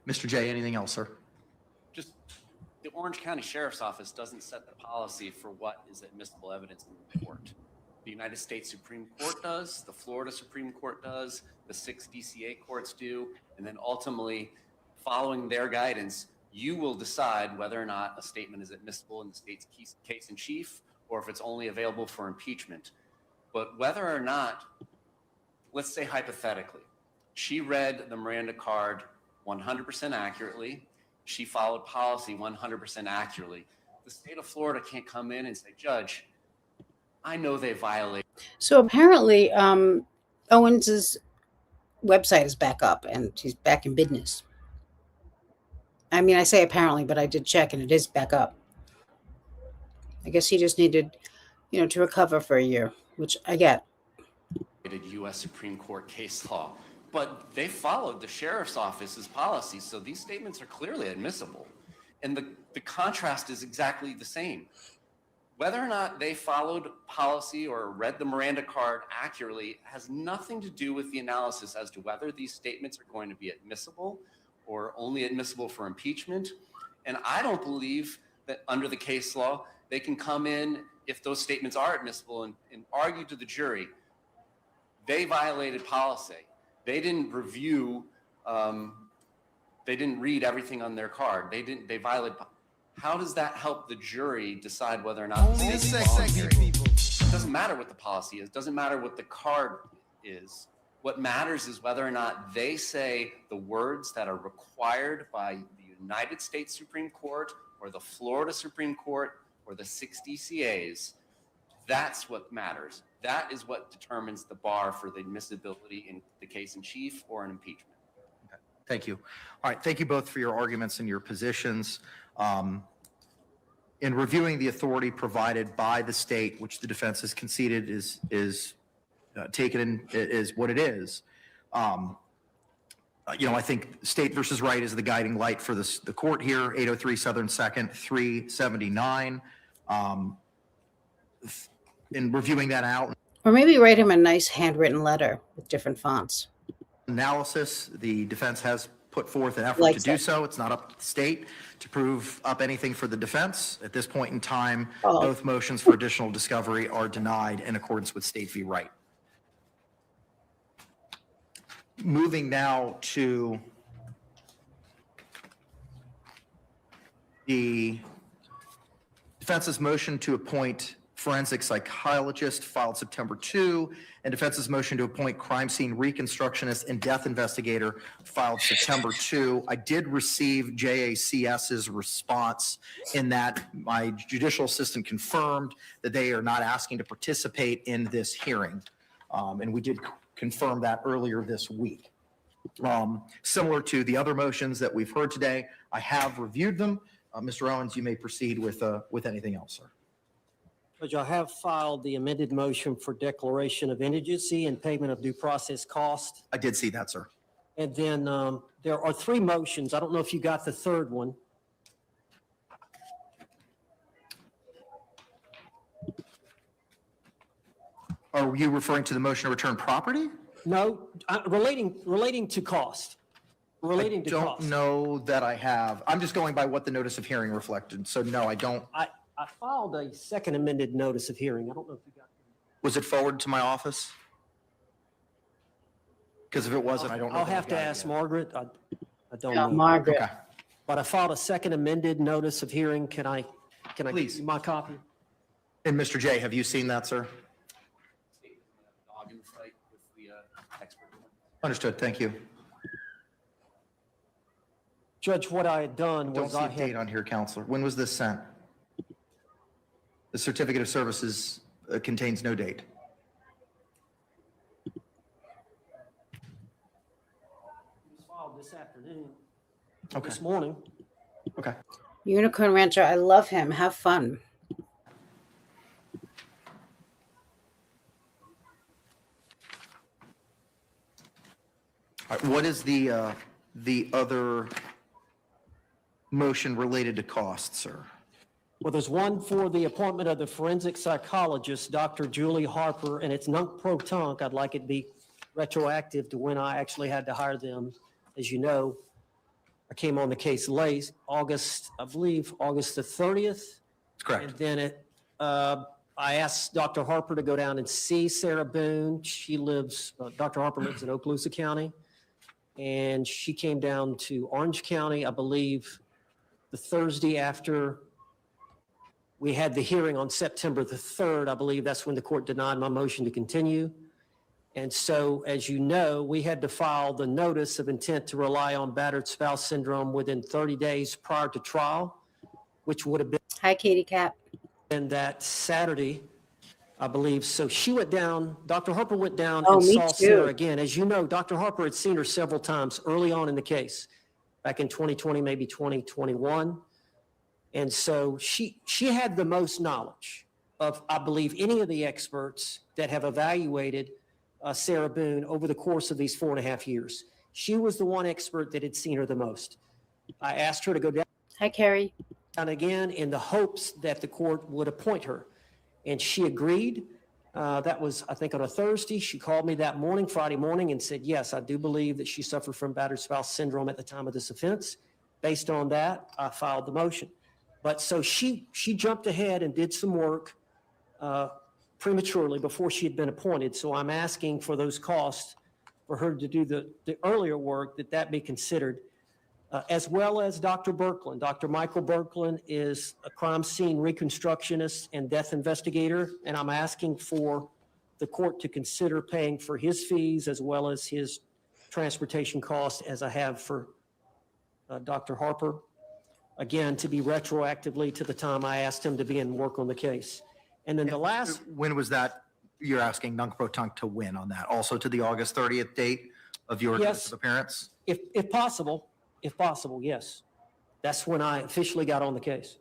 Mr. J, anything else, sir? Just the Orange County Sheriff's Office doesn't set the policy for what is admissible evidence in the court. The United States Supreme Court does, the Florida Supreme Court does, the 6 DCA courts do, and then ultimately, following their guidance, you will decide whether or not a statement is admissible in the state's case in chief, or if it's only available for impeachment. But whether or not, let's say hypothetically, she read the Miranda card 100% accurately, she followed policy 100% accurately. The state of Florida can't come in and say, Judge, I know they violated. So apparently, Owens's website is back up and he's back in business. I mean, I say apparently, but I did check and it is back up. I guess he just needed, to recover for a year, which I get. U.S. Supreme Court case law, but they followed the sheriff's office's policy, so these statements are clearly admissible. And the contrast is exactly the same. Whether or not they followed policy or read the Miranda card accurately has nothing to do with the analysis as to whether these statements are going to be admissible or only admissible for impeachment. And I don't believe that under the case law, they can come in if those statements are admissible and argue to the jury, they violated policy. They didn't review, they didn't read everything on their card. They violated. How does that help the jury decide whether or not the state's voluntary? It doesn't matter what the policy is. It doesn't matter what the card is. What matters is whether or not they say the words that are required by the United States Supreme Court or the Florida Supreme Court or the 6 DCAs. That's what matters. That is what determines the bar for the admissibility in the case in chief or an impeachment. Okay. Thank you. All right. Thank you both for your arguments and your positions. In reviewing the authority provided by the state, which the defense has conceded is taken is what it is. I think state versus right is the guiding light for the court here. 803 Southern 2nd 379. In reviewing that out. Or maybe write him a nice handwritten letter with different fonts. Analysis, the defense has put forth an effort to do so. It's not up to the state to prove up anything for the defense. At this point in time, both motions for additional discovery are denied in accordance with State v. Wright. Moving now to the defense's motion to appoint forensic psychologist filed September 2, and defense's motion to appoint crime scene reconstructionist and death investigator filed September 2. I did receive JACS's response in that my judicial assistant confirmed that they are not asking to participate in this hearing. And we did confirm that earlier this week. Similar to the other motions that we've heard today, I have reviewed them. Mr. Owens, you may proceed with anything else, sir. Judge, I have filed the amended motion for declaration of indigency and payment of due process cost. I did see that, sir. And then there are 3 motions. I don't know if you got the third one. Are you referring to the motion to return property? No, relating to cost. Relating to cost. I don't know that I have. I'm just going by what the notice of hearing reflected. So no, I don't. filed a second amended notice of hearing. I don't know if you got. Was it forwarded to my office? Because if it wasn't, I don't know. I'll that I've have to got it ask yet. Margaret. I don't Yeah, know. Margaret. Okay. But I filed a second amended notice of hearing. Can I Please. give you my copy? And Mr. J, have you seen that, sir? Dog in the fight with the expert. Understood. Thank you. Judge, what I had done Don't was see I a date had, on here, Counselor. When was this sent? The certificate of services contains no date. it was filed this afternoon, Okay. this morning. Okay. Unicorn Rancher, I love him. Have fun. All right, what is the other motion related to costs, sir? Well, there's one for the appointment of the forensic psychologist, Dr. Julie Harper, and it's non-pro-tunc. I'd like it to be retroactive to when I actually had to hire them. As you know, I came on the case late, August, I believe, August the 30th. That's correct. And then I asked Dr. Harper to go down and see Sarah Boone. Dr. Harper lives in Okaloosa County. And she came down to Orange County, I believe, the Thursday after we had the hearing on September the 3rd. I believe that's when the court denied my motion to continue. And so, as you know, we had to file the notice of intent to rely on battered spouse syndrome within 30 days prior to trial, which would have been. Hi, Katie Cat. And that Saturday, I believe. So she went down, Dr. Harper went down Oh, and me saw too. Sarah again. As you know, Dr. Harper had seen her several times early on in the case, back in 2020, maybe 2021. And so she had the most knowledge of, I believe, any of the experts that have evaluated Sarah Boone over the course of these 4.5 years. She was the one expert that had seen her the most. I asked her to go down. Hi, Carrie. Down again in the hopes that the court would appoint her. And she agreed. That was, I think, on a Thursday. She called me that morning, Friday morning, and said, yes, I do believe that she suffered from battered spouse syndrome at the time of this offense. Based on that, I filed the motion. But so she jumped ahead and did some work prematurely before she had been appointed. So I'm asking for those costs for her to do the earlier work, that be considered. As well as Dr. Berkland. Dr. Michael Berkland is a crime scene reconstructionist and death investigator, and I'm asking for the court to consider paying for his fees as well as his transportation costs, as I have for Dr. Harper, again, to be retroactively to the time I asked him to be in work on the case. And then the last. When was that, you're asking non-pro-tunc to win on that? Also to the August 30th date of your notice of appearance? If possible, yes. That's when I officially got on the case.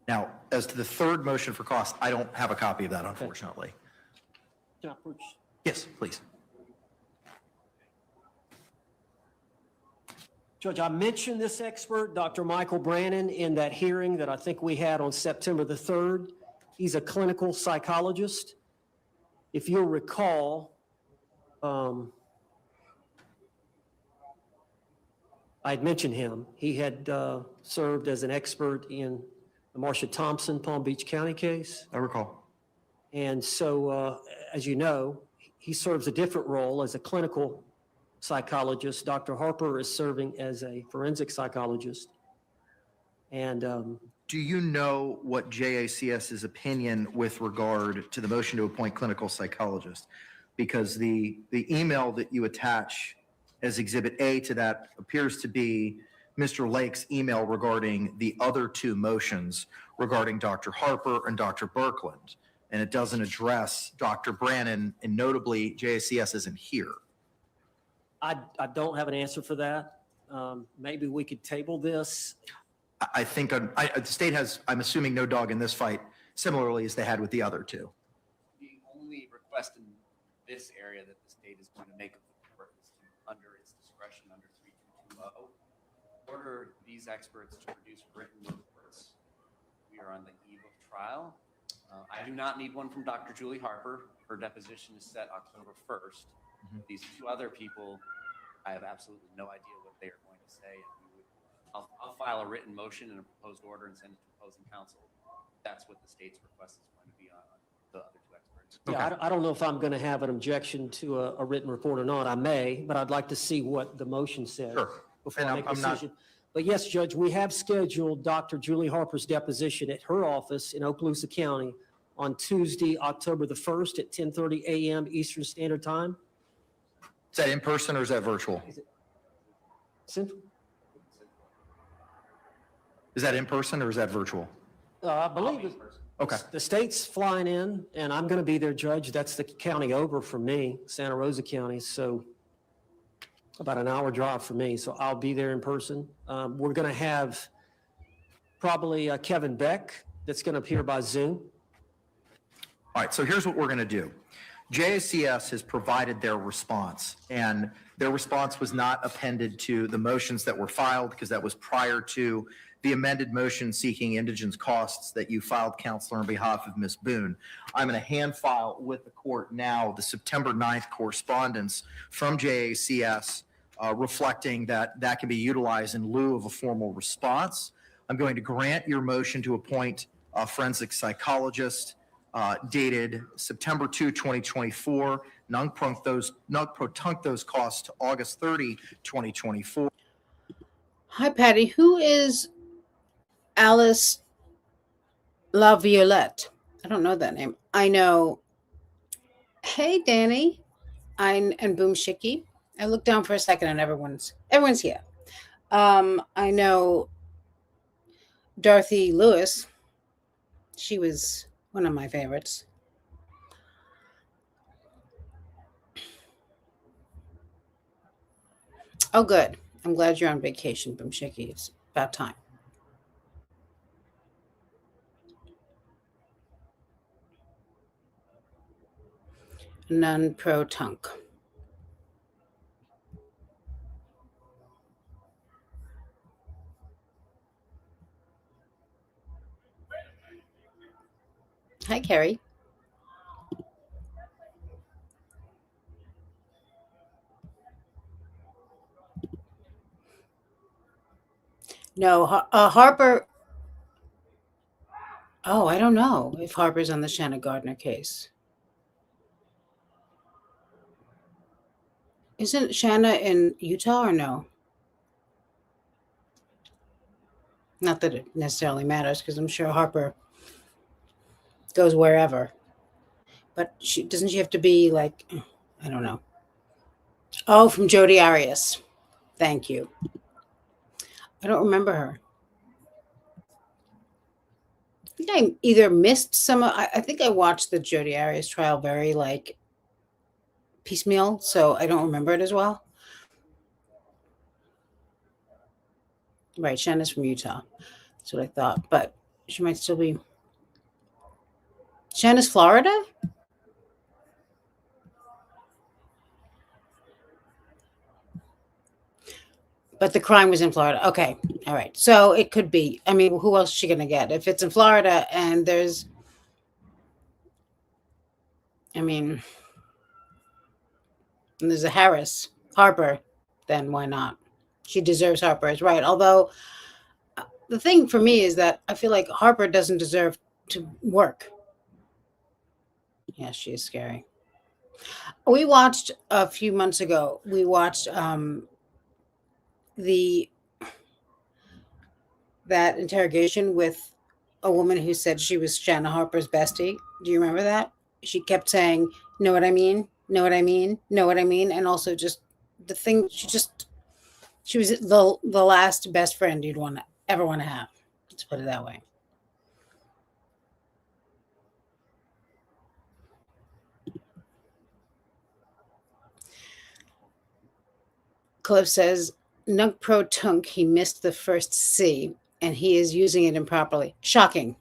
Now, as to the third motion for cost, I don't have a copy of that, unfortunately. Can I approach? Yes, please. Judge, I mentioned this expert, Dr. Michael Brannon, in that hearing that I think we had on September the 3rd. He's a clinical psychologist. If you'll recall, I'd mentioned him. He had served as an expert in the Marsha Thompson Palm Beach County case. I recall. And so, as you know, he serves a different role as a clinical psychologist. Dr. Harper is serving as a forensic psychologist. And do you know what JACS's opinion with regard to the motion to appoint clinical psychologist? Because the email that you attach as Exhibit A to that appears to be Mr. Lake's email regarding the other two motions regarding Dr. Harper and Dr. Berkland. And it doesn't address Dr. Brannon, and notably JACS isn't here. I don't have an answer for that. Maybe we could table this. I think the state has, I'm assuming, no dog in this fight, similarly as they had with the other two. The only request in this area that the state is going to make of the court is to, under its discretion under 3220, order these experts to produce written reports. We are on the eve of trial. I do not need one from Dr. Julie Harper. Her deposition is set October 1st. These two other people, I have absolutely no idea what they are going to say. And I'll file a written motion and a proposed order and send it to opposing counsel. That's what the state's request is going to be on the other two experts. Yeah, I don't know if I'm going to have an objection to a written report or not. I may, but I'd like to see what the motion says before I make a decision. But yes, Judge, we have scheduled Dr. Julie Harper's deposition at her office in Okaloosa County on Tuesday, October the 1st at 10:30 a.m. Eastern Standard Time. Is that in person or is that virtual? Central? Is that in person or is that virtual? I believe it. Okay. The state's flying in, and I'm going to be there, Judge. That's the county over from me, Santa Rosa County, so about an hour drive for me. So I'll be there in person. We're going to have probably Kevin Beck that's going to appear by Zoom. All right, so here's what we're going to do. JACS has provided their response, and their response was not appended to the motions that were filed because that was prior to the amended motion seeking indigence costs that you filed, Counselor, on behalf of Ms. Boone. I'm going to hand file with the court now the September 9th correspondence from JACS reflecting that that can be utilized in lieu of a formal response. I'm going to grant your motion to appoint a forensic psychologist dated September 2, 2024, non-protunct those costs to August 30, 2024. Hi, Patty. Who is Alice La Violette? I don't know that name. I know. Hey, Danny. And Boom Shicky. I looked down for a second and everyone's here. I know Dorothy Lewis. She was one of my favorites. Oh, good. I'm glad you're on vacation, Boom Shaky. It's about time. Non-pro-tunk. Hi, Carrie. No, Harper. Oh, I don't know if Harper's on the Shanna Gardner case. Isn't Shanna in Utah or no? Not that it necessarily matters because I'm sure Harper goes wherever. But doesn't she have to be like, I don't know. Oh, from Jodi Arias. Thank you. I don't remember her. I think I either missed some. I think I watched the Jodi Arias trial very like piecemeal, so I don't remember it as well. Right, Shanna's from Utah. That's what I thought, but she might still be. Shanna's Florida? But the crime was in Florida. Okay. All right. So it could be. I mean, who else is she going to get? If it's in Florida and there's, I mean, and there's a Harper, then why not? She deserves Harper's right. Although the thing for me is that I feel like Harper doesn't deserve to work. Yeah, she is scary. We watched a few months ago, that interrogation with a woman who said she was Shanna Harper's bestie. Do you remember that? She kept saying, know what I mean? Know what I mean? Know what I mean? And also just the thing, she was the last best friend you'd ever want to have. Let's put it that way. Cliff says, Nunk Pro Tunk, he missed the first C and he is using it improperly. Shocking.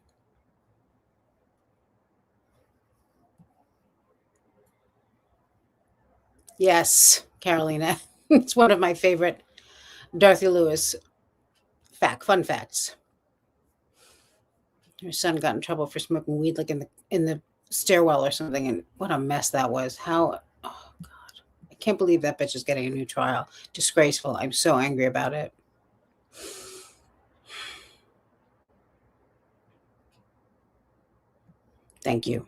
Yes, Carolina. It's one of my favorite Dorothy Lewis fun facts. Her son got in trouble for smoking weed like in the stairwell or something, and what a mess that was. Oh God. I can't believe that bitch is getting a new trial. Disgraceful. I'm so angry about it. Thank you.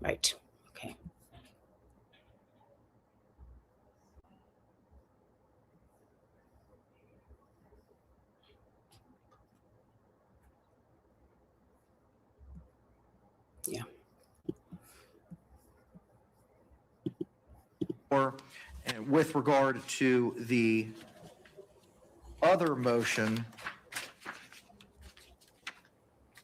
Right. Okay. Yeah. Or with regard to the other motion,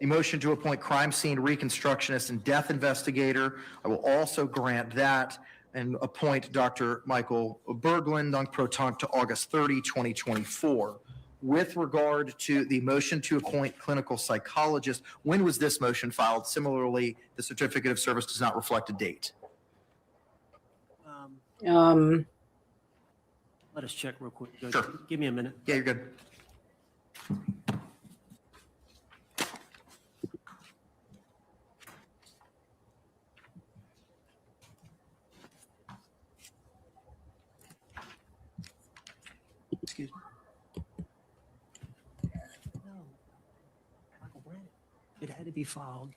a motion to appoint crime scene reconstructionist and death investigator, I will also grant that and appoint Dr. Michael Berglund, non-proton, to August 30, 2024. With regard to the motion to appoint clinical psychologist, when was this motion filed? Similarly, the certificate of service does not reflect a date. Let us check real quick, Judge. Sure. Give me a minute. Yeah, you're good. Excuse me. No. Michael Brandon. It had to be filed.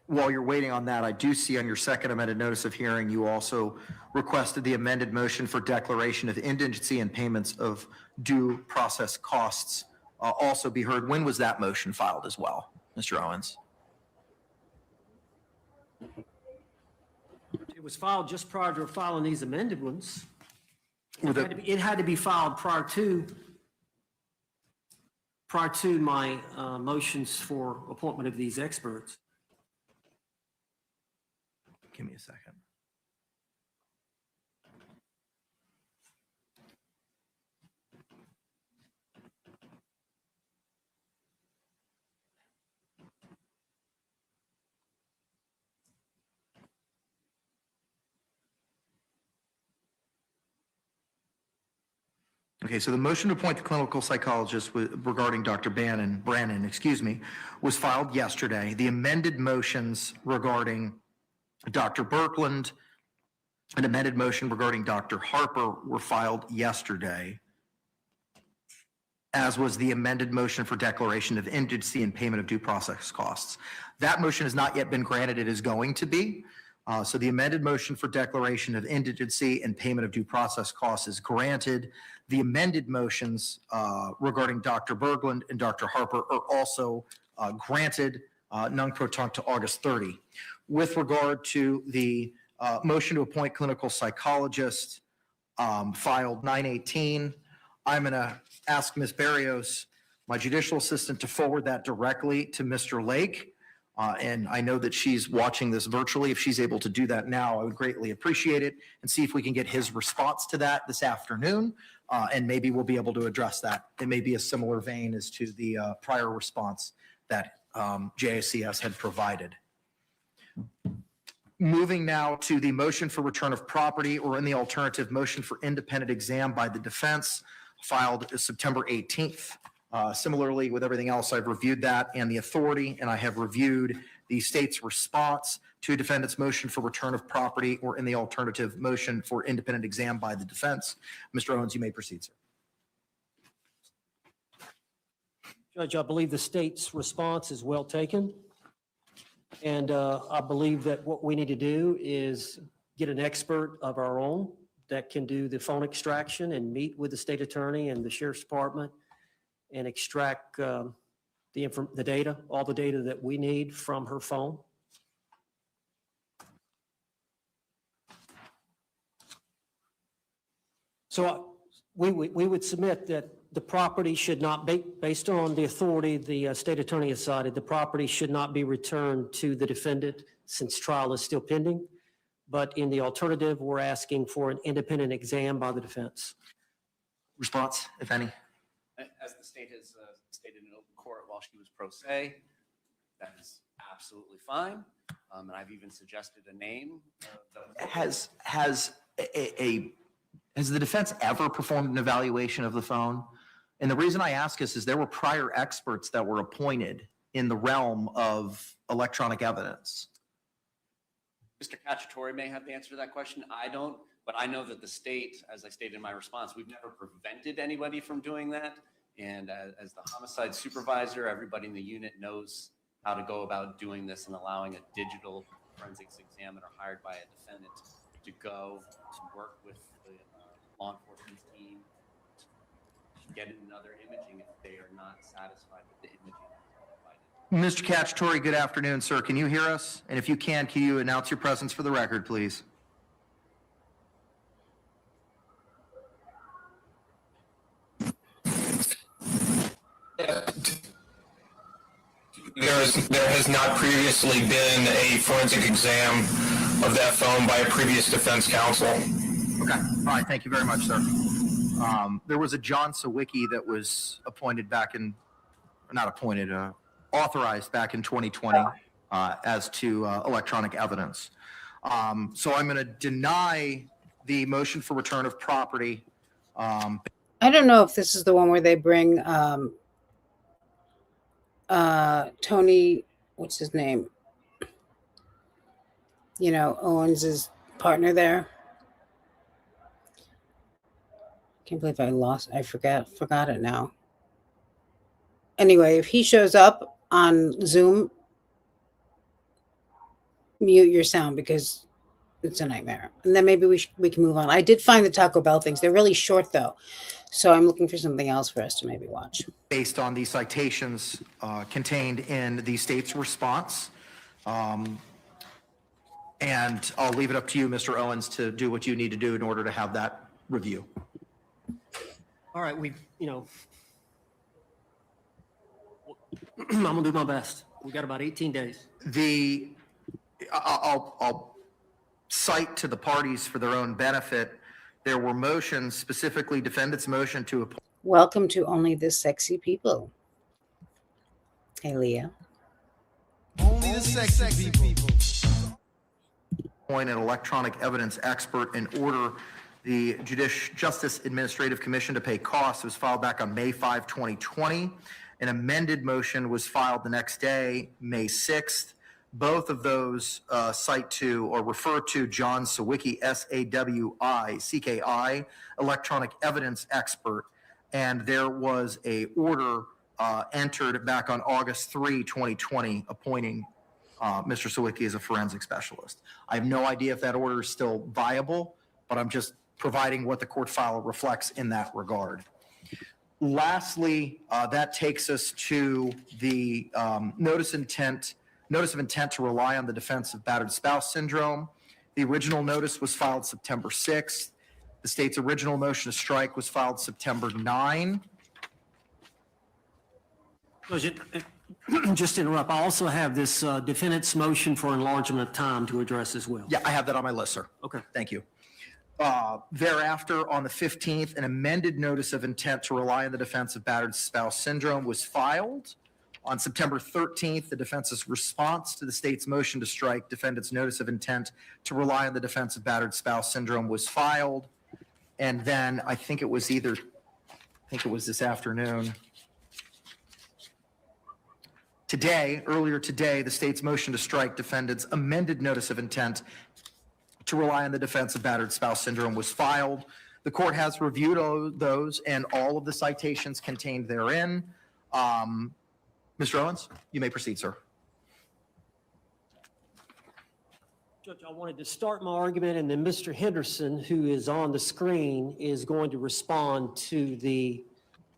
While you're waiting on that, I do see on your second amended notice of hearing, you also requested the amended motion for declaration of indigency and payments of due process costs also be heard. When was that motion filed as well, Mr. Owens? It was filed just prior to filing these amended ones. It had to be filed prior to my motions for appointment of these experts. Give me a second. Okay, so the motion to appoint the clinical psychologist regarding Dr. Brannon, was filed yesterday. The amended motions regarding Dr. Berglund, an amended motion regarding Dr. Harper were filed yesterday, as was the amended motion for declaration of indigency and payment of due process costs. That motion has not yet been granted. It is going to be. So the amended motion for declaration of indigency and payment of due process costs is granted. The amended motions regarding Dr. Berglund and Dr. Harper are also granted non-proton to August 30. With regard to the motion to appoint clinical psychologist filed 9/18, I'm going to ask Ms. Barrios, my judicial assistant, to forward that directly to Mr. Lake. And I know that she's watching this virtually. If she's able to do that now, I would greatly appreciate it, and see if we can get his response to that this afternoon. And maybe we'll be able to address that. It may be a similar vein as to the prior response that JICS had provided. Moving now to the motion for return of property, or in the alternative, motion for independent exam by the defense, filed September 18th. Similarly, with everything else, I've reviewed that and the authority, and I have reviewed the state's response to defendant's motion for return of property, or in the alternative, motion for independent exam by the defense. Mr. Owens, you may proceed, sir. Judge, I believe the state's response is well taken. And I believe that what we need to do is get an expert of our own that can do the phone extraction and meet with the state attorney and the sheriff's department and extract the data, all the data that we need from her phone. So we would submit that the property should not be, based on the authority the state attorney has cited, the property should not be returned to the defendant since trial is still pending. But in the alternative, we're asking for an independent exam by the defense. Response, if any? As the state has stated in open court while she was pro se, that is absolutely fine. And I've even suggested a name. Has the defense ever performed an evaluation of the phone? And the reason I ask is there were prior experts that were appointed in the realm of electronic evidence. Mr. Cacciatore may have the answer to that question. I don't. But I know that the state, as I stated in my response, we've never prevented anybody from doing that. And as the homicide supervisor, everybody in the unit knows how to go about doing this and allowing a digital forensics examiner hired by a defendant to go to work with the law enforcement team to get another imaging if they are not satisfied with the imaging that's provided. Mr. Cacciatore, good afternoon, sir. Can you hear us? And if you can you announce your presence for the record, please? There has not previously been a forensic exam of that phone by a previous defense counsel. Okay. All right. Thank you very much, sir. There was a John Sawicki that was appointed back in, not appointed, authorized back in 2020 as to electronic evidence. So I'm going to deny the motion for return of property. I don't know if this is the one where they bring Tony, what's his name? You know, Owens' partner there. Can't believe I forgot it now. Anyway, if he shows up on Zoom, mute your sound because it's a nightmare. And then maybe we can move on. I did find the Taco Bell things. They're really short though. So I'm looking for something else for us to maybe watch. Based on the citations contained in the state's response. And I'll leave it up to you, Mr. Owens, to do what you need to do in order to have that review. All right, I'm gonna do my best. We got about 18 days. I'll cite to the parties for their own benefit. There were motions, specifically defendant's motion to appoint. Welcome to Only the Sexy People. Hey, Leah. Only the sexy people. Appoint an electronic evidence expert and order the Justice Administrative Commission to pay costs. It was filed back on May 5, 2020. An amended motion was filed the next day, May 6th. Both of those cite to or refer to John Sawicki, S-A-W-I-C-K-I, electronic evidence expert. And there was a order entered back on August 3, 2020, appointing Mr. Sawicki as a forensic specialist. I have no idea if that order is still viable, but I'm just providing what the court file reflects in that regard. Lastly, that takes us to the notice of intent to rely on the defense of battered spouse syndrome. The original notice was filed September 6th. The state's original motion to strike was filed September 9. Just to interrupt, I also have this defendant's motion for enlargement of time to address as well. Yeah, I have that on my list, sir. Okay. Thank you. Thereafter, on the 15th, an amended notice of intent to rely on the defense of battered spouse syndrome was filed. On September 13th, the defense's response to the state's motion to strike defendant's notice of intent to rely on the defense of battered spouse syndrome was filed. And then I think it was this afternoon. Earlier today, the state's motion to strike defendant's amended notice of intent to rely on the defense of battered spouse syndrome was filed. The court has reviewed those and all of the citations contained therein. Mr. Owens, you may proceed, sir. Judge, I wanted to start my argument, and then Mr. Henderson, who is on the screen, is going to respond to the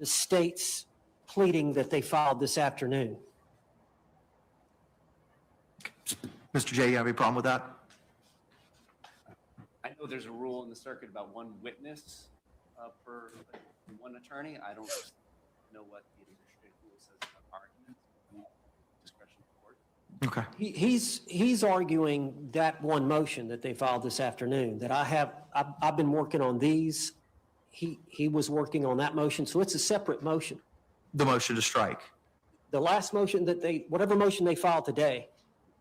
state's pleading that they filed this afternoon. Mr. J, you have any problem with that? I know there's a rule in the circuit about one witness per one attorney. I don't know what the administrative rule says about arguments. Discretion of the court. Okay. He's arguing that one motion that they filed this afternoon that I've been working on these. He was working on that motion, so it's a separate motion. The motion to strike. The last motion whatever motion they filed today,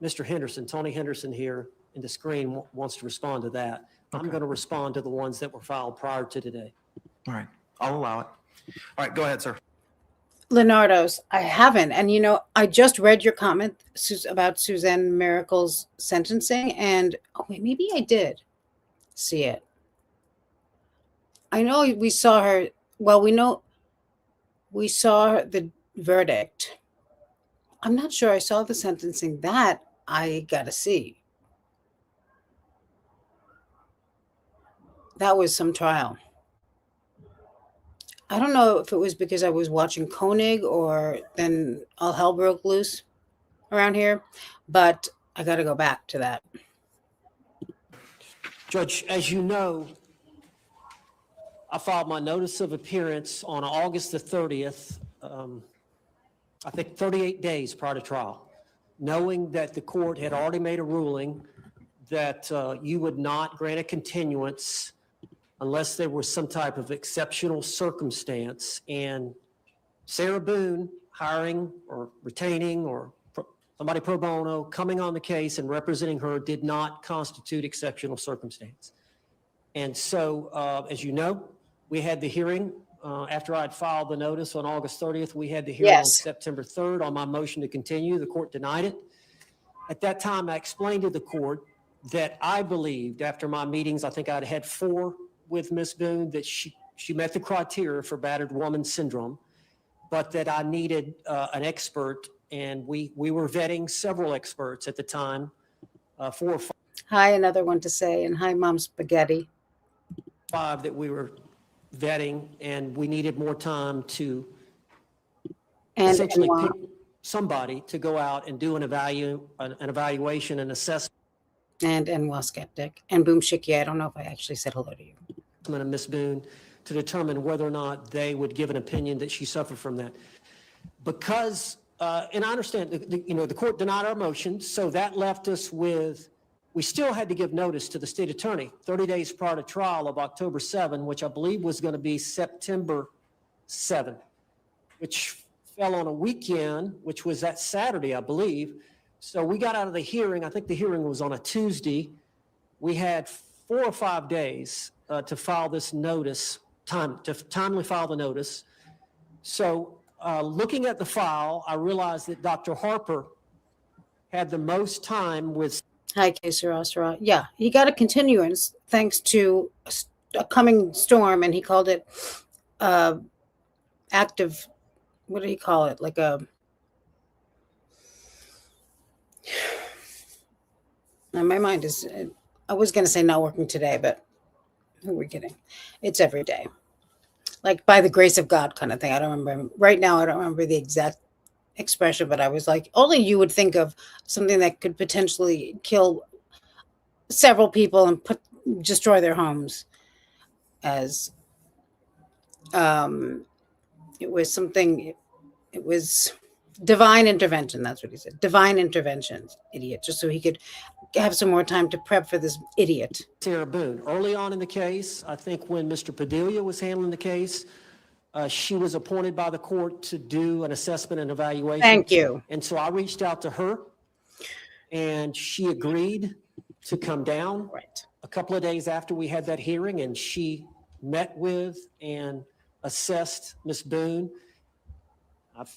Mr. Henderson, Tony Henderson here in the screen wants to respond to that. Okay. I'm going to respond to the ones that were filed prior to today. All right. I'll allow it. All right. Go ahead, sir. Leonardo's, I haven't. And, I just read your comment about Suzanne Miracle's sentencing. And, maybe I did see it. I know we saw her. Well, we saw the verdict. I'm not sure I saw the sentencing. That I gotta see. That was some trial. I don't know if it was because I was watching Koenig or then all hell broke loose around here, but I got to go back to that. Judge, as you know, I filed my notice of appearance on August the 30th, I think 38 days prior to trial, knowing that the court had already made a ruling that you would not grant a continuance unless there was some type of exceptional circumstance. And Sarah Boone hiring or retaining or somebody pro bono coming on the case and representing her did not constitute exceptional circumstance. And so, as you know, we had the hearing after I'd filed the notice on August 30th. We had the hearing on September 3rd on my motion to continue. The court denied it. At that time, I explained to the court that I believed after my meetings, I think I'd had 4 with Ms. Boone, that she met the criteria for battered woman syndrome, but that I needed an expert, and we were vetting several experts at the time, 4 or 5. Hi, another one to say, and hi, Mom Spaghetti. 5 that we were vetting, and we needed more time to essentially pick somebody to go out and do an evaluation and assessment. And Enwa Skeptic. And Boom Shiki, I don't know if I actually said hello to you. And Ms. Boone to determine whether or not they would give an opinion that she suffered from that. Because, and I understand, the court denied our motion, so that left us with, we still had to give notice to the state attorney 30 days prior to trial of October 7, which I believe was going to be September 7, which fell on a weekend, which was that Saturday, I believe. So we got out of the hearing, I think the hearing was on a Tuesday. We had 4 or 5 days to file this notice, to timely file the notice. So looking at the file, I realized that Dr. Harper had the most time with. Hi, Kesara. Yeah, he got a continuance thanks to a coming storm, and he called it active. What did he call it? Like a. My mind is. I was going to say not working today, but who are we kidding? It's every day. Like by the grace of God kind of thing. I don't remember. Right now, I don't remember the exact expression, but I was like, only you would think of something that could potentially kill several people and destroy their homes as it was something, it was divine intervention. That's what he said. Divine intervention, idiot, just so he could have some more time to prep for this idiot. Sarah Boone. Early on in the case, I think when Mr. Padilla was handling the case, she was appointed by the court to do an assessment and evaluation. Thank you. And so I reached out to her, and she agreed to come down a couple of days after we had that hearing, and she met with and assessed Ms. Boone. I've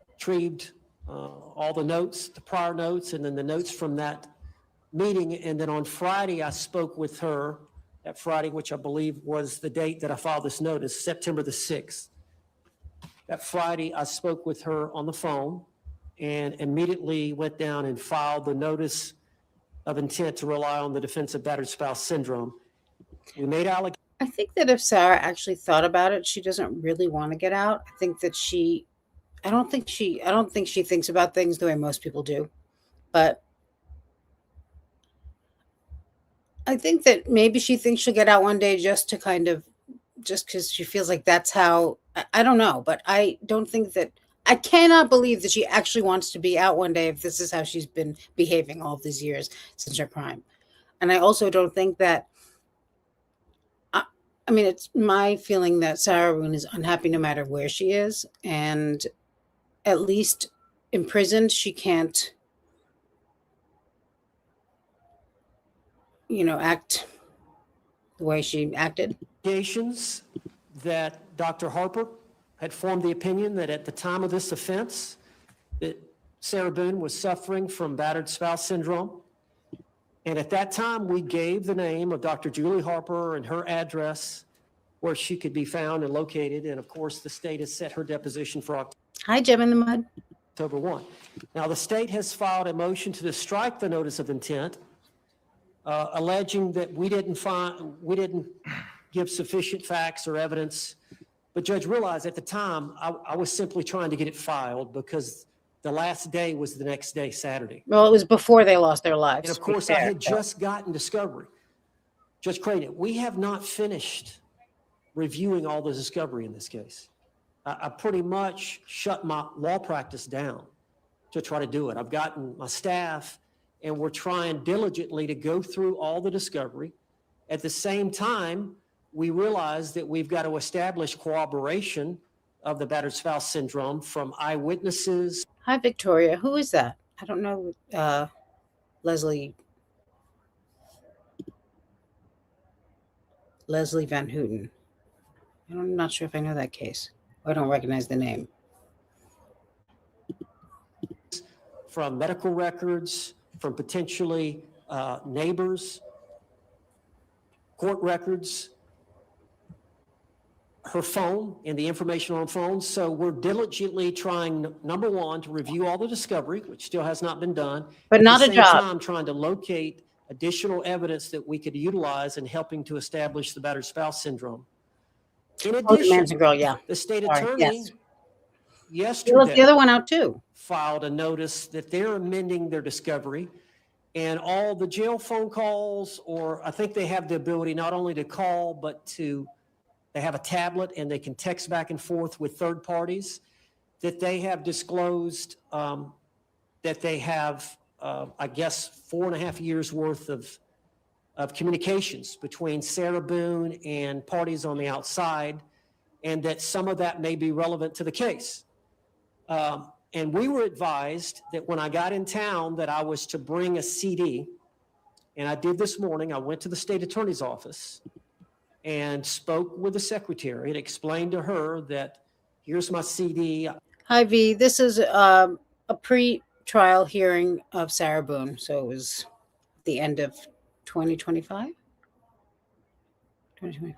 retrieved all the notes, the prior notes, and then the notes from that meeting. And then on Friday, I spoke with her. That Friday, which I believe was the date that I filed this notice, September the 6th. That Friday, I spoke with her on the phone and immediately went down and filed the notice of intent to rely on the defense of battered spouse syndrome. We made allegations. I think that if Sarah actually thought about it, she doesn't really want to get out. I think that I don't think she thinks about things the way most people do, but I think that maybe she thinks she'll get out one day just because she feels like that's how, I don't know, but I don't think that, I cannot believe that she actually wants to be out one day if this is how she's been behaving all of these years since her crime. And I also don't think that, I mean, it's my feeling that Sarah Boone is unhappy no matter where she is. And at least in prison, she can't, act the way she acted. That Dr. Harper had formed the opinion that at the time of this offense, that Sarah Boone was suffering from battered spouse syndrome. And at that time, we gave the name of Dr. Julie Harper and her address where she could be found and located. And of course, the state has set her deposition for Hi, Gem in the Mud. October 1. Now, the state has filed a motion to strike the notice of intent, alleging that we didn't give sufficient facts or evidence. But Judge realized at the time, I was simply trying to get it filed because the last day was the next day, Saturday. Well, it was before they lost their lives. And of course, I had just gotten discovery. Judge Creighton, we have not finished reviewing all the discovery in this case. I pretty much shut my law practice down to try to do it. I've gotten my staff, and we're trying diligently to go through all the discovery. At the same time, we realize that we've got to establish corroboration of the battered spouse syndrome from eyewitnesses. Hi, Victoria. Who is that? I don't know. Leslie Van Houten. I'm not sure if I know that case. I don't recognize the name. From medical records, from potentially neighbors, court records, her phone and the information on phones. So we're diligently trying, number one, to review all the discovery, which still has not been done. But not a job. At the same time, trying to locate additional evidence that we could utilize in helping to establish the battered spouse syndrome. In addition, the state attorney yesterday let the other one out too. Filed a notice that they're amending their discovery, and all the jail phone calls, or I think they have the ability not only to call, but they have a tablet and they can text back and forth with third parties, that they have disclosed that they have, I guess, 4.5 years worth of communications between Sarah Boone and parties on the outside, and that some of that may be relevant to the case. And we were advised that when I got in town that I was to bring a CD, and I did this morning. I went to the state attorney's office and spoke with the secretary and explained to her that here's my CD. Hi, V. This is a pre-trial hearing of Sarah Boone. So it was the end of 2025? 2024.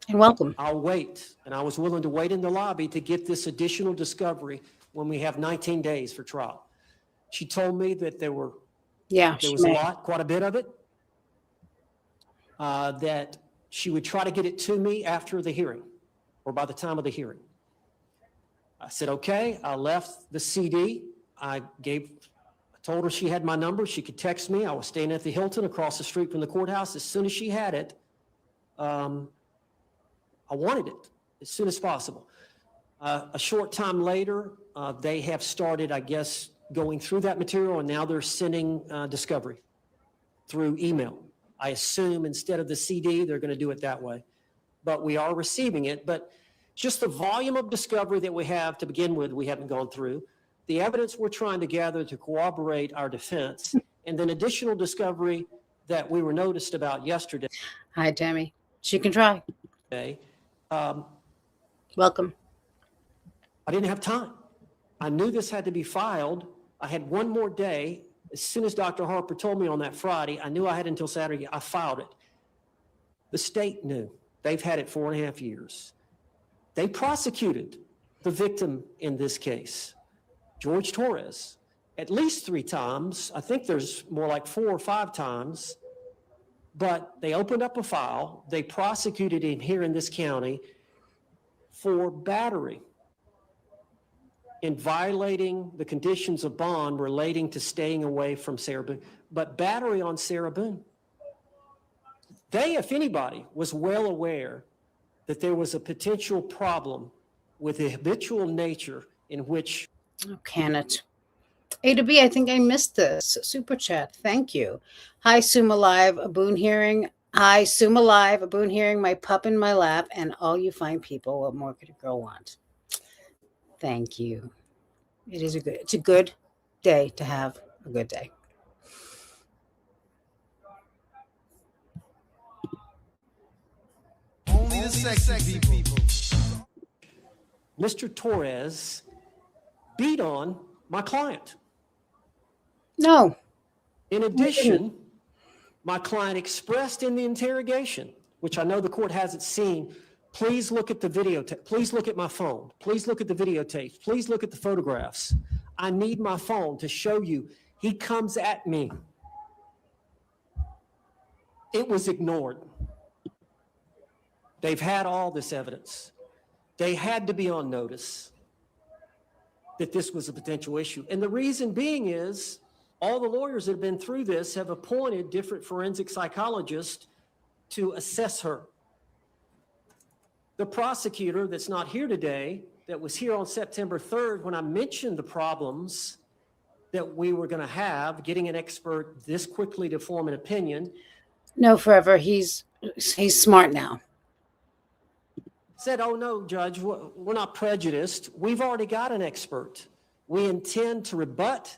And welcome. I'll wait. And I was willing to wait in the lobby to get this additional discovery when we have 19 days for trial. She told me that there was a lot, quite a bit of it, that she would try to get it to me after the hearing or by the time of the hearing. I said, okay. I left the CD. I told her she had my number. She could text me. I was staying at the Hilton across the street from the courthouse. As soon as she had it, I wanted it as soon as possible. A short time later, they have started, I guess, going through that material, and now they're sending discovery through email. I assume instead of the CD, they're going to do it that way. But we are receiving it. But just the volume of discovery that we have to begin with, we haven't gone through. The evidence we're trying to gather to corroborate our defense, and then additional discovery that we were noticed about yesterday. Hi, Tammy. She can try. Welcome. I didn't have time. I knew this had to be filed. I had one more day. As soon as Dr. Harper told me on that Friday, I knew I had until Saturday. I filed it. The state knew. They've had it 4.5 years. They prosecuted the victim in this case, George Torres, at least 3 times. I think there's more like 4 or 5 times. But they opened up a file. They prosecuted him here in this county for battery in violating the conditions of bond relating to staying away from Sarah Boone, but battery on Sarah Boone. They, if anybody, was well aware that there was a potential problem with the habitual nature in which. Oh, can it? A to B, I think I missed this. Super chat. Thank you. Hi, Suma Live, a Boone hearing. Hi, Suma Live, a Boone hearing, my pup in my lap, and all you fine people. What more could a girl want? Thank you. It's a good day to have a good day. Only the sexy people. Mr. Torres beat on my client. No. In addition, my client expressed in the interrogation which I know the court hasn't seen, please look at the videotape. Please look at my phone. Please look at the videotapes. Please look at the photographs. I need my phone to show you. He comes at me. It was ignored. They've had all this evidence. They had to be on notice that this was a potential issue. And the reason being is all the lawyers that have been through this have appointed different forensic psychologists to assess her. The prosecutor that's not here today, that was here on September 3rd, when I mentioned the problems that we were going to have, getting an expert this quickly to form an opinion. No, forever. He's smart now. Said, oh no, Judge, we're not prejudiced. We've already got an expert. We intend to rebut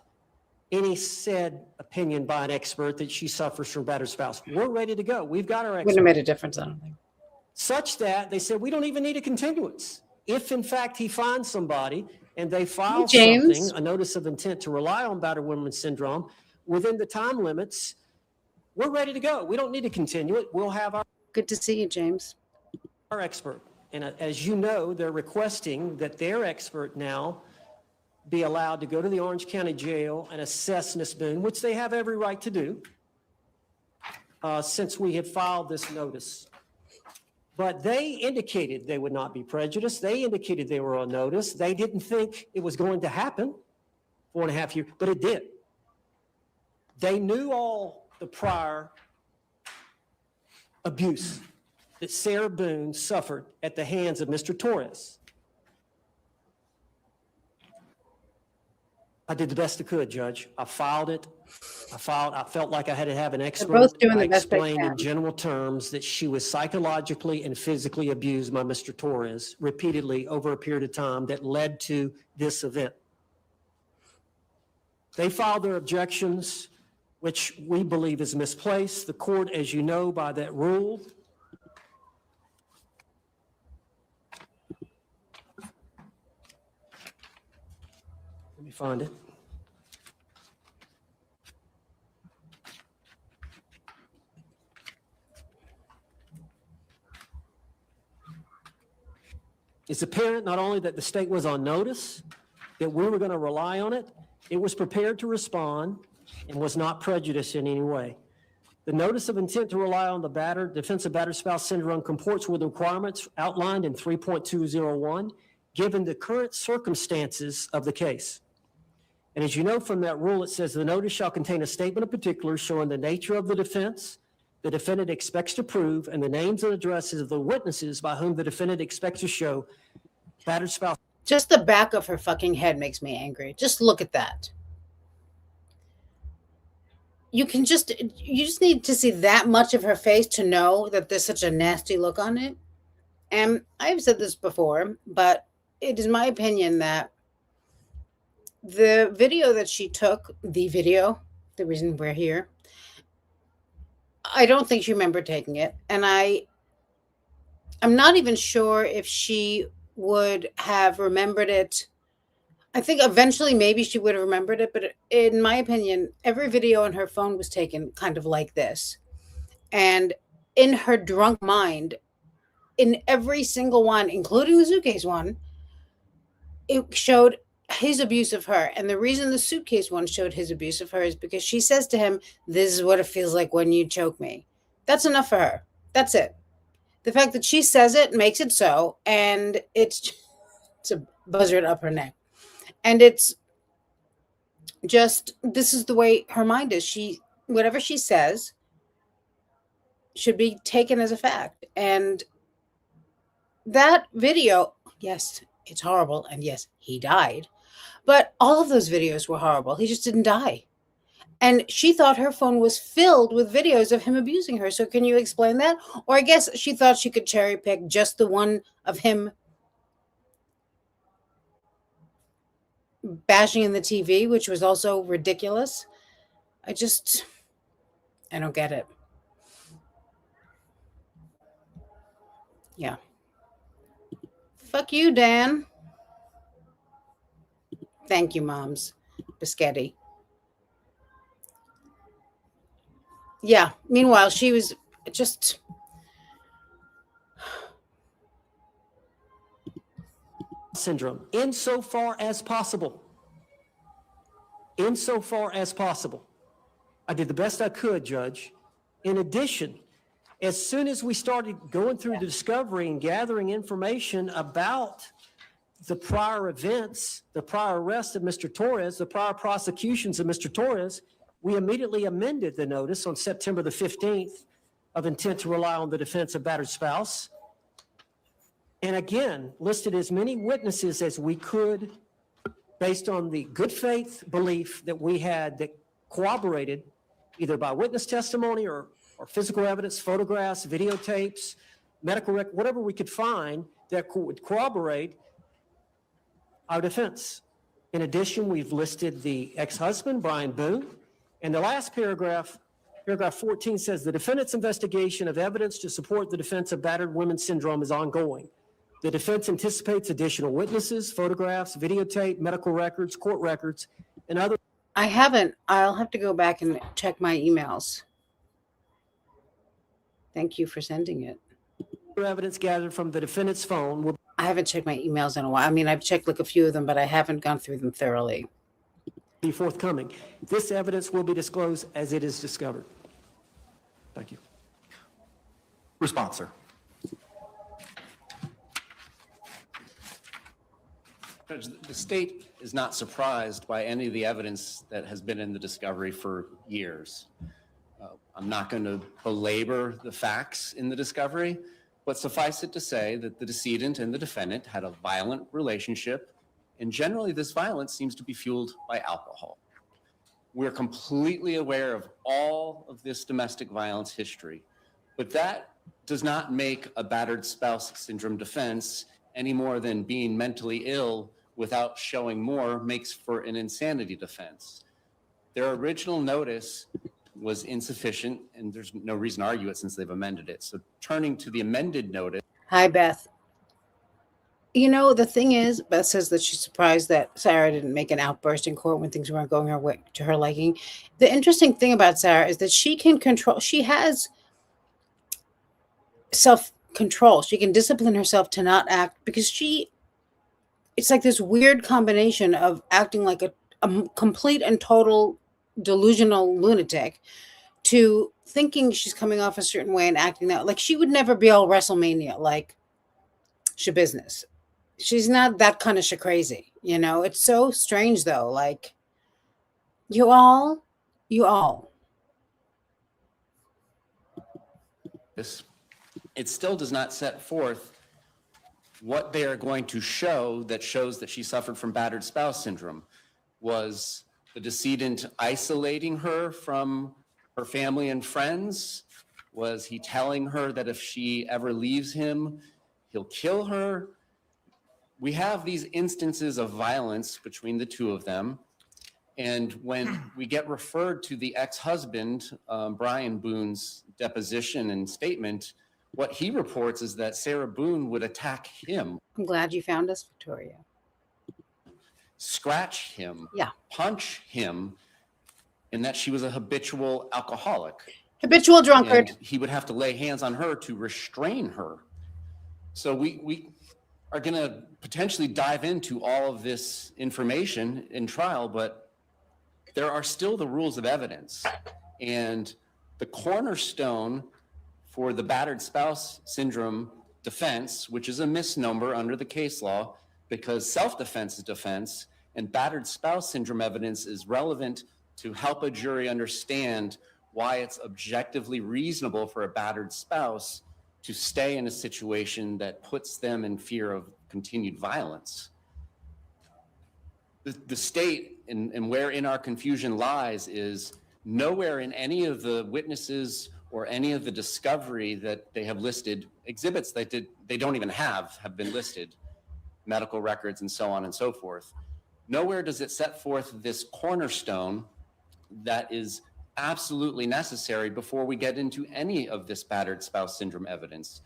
any said opinion by an expert that she suffers from battered spouse. We're ready to go. We've got our expert. Wouldn't have made a difference, I don't think. Such that they said, we don't even need a continuance. If in fact he finds somebody and they file something, a notice of intent to rely on battered woman syndrome within the time limits, we're ready to go. We don't need to continue it. We'll have our— Good to see you, James. Our expert. And as you know, they're requesting that their expert now be allowed to go to the Orange County Jail and assess Ms. Boone, which they have every right to do, since we have filed this notice. But they indicated they would not be prejudiced. They indicated they were on notice. They didn't think it was going to happen 4.5 years, but it did. They knew all the prior abuse that Sarah Boone suffered at the hands of Mr. Torres. I did the best I could, Judge. I filed it. I felt like I had to have an expert. They're both doing the I best they explained can. in general terms that she was psychologically and physically abused by Mr. Torres repeatedly over a period of time that led to this event. They filed their objections, which we believe is misplaced. The court, as you know, by that rule, let me find it. It's apparent not only that the state was on notice, that we were going to rely on it, it was prepared to respond and was not prejudiced in any way. The notice of intent to rely on the defense of battered spouse syndrome comports with the requirements outlined in 3.201, given the current circumstances of the case. And as you know from that rule, it says the notice shall contain a statement of particulars showing the nature of the defense the defendant expects to prove and the names and addresses of the witnesses by whom the defendant expects to show battered spouse. Just the back of her fucking head makes me angry. Just look at that. You just need to see that much of her face to know that there's such a nasty look on it. And I've said this before, but it is my opinion that the video that she took, the reason we're here, I don't think she remembered taking it. And I'm not even sure if she would have remembered it. I think eventually maybe she would have remembered it, but in my opinion, every video on her phone was taken kind of like this. And in her drunk mind, in every single one, including the suitcase one, it showed his abuse of her. And the reason the suitcase one showed his abuse of her is because she says to him, this is what it feels like when you choke me. That's enough for her. That's it. The fact that she says it makes it so, and it's a buzzard up her neck. And it's just, this is the way her mind is. Whatever she says should be taken as a fact. And that video, yes, it's horrible. And yes, he died. But all of those videos were horrible. He just didn't die. And she thought her phone was filled with videos of him abusing her. So can you explain that? Or I guess she thought she could cherry pick just the one of him bashing in the TV, which was also ridiculous. I don't get it. Yeah. Fuck you, Dan. Thank you, Moms. Biscotti. Yeah. Meanwhile, she was just syndrome, insofar as possible. Insofar as possible. I did the best I could, Judge. In addition, as soon as we started going through the discovery and gathering information about the prior events, the prior arrest of Mr. Torres, the prior prosecutions of Mr. Torres, we immediately amended the notice on September the 15th of intent to rely on the defense of battered spouse. And again, listed as many witnesses as we could based on the good faith belief that we had that corroborated either by witness testimony or physical evidence, photographs, videotapes, medical record, whatever we could find that would corroborate our defense. In addition, we've listed the ex-husband, Brian Boone, and the last paragraph, paragraph 14 says the defendant's investigation of evidence to support the defense of battered women syndrome is ongoing. The defense anticipates additional witnesses, photographs, videotape, medical records, court records, and other. I haven't. I'll have to go back and check my emails. Thank you for sending it. Evidence gathered from the defendant's phone will. I haven't checked my emails in a while. I mean, I've checked like a few of them, but I haven't gone through them thoroughly. Be forthcoming. This evidence will be disclosed as it is discovered. Thank you. Response, sir. Judge, the state is not surprised by any of the evidence that has been in the discovery for years. I'm not going to belabor the facts in the discovery, but suffice it to say that the decedent and the defendant had a violent relationship, and generally this violence seems to be fueled by alcohol. We're completely aware of all of this domestic violence history, but that does not make a battered spouse syndrome defense any more than being mentally ill without showing more makes for an insanity defense. Their original notice was insufficient, and there's no reason to argue it since they've amended it. So turning to the amended notice. Hi, Beth. You know, the thing is, Beth says that she's surprised that Sarah didn't make an outburst in court when things weren't going her way to her liking. The interesting thing about Sarah is that she can control, she has self-control. She can discipline herself to not act because it's like this weird combination of acting like a complete and total delusional lunatic to thinking she's coming off a certain way and acting that like she would never be all WrestleMania like business. She's not that kind of crazy, you know. It's so strange though. Like you all. It still does not set forth what they are going to show that shows that she suffered from battered spouse syndrome. Was the decedent isolating her from her family and friends? Was he telling her that if she ever leaves him, he'll kill her? We have these instances of violence between the two of them. And when we get referred to the ex-husband, Brian Boone's deposition and statement, what he reports is that Sarah Boone would attack him. I'm glad you found us, Victoria. Scratch him, yeah, punch him, and that she was a habitual alcoholic. Habitual drunkard. And he would have to lay hands on her to restrain her. So we are going to potentially dive into all of this information in trial, but there are still the rules of evidence. And the cornerstone for the battered spouse syndrome defense, which is a misnomer under the case law, because self-defense is defense, and battered spouse syndrome evidence is relevant to help a jury understand why it's objectively reasonable for a battered spouse to stay in a situation that puts them in fear of continued violence. The state, and wherein our confusion lies, is nowhere in any of the witnesses or any of the discovery that they have listed, exhibits that they don't even have been listed, medical records and so on and so forth. Nowhere does it set forth this cornerstone that is absolutely necessary before we get into any of this battered spouse syndrome evidence,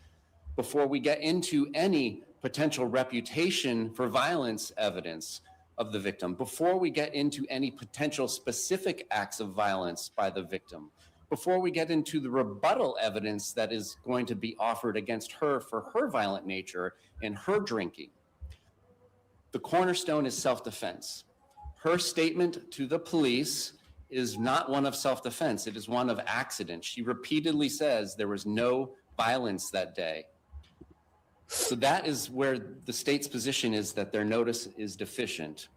before we get into any potential reputation for violence evidence of the victim, before we get into any potential specific acts of violence by the victim, before we get into the rebuttal evidence that is going to be offered against her for her violent nature and her drinking. The cornerstone is self-defense. Her statement to the police is not one of self-defense. It is one of accident. She repeatedly says there was no violence that day. So that is where the state's position is, that their notice is deficient.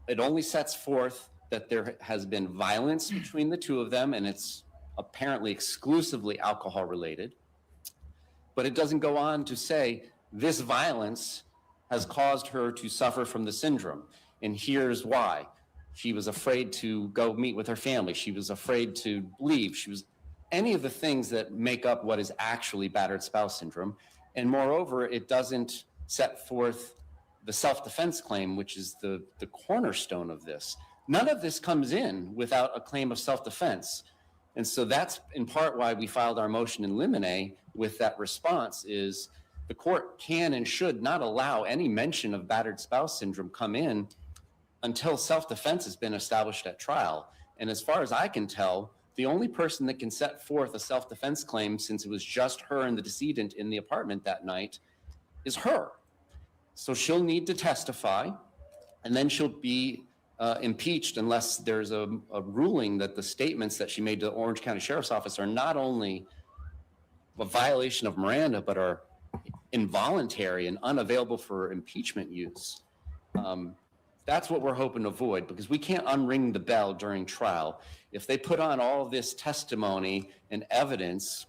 It only sets forth that there has been violence between the two of them, and it's apparently exclusively alcohol related. But it doesn't go on to say this violence has caused her to suffer from the syndrome. And here's why. She was afraid to go meet with her family. She was afraid to leave. She was any of the things that make up what is actually battered spouse syndrome. And moreover, it doesn't set forth the self-defense claim, which is the cornerstone of this. None of this comes in without a claim of self-defense. And so that's in part why we filed our motion in limine with that response is the court can and should not allow any mention of battered spouse syndrome come in until self-defense has been established at trial. And as far as I can tell, the only person that can set forth a self-defense claim, since it was just her and the decedent in the apartment that night, is her. So she'll need to testify, and then she'll be impeached unless there's a ruling that the statements that she made to the Orange County Sheriff's Office are not only a violation of Miranda, but are involuntary and unavailable for impeachment use. That's what we're hoping to avoid, because we can't unring the bell during trial. If they put on all of this testimony and evidence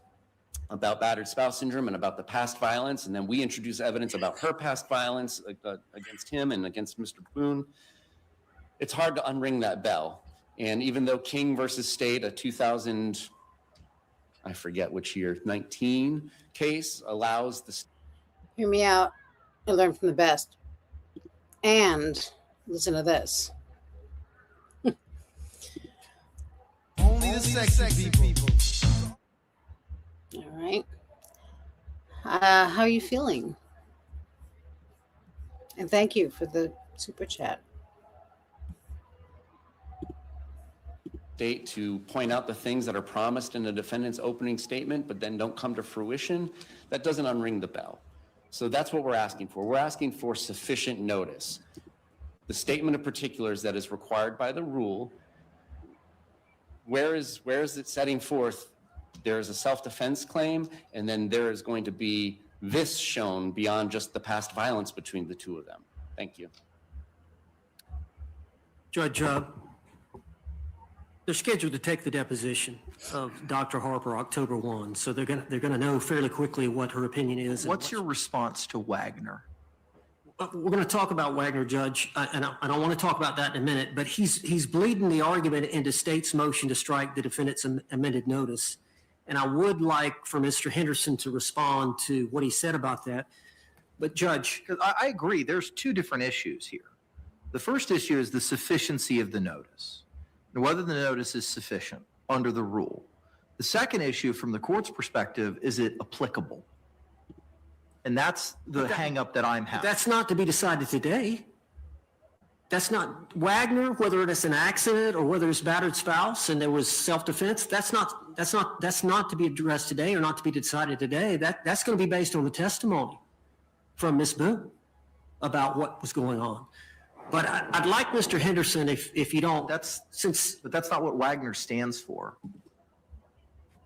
about battered spouse syndrome and about the past violence, and then we introduce evidence about her past violence against him and against Mr. Boone, it's hard to unring that bell. And even though King versus State, a 2000, I forget which year, 19 case allows the... Hear me out and learn from the best. And listen to this. Only the sexy people. All right. How are you feeling? And thank you for the super chat. State to point out the things that are promised in the defendant's opening statement, but then don't come to fruition, that doesn't unring the bell. So that's what we're asking for. We're asking for sufficient notice. The statement of particulars that is required by the rule, where is it setting forth there is a self-defense claim, and then there is going to be this shown beyond just the past violence between the two of them. Thank you. Judge, they're scheduled to take the deposition of Dr. Harper October 1, so they're gonna know fairly quickly what her opinion is. What's your response to Wagner? We're going to talk about Wagner, Judge, and I don't want to talk about that in a minute, but he's bleeding the argument into state's motion to strike the defendant's amended notice. And I would like for Mr. Henderson to respond to what he said about that. But Judge. I agree. There's two different issues here. The first issue is the sufficiency of the notice, and whether the notice is sufficient under the rule. The second issue from the court's perspective, is it applicable? And that's the hang up that I'm having. That's not to be decided today. That's not Wagner, whether it's an accident or whether it's battered spouse and there was self-defense. That's not to be addressed today or not to be decided today. That's going to be based on the testimony from Ms. Boone about what was going on. But I'd like Mr. Henderson, if you don't, but that's not what Wagner stands for.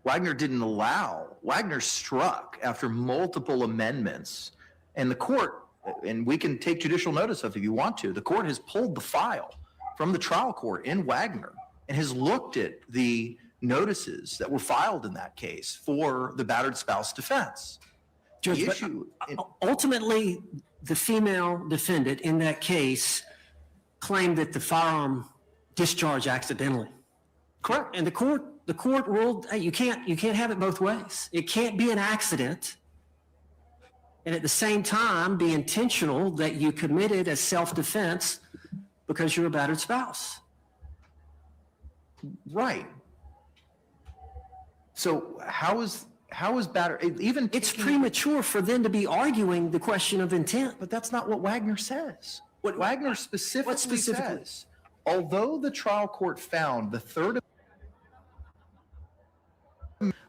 Wagner didn't allow. Wagner struck after multiple amendments, and the court, and we can take judicial notice of it if you want to, the court has pulled the file from the trial court in Wagner and has looked at the notices that were filed in that case for the battered spouse defense. Judge, ultimately, the female defendant in that case claimed that the firearm discharged accidentally. Correct. And the court ruled, hey, you can't have it both ways. It can't be an accident and at the same time be intentional that you committed as self-defense because you're a battered spouse. Right. So how is battered? Even it's premature for them to be arguing the question of intent. But that's not what Wagner says. What Wagner specifically says, although the trial court found the third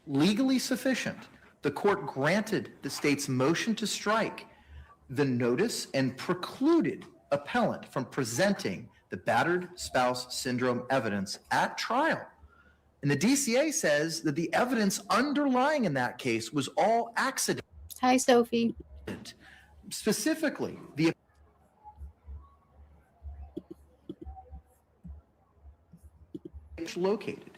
legally sufficient, the court granted the state's motion to strike the notice and precluded appellant from presenting the battered spouse syndrome evidence at trial. And the DCA says that the evidence underlying in that case was all accident. Hi, Sophie. Specifically, the located.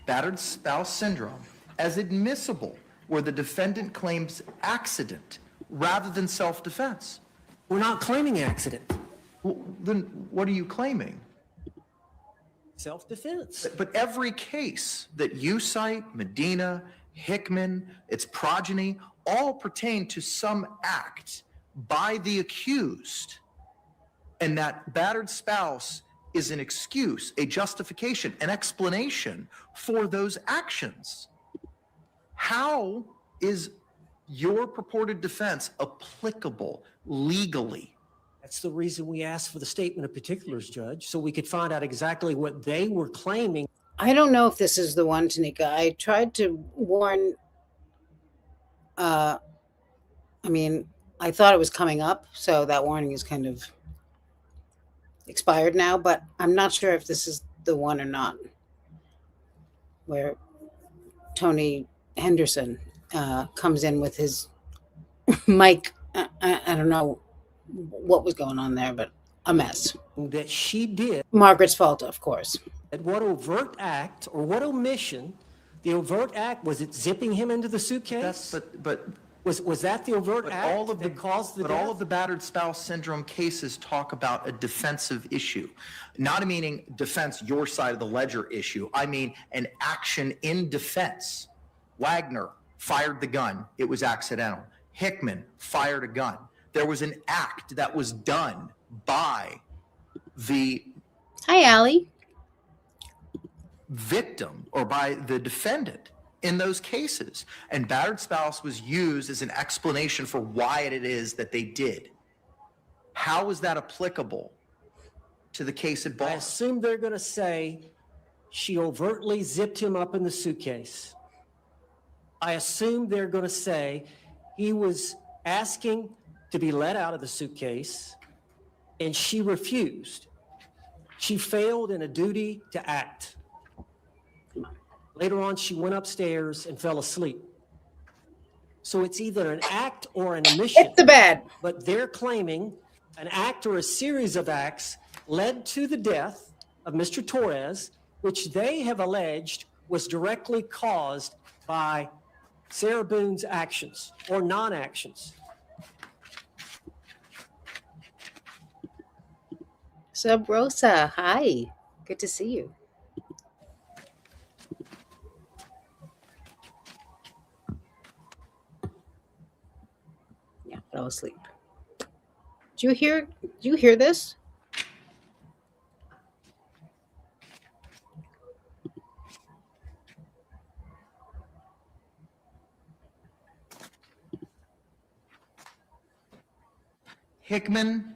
Battered spouse syndrome as admissible where the defendant claims accident rather than self-defense. We're not claiming accident. Well, then what are you claiming? Self-defense. But every case that you cite, Medina, Hickman, its progeny, all pertain to some act by the accused. And that battered spouse is an excuse, a justification, an explanation for those actions. How is your purported defense applicable legally? That's the reason we asked for the statement of particulars, Judge, so we could find out exactly what they were claiming. I don't know if this is the one, Tanika. I tried to warn, I thought it was coming up, so that warning is kind of expired now, but I'm not sure if this is the one or not, where Tony Henderson comes in with his mic. I don't know what was going on there, but a mess. That she did. Margaret's fault, of course. At what overt act or what omission? The overt act, was it zipping him into the suitcase? But was that the overt act that caused the death? All of the battered spouse syndrome cases talk about a defensive issue. Not meaning defense, your side of the ledger issue. I mean an action in defense. Wagner fired the gun. It was accidental. Hickman fired a gun. There was an act that was done by the Hi, Allie. victim or by the defendant in those cases. And battered spouse was used as an explanation for why it is that they did. How is that applicable to the case at bar? I assume they're going to say she overtly zipped him up in the suitcase. I assume they're going to say he was asking to be let out of the suitcase and she refused. She failed in a duty to act. Later on, she went upstairs and fell asleep. So it's either an act or an omission. Hit the bed. But they're claiming an act or a series of acts led to the death of Mr. Torres, which they have alleged was directly caused by Sarah Boone's actions or non-actions. Sub Rosa, hi. Good to see you. Yeah, fell asleep. Do you hear this? Hickman,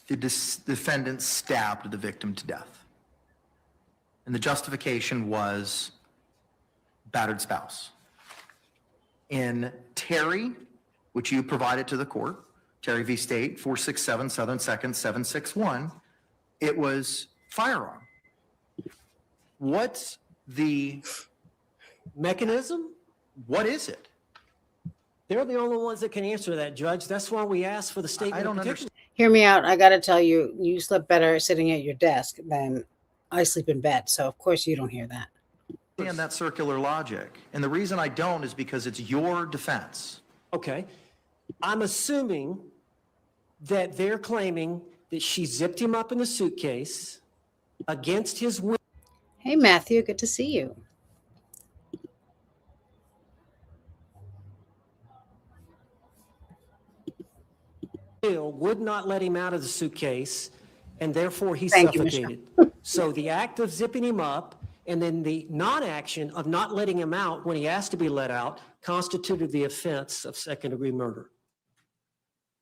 the defendant, stabbed the victim to death. And the justification was battered spouse. In Terry, which you provided to the court, Terry v. State, 467 Southern 2nd, 761, it was firearm. What's the mechanism? What is it? They're the only ones that can answer that, Judge. That's why we asked for the statement. I don't of particulars. understand. Hear me out. I got to tell you, you slept better sitting at your desk than I sleep in bed. So, of course, you don't hear that. And that circular logic. And the reason I don't is because it's your defense. Okay. I'm assuming that they're claiming that she zipped him up in the suitcase against his will. Hey, Matthew, good to see you. Would not let him out of the suitcase, and therefore he Thank you, suffocated. So the act of zipping him up and then the non-action of not letting him out when he asked to be let out constituted the offense of second-degree murder.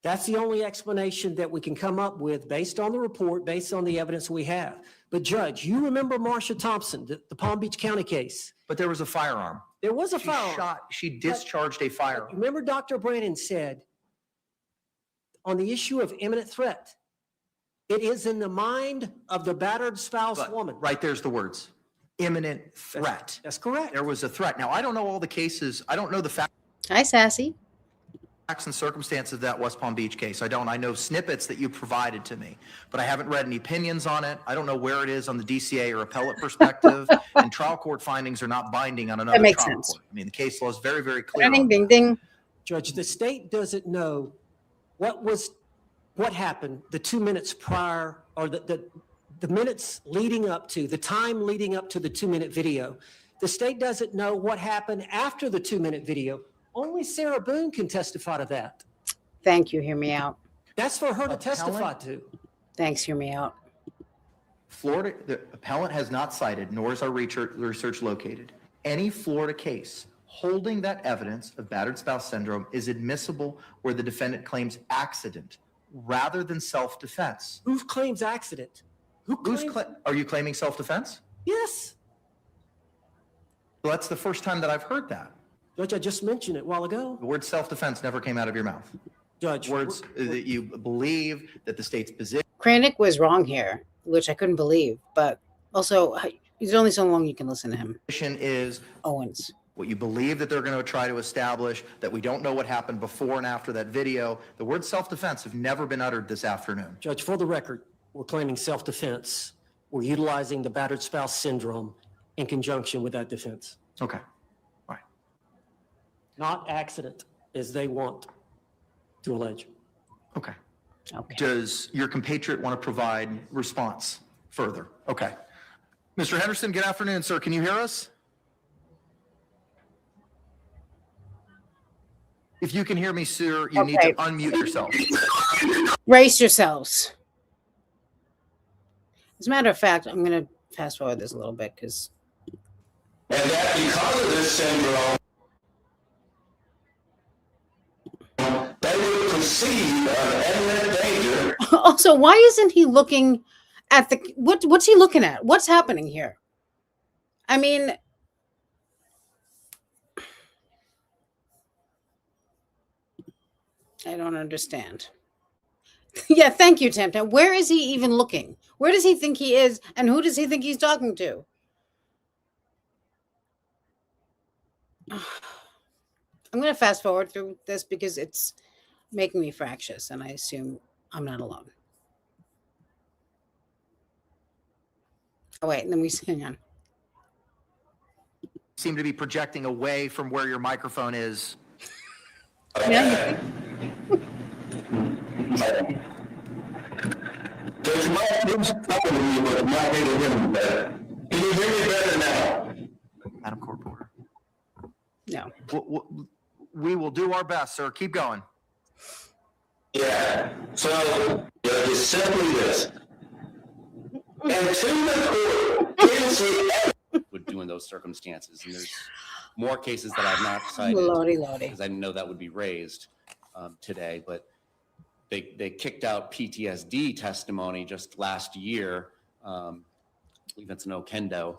That's the only explanation that we can come up with based on the report, based on the evidence we have. But Judge, you remember Marsha Thompson, the Palm Beach County case? But there was a firearm. There was a firearm. She discharged a firearm. Remember Dr. Brannon said, on the issue of imminent threat. It is in the mind of the battered spouse woman. Right there's the words. Imminent threat. That's correct. There was a threat. Now, I don't know all the cases. I don't know the facts Hi, Sassy. and circumstances of that West Palm Beach case. I don't. I know snippets that you provided to me, but I haven't read any opinions on it. I don't know where it is on the DCA or appellate perspective, and trial court findings are not binding on another makes trial sense. court. I mean, the case law is very, very clear. Ding, on ding, ding. Judge, the state doesn't know what happened the 2 minutes prior, or the minutes leading up to, the time leading up to the 2-minute video. The state doesn't know what happened after the 2-minute video. Only Sarah Boone can testify to that. Thank you. Hear me out. That's for her to testify to. Thanks. Hear me out. Florida, the appellant has not cited, nor is our research located, any Florida case holding that evidence of battered spouse syndrome is admissible where the defendant claims accident rather than self-defense. Who claims accident? Are you claiming self-defense? Yes. Well, that's the first time that I've heard that. Judge, I just mentioned it a while ago. The word self-defense never came out of your mouth. Judge. Words that you believe that the state's position. Kranich was wrong here, which I couldn't believe, but also there's only so long you can listen to him. Is Owens. What you believe that they're going to try to establish, that we don't know what happened before and after that video. The word self-defense have never been uttered this afternoon. Judge, for the record, we're claiming self-defense. We're utilizing the battered spouse syndrome in conjunction with that defense. Okay. All right. Not accident, as they want to allege. Okay. Okay. Does your compatriot want to provide response further? Okay. Mr. Henderson, good afternoon, sir. Can you hear us? If you can hear me, sir, you need to unmute yourself. Brace yourselves. As a matter of fact, I'm going to fast forward this a little bit because. And that because of this syndrome, they would perceive an imminent danger. Also, why isn't he looking at the what's he looking at? What's happening here? I mean, I don't understand. Yeah, thank you, Tim. Where is he even looking? Where does he think he is, and who does he think he's talking to? I'm going to fast forward through this because it's making me fractious, and I assume I'm not alone. Oh, wait, let me hang on. Seem to be projecting away from where your microphone is. Yeah, There's my talking to you, but I'm not able to hear me better. Can you hear me better now? Madam Court Reporter. No. We will do our best, sir. Keep going. Yeah. So it's simply this. And to the court, gives you would do in those circumstances. And there's more cases that I've not cited Lordy. because I didn't know that would be raised today. But they kicked out PTSD testimony just last year. I believe it's an Okendo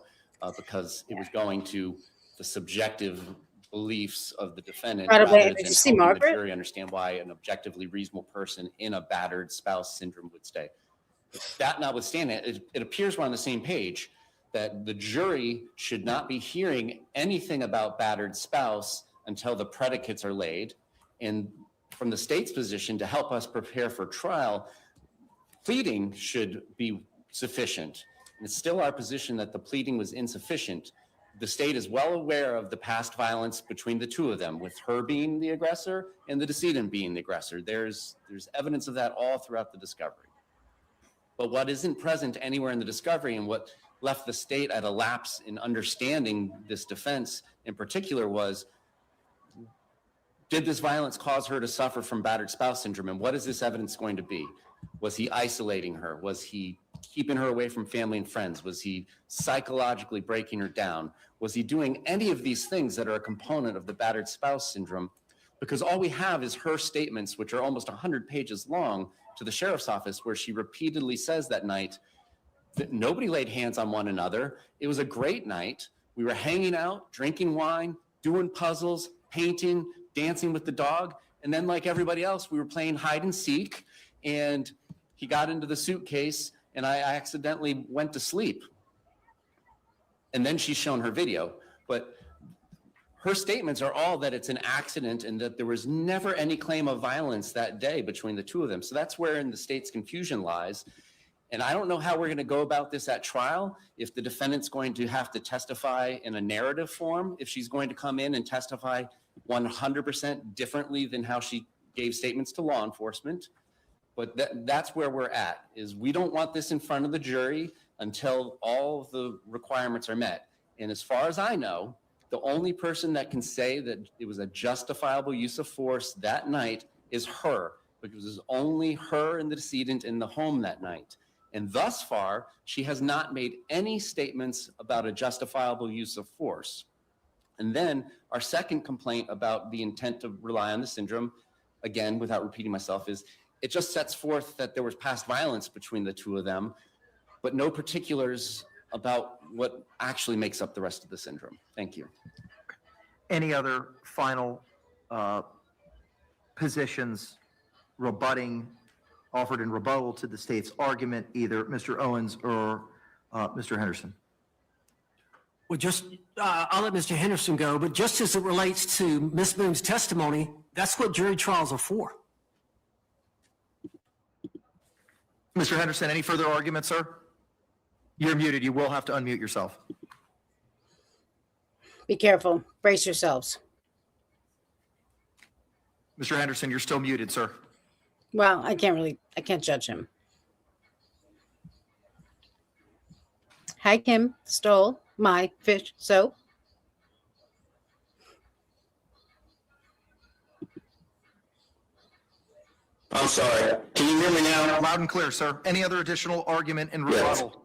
because it was going to the subjective beliefs of the defendant. Right away. rather Did than you see helping Margaret? the jury understand why an objectively reasonable person in a battered spouse syndrome would stay. That notwithstanding, it appears we're on the same page that the jury should not be hearing anything about battered spouse until the predicates are laid. And from the state's position to help us prepare for trial, pleading should be sufficient. And it's still our position that the pleading was insufficient. The state is well aware of the past violence between the two of them, with her being the aggressor and the decedent being the aggressor. There's evidence of that all throughout the discovery. But what isn't present anywhere in the discovery and what left the state at a lapse in understanding this defense in particular was, did this violence cause her to suffer from battered spouse syndrome? And what is this evidence going to be? Was he isolating her? Was he keeping her away from family and friends? Was he psychologically breaking her down? Was he doing any of these things that are a component of the battered spouse syndrome? Because all we have is her statements, which are almost 100 pages long, to the sheriff's office, where she repeatedly says that night that nobody laid hands on one another. It was a great night. We were hanging out, drinking wine, doing puzzles, painting, dancing with the dog, And then like everybody else, we were playing hide and seek, and he got into the suitcase and I accidentally went to sleep. And then she's shown her video, but her statements are all that it's an accident and that there was never any claim of violence that day between the two of them. So that's where in the state's confusion lies. And I don't know how we're going to go about this at trial, if the defendant's going to have to testify in a narrative form, if she's going to come in and testify 100% differently than how she gave statements to law enforcement. But that's where we're at, is we don't want this in front of the jury until all of the requirements are met. And as far as I know, the only person that can say that it was a justifiable use of force that night is her, because it was only her and the decedent in the home that night. And thus far, she has not made any statements about a justifiable use of force. And then our second complaint about the intent to rely on the syndrome, again, without repeating myself, is it just sets forth that there was past violence between the two of them, but no particulars about what actually makes up the rest of the syndrome. Thank you. Any other final positions offered in rebuttal to the state's argument, either Mr. Owens or Mr. Henderson? Well, I'll let Mr. Henderson go, but just as it relates to Ms. Boone's testimony, that's what jury trials are for. Mr. Henderson, any further arguments, sir? You're muted. You will have to unmute yourself. Be careful. Brace yourselves. Mr. Henderson, you're still muted, sir. Well, I can't judge him. Hi, Kim. Stole my fish soap. I'm sorry. Can you hear me now? Loud and clear, sir. Any other additional argument in rebuttal?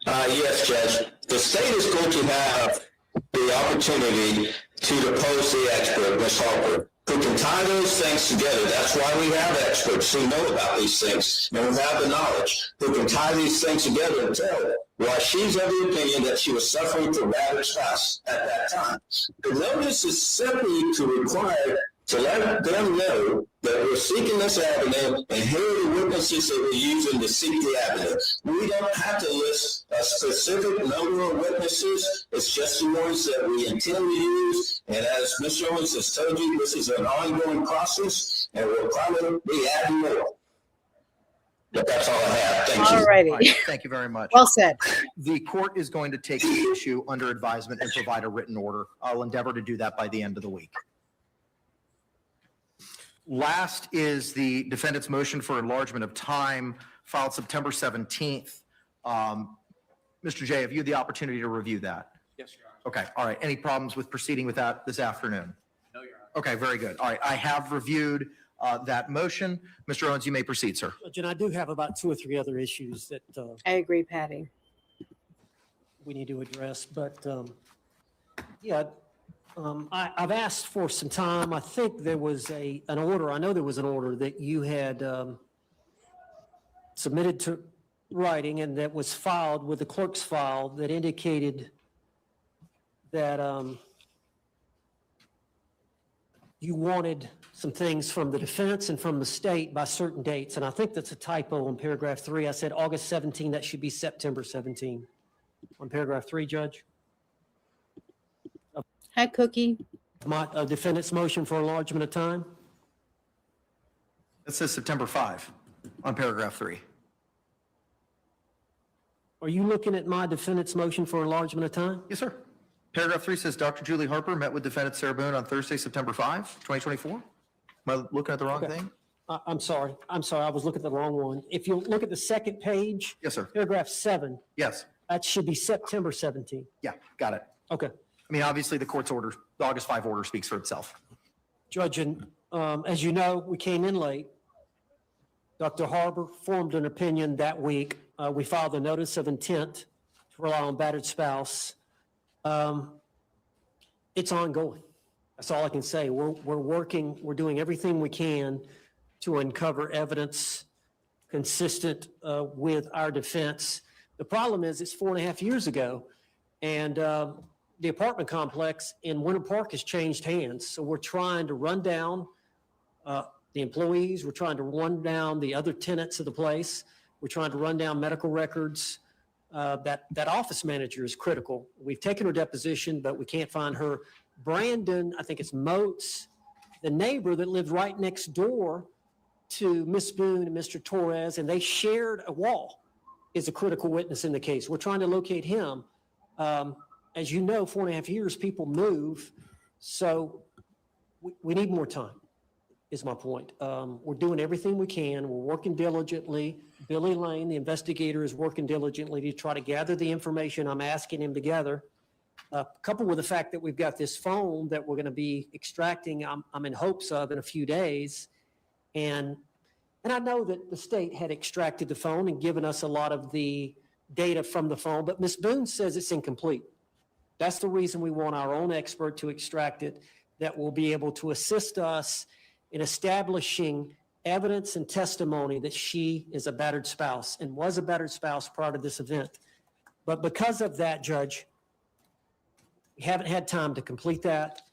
Yes, Judge. The state is going to have the opportunity to depose the expert, Ms. Harper, who can tie those things together. That's why we have experts who know about these things and who have the knowledge, who can tie these things together and tell why she's of the opinion that she was suffering from battered spouse at that time. The notice is simply to require to let them know that we're seeking this avenue, and here are the witnesses that we're using to seek the avenue. We don't have to list a specific number of witnesses. It's just the ones that we intend to use. And as Mr. Owens has told you, this is an ongoing process, and we'll probably be adding more. But that's all I have. Thank you. All righty. Right, thank you very much. Well said. The court is going to take the issue under advisement and provide a written order. I'll endeavor to do that by the end of the week. Last is the defendant's motion for enlargement of time filed September 17th. Mr. Jay, have you had the opportunity to review that? Yes, Your Honor. Okay, all right. Any problems with proceeding with that this afternoon? No, Your Honor. Okay, very good. All right, I have reviewed that motion. Mr. Owens, you may proceed, sir. Judge, and I do have about 2 or 3 other issues that I agree, Patty. we need to address, but I've asked for some time. I think there was an order. I know there was an order that you had submitted to writing and that was filed with the clerk's file that indicated that you wanted some things from the defense and from the state by certain dates. And I think that's a typo on paragraph 3. I said August 17. That should be September 17 on paragraph 3, Judge. Hi, Cookie. My defendant's motion for enlargement of time. It says September 5 on paragraph 3. Are you looking at my defendant's motion for enlargement of time? Yes, sir. Paragraph 3 says Dr. Julie Harper met with defendant Sarah Boone on Thursday, September 5, 2024. Am I looking at the wrong thing? I'm sorry. I was looking at the wrong one. If you look at the second page. Yes, sir. Paragraph 7. Yes. That should be September 17. Yeah, got it. Okay. I mean, obviously, the court's order, the August 5 order speaks for itself. Judge, and as you know, we came in late. Dr. Harper formed an opinion that week. We filed a notice of intent to rely on battered spouse. It's ongoing. That's all I can say. We're working, we're doing everything we can to uncover evidence consistent with our defense. The problem is it's 4.5 years ago, and the apartment complex in Winter Park has changed hands. So we're trying to run down the employees. We're trying to run down the other tenants of the place. We're trying to run down medical records. That office manager is critical. We've taken her deposition, but we can't find her. Brandon, I think it's Moats, the neighbor that lived right next door to Miss Boone and Mr. Torres, and they shared a wall, is a critical witness in the case. We're trying to locate him. As you know, 4.5 years, people move. So we need more time, is my point. We're doing everything we can. We're working diligently. Billy Lane, the investigator, is working diligently to try to gather the information I'm asking him to gather. Coupled with the fact that we've got this phone that we're going to be extracting, I'm in hopes of in a few days. And I know that the state had extracted the phone and given us a lot of the data from the phone, but Ms. Boone says it's incomplete. That's the reason we want our own expert to extract it, that will be able to assist us in establishing evidence and testimony that she is a battered spouse and was a battered spouse prior to this event. But because of that, Judge, we haven't had time to complete that.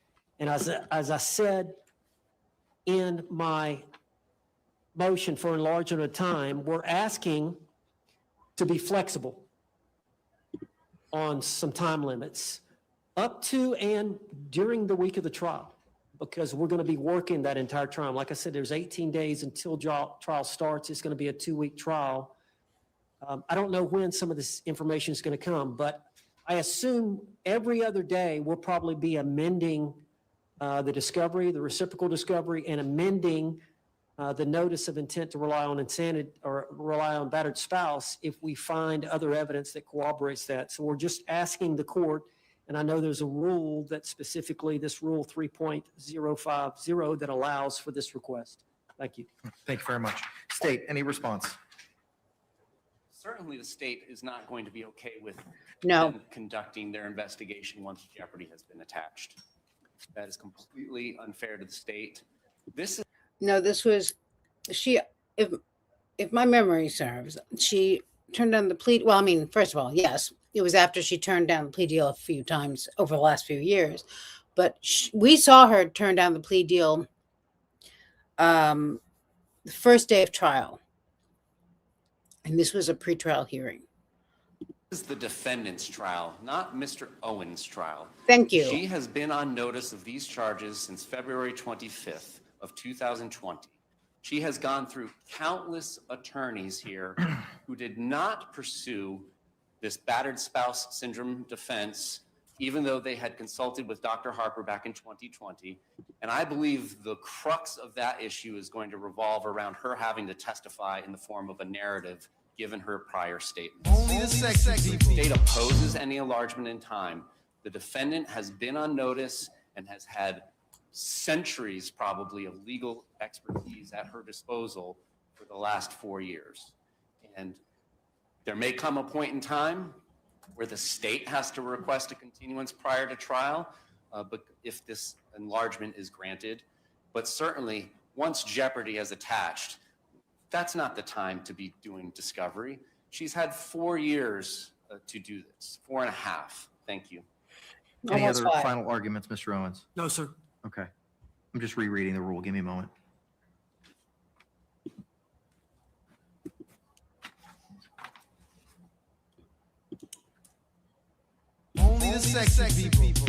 And as I said in my motion for enlargement of time, we're asking to be flexible on some time limits up to and during the week of the trial, because we're going to be working that entire trial. Like I said, there's 18 days until trial starts. It's going to be a 2-week trial. I don't know when some of this information is going to come, but I assume every other day we'll probably be amending the discovery, the reciprocal discovery, and amending the notice of intent to rely on insanity or rely on battered spouse if we find other evidence that corroborates that. So we're just asking the court, and I know there's a rule that specifically, this rule 3.050, that allows for this request. Thank you. Thank you very much. State, any response? Certainly the state is not going to be okay with No. them conducting their investigation once jeopardy has been attached. That is completely unfair to the state. This is No, this was she. If my memory serves, she turned down the plea. Well, I mean, first of all, yes, it was after she turned down the plea deal a few times over the last few years, but we saw her turn down the plea deal the first day of trial, and this was a pretrial hearing. This is the defendant's trial, not Mr. Owen's trial. Thank you. She has been on notice of these charges since February 25th of 2020. She has gone through countless attorneys here who did not pursue this battered spouse syndrome defense, even though they had consulted with Dr. Harper back in 2020. And I believe the crux of that issue is going to revolve around her having to testify in the form of a narrative given her prior statements. Only the sexy people. The state opposes any enlargement in time. The defendant has been on notice and has had centuries probably of legal expertise at her disposal for the last 4 years. And there may come a point in time where the state has to request a continuance prior to trial, but if this enlargement is granted. But certainly, once jeopardy has attached, that's not the time to be doing discovery. She's had 4 years to do this, 4.5. Thank you. Any other final arguments, Mr. Owens? No, sir. Okay. I'm just rereading the rule. Give me a moment. Only the sexy people.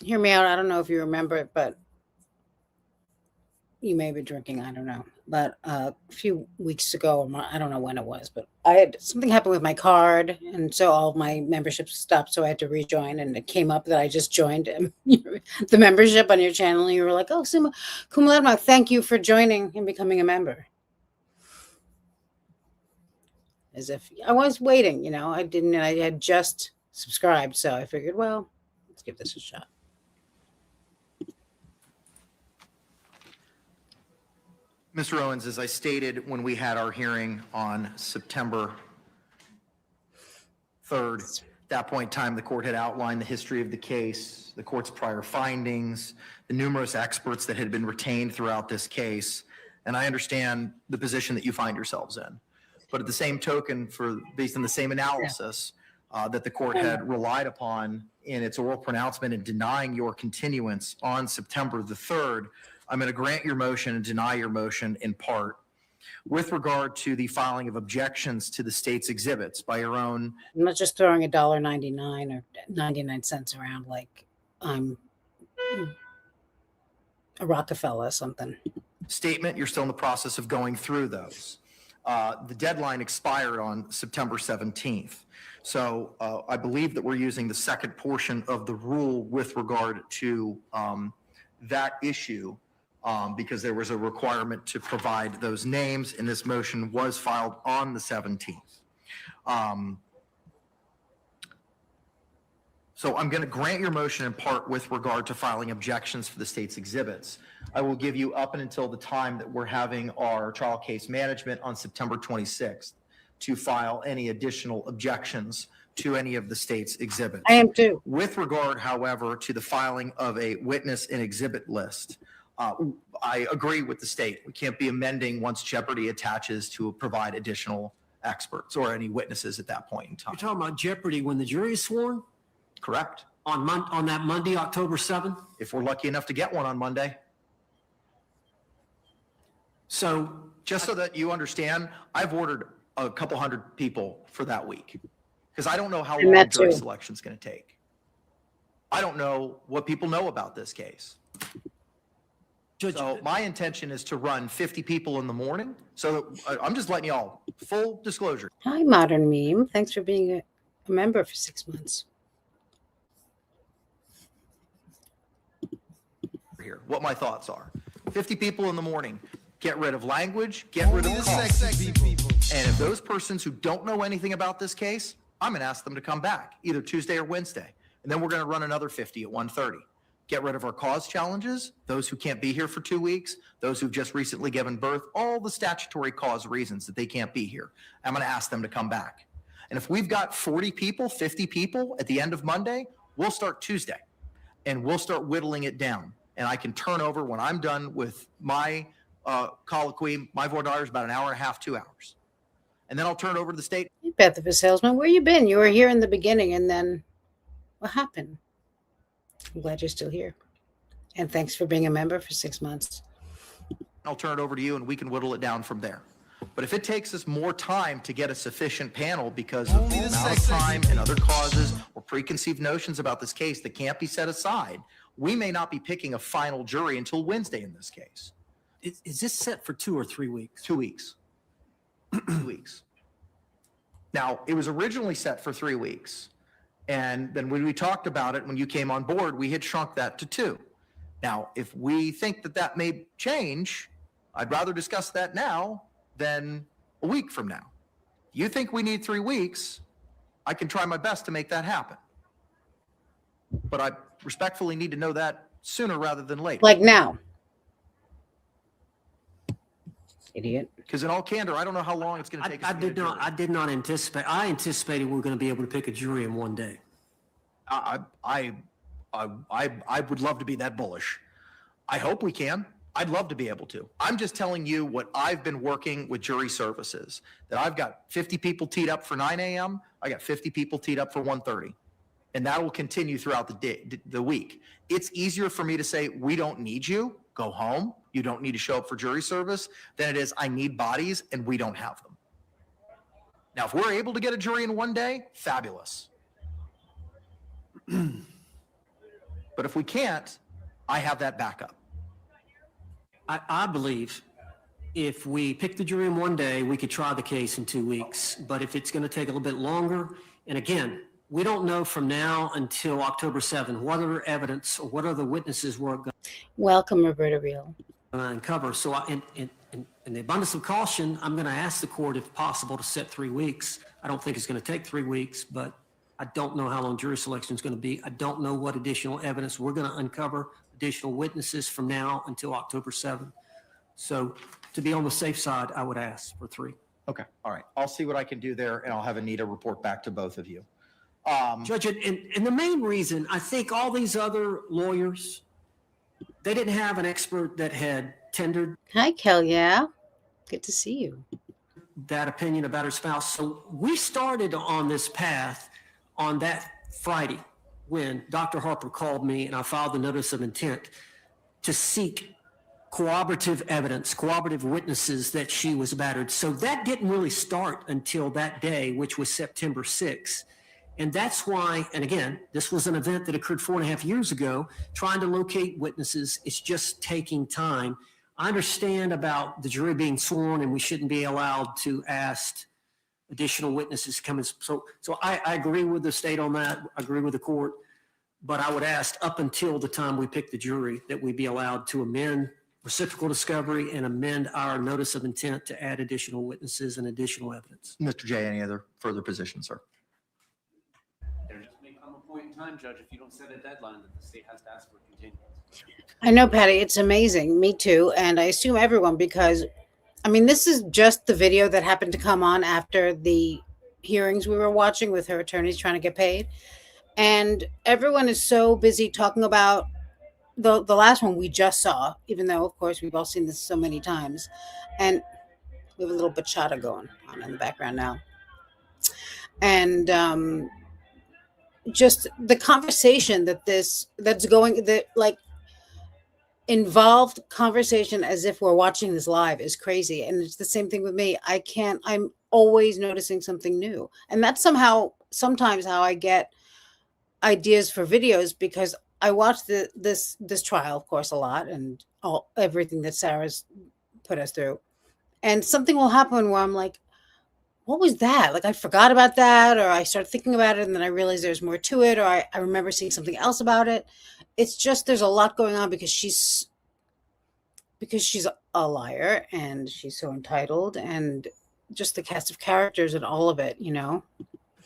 Hear me out. I don't know if you remember it, but you may be drinking. I don't know. But a few weeks ago, I don't know when it was, but I had something happen with my card, and so all of my memberships stopped. So I had to rejoin, and it came up that I just joined the membership on your channel. And you were like, "Oh, Suma Kumladma, thank you for joining and becoming a member." As if I was waiting, you know. I didn't. I had just subscribed, so I figured, well, let's give this a shot. Mr. Owens, as I stated when we had our hearing on September 3rd, that point in time, the court had outlined the history of the case, the court's prior findings, the numerous experts that had been retained throughout this case, and I understand the position that you find yourselves in. But at the same token, based on the same analysis that the court had relied upon in its oral pronouncement in denying your continuance on September the 3rd, I'm going to grant your motion and deny your motion in part with regard to the filing of objections to the state's exhibits by your own. I'm not just throwing $1.99 or 99 cents around like I'm a Rockefeller or something. Statement. You're still in the process of going through those. The deadline expired on September 17th. So I believe that we're using the second portion of the rule with regard to that issue because there was a requirement to provide those names, and this motion was filed on the 17th. So I'm going to grant your motion in part with regard to filing objections for the state's exhibits. I will give you up until the time that we're having our trial case management on September 26th to file any additional objections to any of the state's exhibits. I am too. With regard, however, to the filing of a witness and exhibit list, I agree with the state. We can't be amending once jeopardy attaches to provide additional experts or any witnesses at that point in time. You're talking about jeopardy when the jury is sworn? Correct. On that Monday, October 7th? If we're lucky enough to get one on Monday. So just so that you understand, I've ordered a couple hundred people for that week because I don't know how long jury selection is going to take. I don't know what people know about this case. So my intention is to run 50 people in the morning. So I'm just letting y'all full disclosure. Hi, Modern Meme. Thanks for being a member for 6 months. Here, what my thoughts are. 50 people in the morning. Get rid of language, get rid of cost. And if those persons who don't know anything about this case, I'm going to ask them to come back either Tuesday or Wednesday. And then we're going to run another 50 at 1:30. Get rid of our cause challenges, those who can't be here for 2 weeks, those who've just recently given birth, all the statutory cause reasons that they can't be here. I'm going to ask them to come back. And if we've got 40 people, 50 people at the end of Monday, we'll start Tuesday and we'll start whittling it down. And I can turn over when I'm done with my colloquy, my voir dire is about an hour and a half, 2 hours. And then I'll turn it over to the state. Hey, Beth of a salesman, where you been? You were here in the beginning, and then what happened? I'm glad you're still here. And thanks for being a member for 6 months. I'll turn it over to you and we can whittle it down from there. But if it takes us more time to get a sufficient panel because of the amount of time and other causes or preconceived notions about this case that can't be set aside, we may not be picking a final jury until Wednesday in this case. Is this set for 2 or 3 weeks? 2 weeks. 2 weeks. Now, it was originally set for 3 weeks. And then when we talked about it, when you came on board, we had shrunk that to 2. Now, if we think that that may change, I'd rather discuss that now than a week from now. You think we need 3 weeks, I can try my best to make that happen. But I respectfully need to know that sooner rather than later. Like now. Idiot. Because in all candor, I don't know how long it's going to take us. I did not anticipate. I anticipated we were going to be able to pick a jury in one day. I would love to be that bullish. I hope we can. I'd love to be able to. I'm just telling you what I've been working with jury services, that I've got 50 people teed up for 9 a.m. I got 50 people teed up for 1:30. And that will continue throughout the day, the week. It's easier for me to say, we don't need you, go home. You don't need to show up for jury service than it is, I need bodies and we don't have them. Now, if we're able to get a jury in one day, fabulous. But if we can't, I have that backup. I believe if we pick the jury in one day, we could try the case in 2 weeks. But if it's going to take a little bit longer, and again, we don't know from now until October 7th what other evidence or what other witnesses we're going Welcome, Roberta Real. to uncover. So in the abundance of caution, I'm going to ask the court, if possible, to set 3 weeks. I don't think it's going to take 3 weeks, but I don't know how long jury selection is going to be. I don't know what additional evidence we're going to uncover, additional witnesses from now until October 7th. So to be on the safe side, I would ask for 3. Okay, all right. I'll see what I can do there, and I'll have Anita report back to both of you. Judge, and the main reason, I think all these other lawyers, they didn't have an expert that had tendered. Hi, Kel. Yeah. Good to see you. That opinion about her spouse. So we started on this path on that Friday when Dr. Harper called me and I filed the notice of intent to seek corroborative evidence, corroborative witnesses that she was battered. So that didn't really start until that day, which was September 6th. And that's why, and again, this was an event that occurred 4.5 years ago. Trying to locate witnesses, it's just taking time. I understand about the jury being sworn and we shouldn't be allowed to ask additional witnesses coming. So I agree with the state on that. I agree with the court. But I would ask up until the time we pick the jury that we be allowed to amend reciprocal discovery and amend our notice of intent to add additional witnesses and additional evidence. Mr. J, any other further positions, sir? There just may come a point in time, Judge, if you don't set a deadline, that the state has to ask for continuance. I know, Patty. It's amazing. Me too. And I assume everyone, because, I mean, this is just the video that happened to come on after the hearings we were watching with her attorneys trying to get paid. And everyone is so busy talking about the last one we just saw, even though, of course, we've all seen this so many times. And we have a little bachata going on in the background now. And just the conversation that's going, that like involved conversation as if we're watching this live is crazy. And it's the same thing with me. I'm always noticing something new. And that's sometimes how I get ideas for videos, because I watch this trial, of course, a lot, and everything that Sarah's put us through. And something will happen where I'm like, what was that? Like, I forgot about that, or I start thinking about it and then I realize there's more to it, or I remember seeing something else about it. It's just, there's a lot going on because she's a liar and she's so entitled, and just the cast of characters and all of it, you know?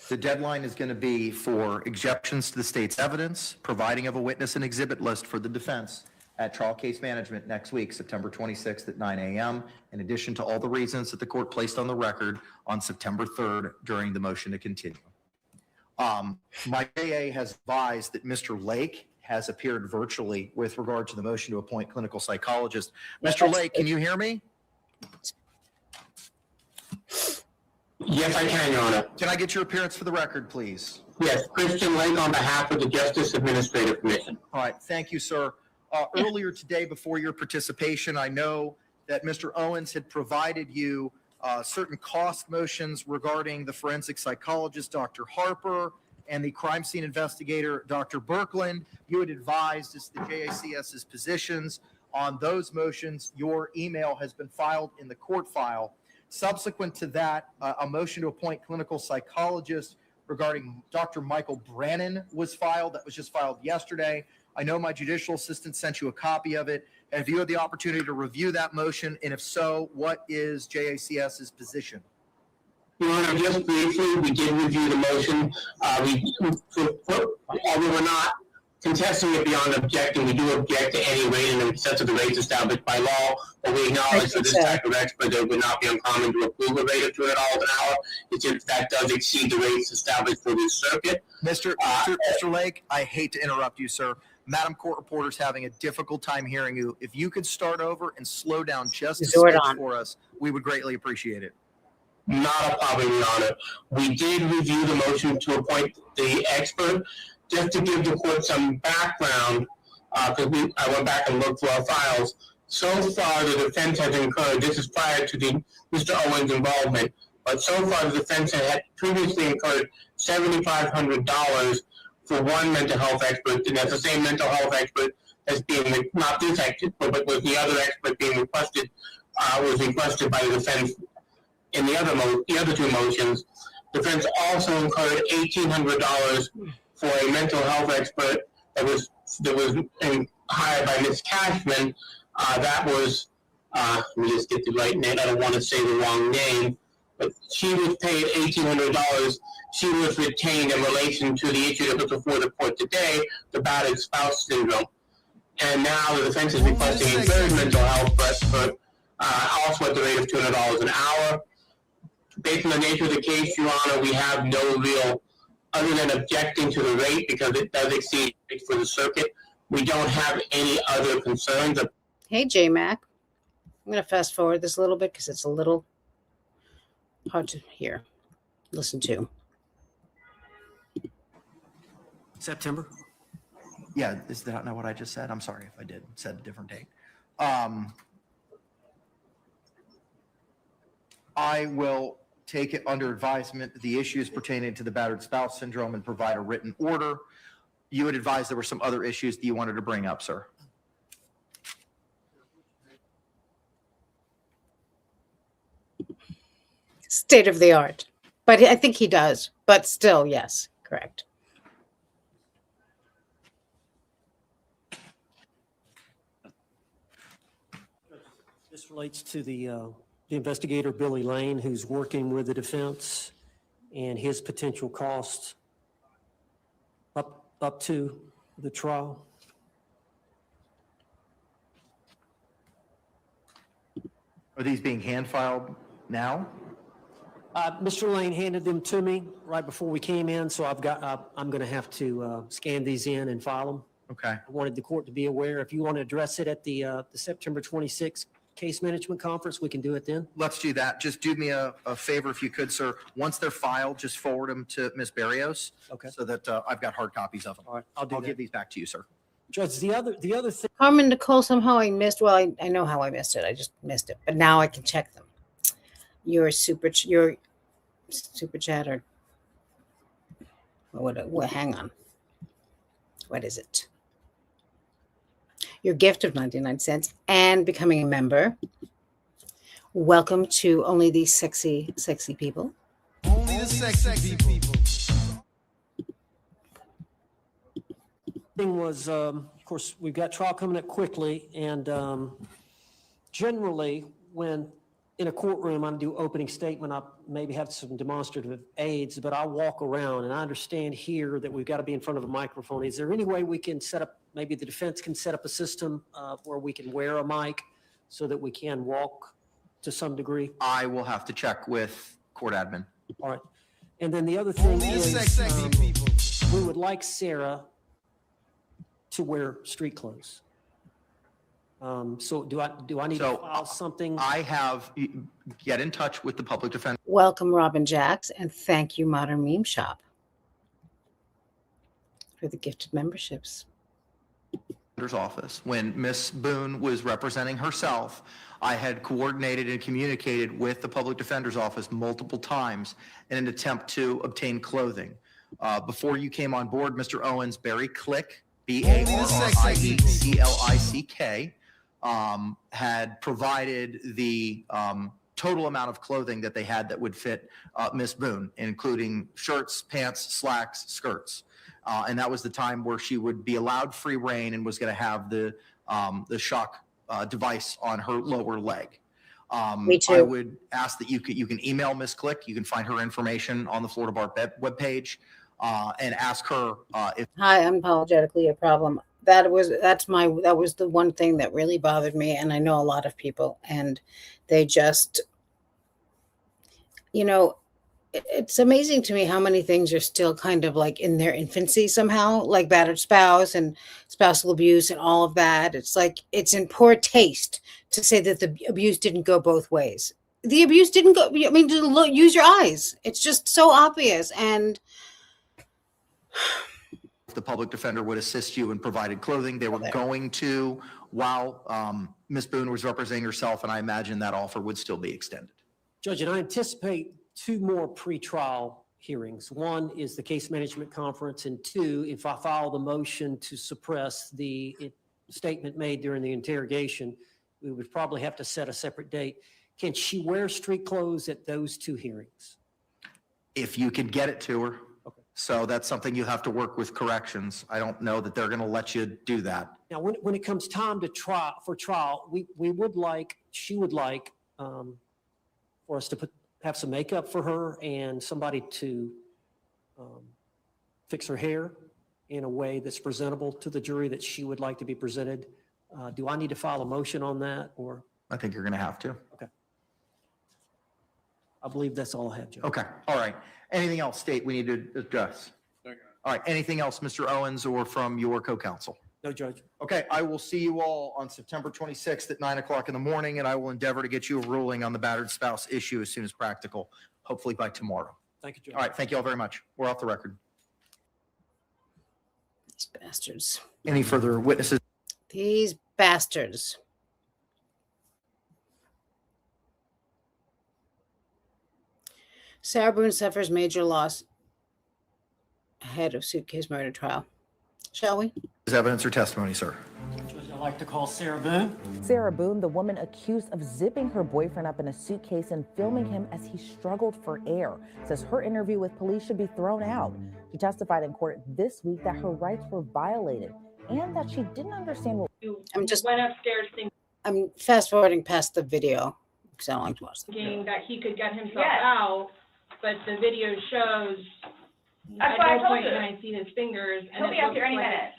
The deadline is going to be for objections to the state's evidence, providing of a witness and exhibit list for the defense at trial case management next week, September 26th at 9 a.m., in addition to all the reasons that the court placed on the record on September 3rd during the motion to continue. My AA has advised that Mr. Lake has appeared virtually with regard to the motion to appoint clinical psychologist. Mr. Lake, can you hear me? Yes, I can, Your Honor. Can I get your appearance for the record, please? Yes, Christian Lake on behalf of the Justice Administrative Commission. All right, thank you, sir. Earlier today, before your participation, I know that Mr. Owens had provided you certain cost motions regarding the forensic psychologist, Dr. Harper, and the crime scene investigator, Dr. Birkland. You had advised as the JACS's positions on those motions. Your email has been filed in the court file. Subsequent to that, a motion to appoint clinical psychologist regarding Dr. Michael Brannon was filed. That was just filed yesterday. I know my judicial assistant sent you a copy of it. Have you had the opportunity to review that motion? And if so, what is JACS's position? Your Honor, just briefly, we did review the motion. Although we're not contesting it beyond objecting, we do object to any rate in excess of the rates established by law, but we acknowledge for this type of expert that it would not be uncommon to approve a rate of $200 an hour. It's if that does exceed the rates established for this circuit. Mr. Lake, I hate to interrupt you, sir. Madam Court Reporter's having a difficult time hearing you. If you could start over and slow down just a smidge for us, we would greatly appreciate it. Not a problem, Your Honor. We did review the motion to appoint the expert. Just to give the court some background, because I went back and looked through our files. So far, the defense has incurred, this is prior to Mr. Owens' involvement, but so far the defense had previously incurred $7,500 for one mental health expert, and that's the same mental health expert that's being, not this expert, but with the other expert being requested, was requested by the defense in the other two motions. The defense also incurred $1,800 for a mental health expert that was hired by Ms. Cashman. That was, let me just get the right name. I don't want to say the wrong name, but she was paid $1,800. She was retained in relation to the issue that was before the court today, the battered spouse syndrome. And now the defense is requesting a third mental health expert, also at the rate of $200 an hour. Based on the nature of the case, Your Honor, we have no real other than objecting to the rate because it does exceed for the circuit, we don't have any other concerns. Hey, J-Mac. I'm going to fast forward this a little bit because it's a little hard to hear, listen to. September? Yeah, is that not what I just said? I'm sorry if I said a different date. I will take it under advisement the issues pertaining to the battered spouse syndrome and provide a written order. You had advised there were some other issues that you wanted to bring up, sir. State of the art. But I think he does. But still, yes, correct. This relates to the investigator, Billy Lane, who's working with the defense and his potential costs up to the trial. Are these being hand filed now? Mr. Lane handed them to me right before we came in, so I'm going to have to scan these in and file them. Okay. I wanted the court to be aware. If you want to address it at the September 26th case management conference, we can do it then. Let's do that. Just do me a favor if you could, sir. Once they're filed, just forward them to Ms. Barrios. Okay. So that I've got hard copies of them. All right, I'll give these back to you, sir. Judge, the other thing. Carmen Nicole, somehow I missed. Well, I know how I missed it. I just missed it. But now I can check them. Your super chat or what? Hang on. What is it? Your gift of 99 cents and becoming a member. Welcome to only these sexy people. Only the sexy people. Thing was, of course, we've got trial coming up quickly, and generally, when in a courtroom I do opening statement, I maybe have some demonstrative aids, but I walk around, and I understand here that we've got to be in front of a microphone. Is there any way we can set up? Maybe the defense can set up a system where we can wear a mic so that we can walk to some degree. I will have to check with court admin. All right, and then the other thing is, we would like Sarah to wear street clothes. So do I need to file something? Get in touch with the public defender. Welcome, Robin Jacks, and thank you, Modern Meme Shop, for the gifted memberships. Office. When Miss Boone was representing herself, I had coordinated and communicated with the public defender's office multiple times in an attempt to obtain clothing. Before you came on board, Mr. Owens, Barry Click, BARRIECLICK, had provided the total amount of clothing that they had that would fit Miss Boone, including shirts, pants, slacks, skirts. And that was the time where she would be allowed free reign and was going to have the shock device on her lower leg. Me too. I would ask that you can email Miss Click. You can find her information on the Florida Bar webpage and ask her if. Hi, unapologetically a problem. That was the one thing that really bothered me, and I know a lot of people, and they just, it's amazing to me how many things are still kind of like in their infancy somehow, like battered spouse and spousal abuse and all of that. It's like, it's in poor taste to say that the abuse didn't go both ways. The abuse didn't go, use your eyes. It's just so obvious. And the public defender would assist you in provided clothing. They were going to while Ms. Boone was representing herself, and I imagine that offer would still be extended. Judge, and I anticipate 2 more pre-trial hearings. One is the case management conference, and 2, if I file the motion to suppress the statement made during the interrogation, we would probably have to set a separate date. Can she wear street clothes at those 2 hearings? If you could get it to her. Okay. So that's something you have to work with corrections. I don't know that they're going to let you do that. Now, when it comes time to trial, she would like for us to have some makeup for her and somebody to fix her hair in a way that's presentable to the jury that she would like to be presented. Do I need to file a motion on that, or? I think you're going to have to. Okay. I believe that's all I have, Judge. Okay. All right. Anything else, State, we need to address? All right, anything else, Mr. Owens, or from your co-counsel? No, Judge. Okay, I will see you all on September 26th at 9 o'clock in the morning, and I will endeavor to get you a ruling on the battered spouse issue as soon as practical, hopefully by tomorrow. Thank you, Judge. All right, thank you all very much. We're off the record. These bastards. Any further witnesses? These bastards. Sarah Boone suffers major loss ahead of suitcase murder trial. Shall we? Is evidence or testimony, sir? Judge, I'd like to call Sarah Boone. Sarah Boone, the woman accused of zipping her boyfriend up in a suitcase and filming him as he struggled for air, says her interview with police should be thrown out. She testified in court this week that her rights were violated and that she didn't understand what. I'm just went upstairs I'm fast forwarding past the video because I don't like to watch the thinking that he could get himself out, but the video shows That's at what I no told point you. can I see his fingers. He'll be up here any minute.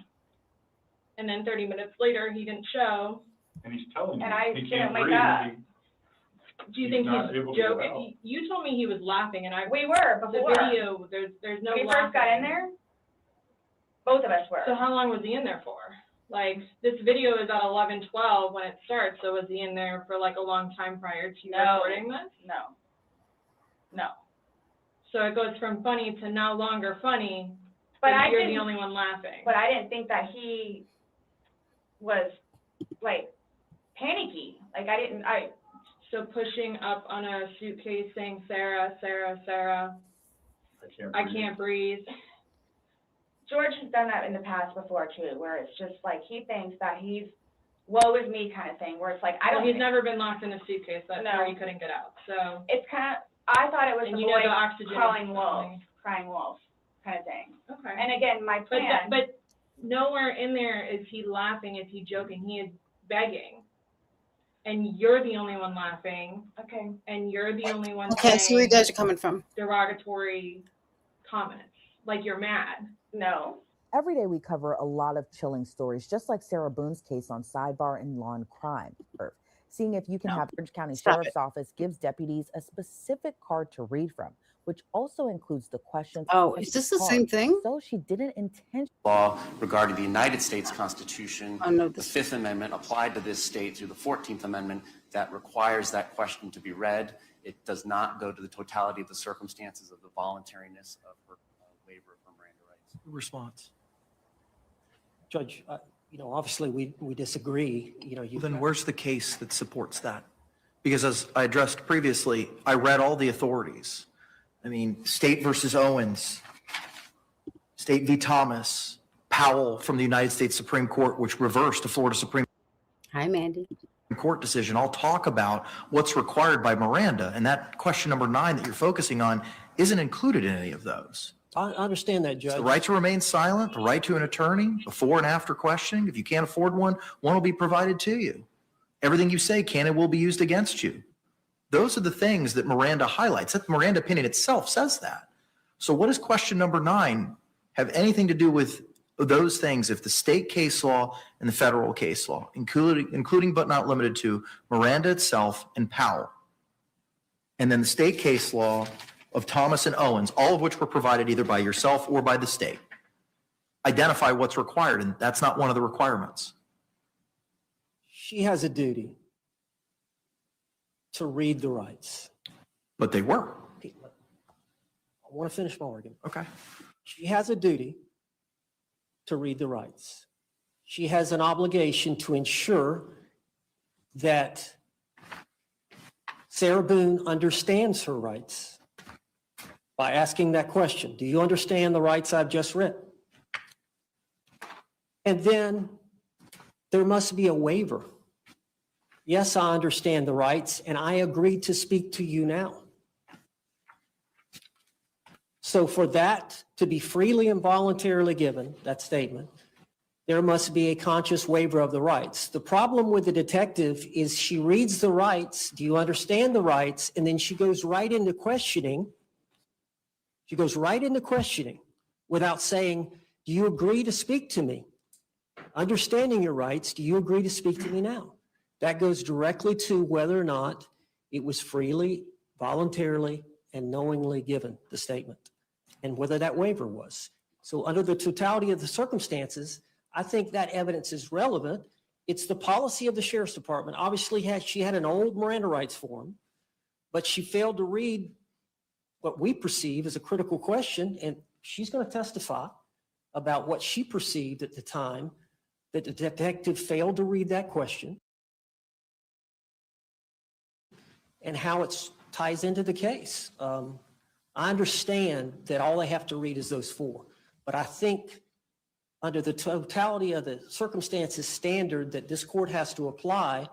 And then 30 minutes later, he didn't show. And he's telling you, And I he didn't can't wake breathe. up. Do you He's think not he's able to get out. joking? You told me he was laughing, and We were the before. video. There's no. When we laughing. first got in there, both of us were. So how long was he in there for? Like, this video is at 11:12 when it starts. So was he in there for like a long time prior to No. recording this? No. So it goes from funny to no longer funny. But and I you're the didn't- only one laughing. But I didn't think that he was like panicky. Like So pushing up on a suitcase saying, Sarah, Sarah, Sarah, I can't breathe. George has done that in the past before too, where it's just like he thinks that he's woe is me kind of thing, where it's like I Well, don't. he's never been locked in a suitcase. That's No. where he couldn't get out. So It's kind of. I thought it was And the you know boy the oxygen crying is wolf, something. crying wolf kind of thing. Okay. And again, my plan. But nowhere in there is he laughing, is he joking? He is begging. And you're the only one laughing. Okay. And you're the only one Okay, I see where you saying guys are coming from. derogatory comments. Like you're mad. No. Every day we cover a lot of chilling stories, just like Sarah Boone's case on Sidebar and Law and Crime. Seeing if you can have Orange County Stop Sheriff's Office gives deputies a specific card to read from, which also includes the questions. Oh, on is the this the card. same thing? So she didn't intentionally. Law regarding the United States Constitution, Oh, no, the Fifth Amendment applied to this state through the 14th Amendment that requires that question to be read. It does not go to the totality of the circumstances of the voluntariness of her waiver of her Miranda rights. Response. Judge, obviously we disagree. Then where's the case that supports that? Because as I addressed previously, I read all the authorities. I mean, State versus Owens, State v. Thomas, Powell from the United States Supreme Court, which reversed the Florida Supreme Hi, Mandy. Court decision. I'll talk about what's required by Miranda. And that question number 9 that you're focusing on isn't included in any of those. I understand that, Judge. It's the right to remain silent, the right to an attorney, before and after questioning. If you can't afford one will be provided to you. Everything you say can and will be used against you. Those are the things that Miranda highlights. That Miranda opinion itself says that. So what does question number 9 have anything to do with those things if the state case law and the federal case law, including but not limited to Miranda itself and Powell, and then the state case law of Thomas and Owens, all of which were provided either by yourself or by the state, identify what's required, and that's not one of the requirements. She has a duty to read the rights. But they were. I want to finish my argument. Okay. She has a duty to read the rights. She has an obligation to ensure that Sarah Boone understands her rights by asking that question. Do you understand the rights I've just read? And then there must be a waiver. Yes, I understand the rights, and I agree to speak to you now. So for that to be freely and voluntarily given, that statement, there must be a conscious waiver of the rights. The problem with the detective is she reads the rights, do you understand the rights? And then she goes right into questioning. She goes right into questioning without saying, do you agree to speak to me? Understanding your rights, do you agree to speak to me now? That goes directly to whether or not it was freely, voluntarily, and knowingly given, the statement, and whether that waiver was. So under the totality of the circumstances, I think that evidence is relevant. It's the policy of the sheriff's department. Obviously, she had an old Miranda rights form, but she failed to read what we perceive as a critical question, and she's going to testify about what she perceived at the time that the detective failed to read that question and how it ties into the case. I understand that all they have to read is those four, but I think under the totality of the circumstances standard that this court has to apply,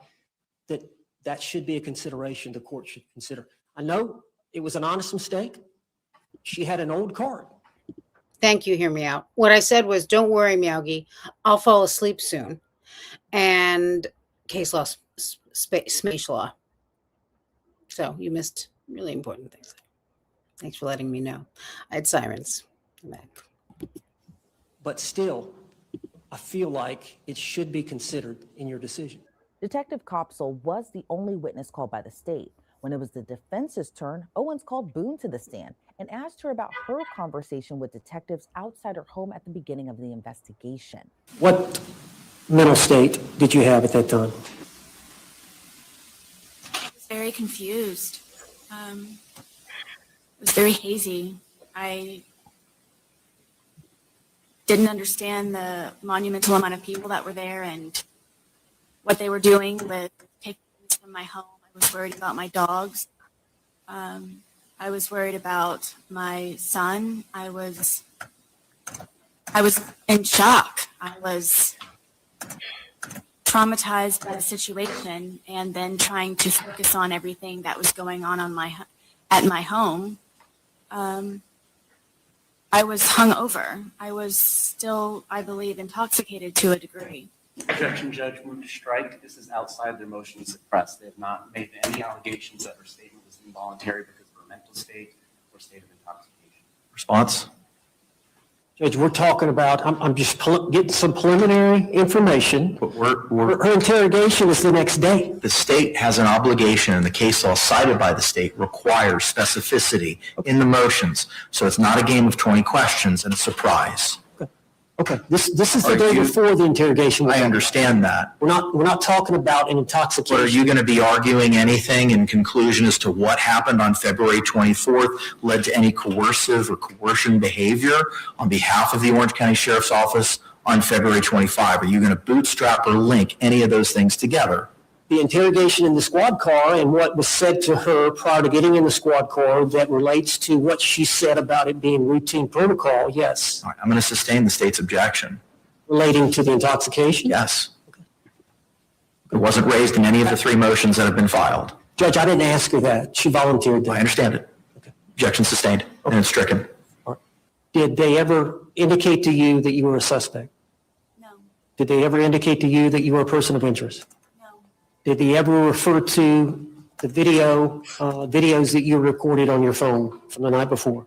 that should be a consideration the court should consider. I know it was an honest mistake. She had an old card. Thank you. Hear me out. What I said was, don't worry, Miyagi. I'll fall asleep soon. And case law, space law. So you missed really important things. Thanks for letting me know. I had sirens. But still, I feel like it should be considered in your decision. Detective Copsell was the only witness called by the state. When it was the defense's turn, Owens called Boone to the stand and asked her about her conversation with detectives outside her home at the beginning of the investigation. What mental state did you have at that time? I was very confused. It was very hazy. I didn't understand the monumental amount of people that were there and what they were doing with taking things from my home. I was worried about my dogs. I was worried about my son. I was in shock. I was traumatized by the situation, and then trying to focus on everything that was going on at my home. I was hungover. I was still, I believe, intoxicated to a degree. Objection, Judge. Move to strike. This is outside their motion to suppress. They have not made any allegations that her statement was involuntary because of her mental state or state of intoxication. Response? Judge, we're talking about, I'm just getting some preliminary information. But Her interrogation is the next day. the state has an obligation, and the case law cited by the state requires specificity in the motions. So it's not a game of 20 questions and a surprise. Okay, this is the day before the interrogation. I understand that. We're not talking about an intoxication. But are you going to be arguing anything in conclusion as to what happened on February 24th led to any coercive or coercion behavior on behalf of the Orange County Sheriff's Office on February 25? Are you going to bootstrap or link any of those things together? The interrogation in the squad car and what was said to her prior to getting in the squad car that relates to what she said about it being routine protocol, yes. All right, I'm going to sustain the state's objection. Relating to the intoxication? Yes. It wasn't raised in any of the three motions that have been filed. Judge, I didn't ask her that. She volunteered that. I understand it. Okay. Objection sustained and it's stricken. All right. Did they ever indicate to you that you were a suspect? No. Did they ever indicate to you that you were a person of interest? Did they ever refer to the videos that you recorded on your phone from the night before?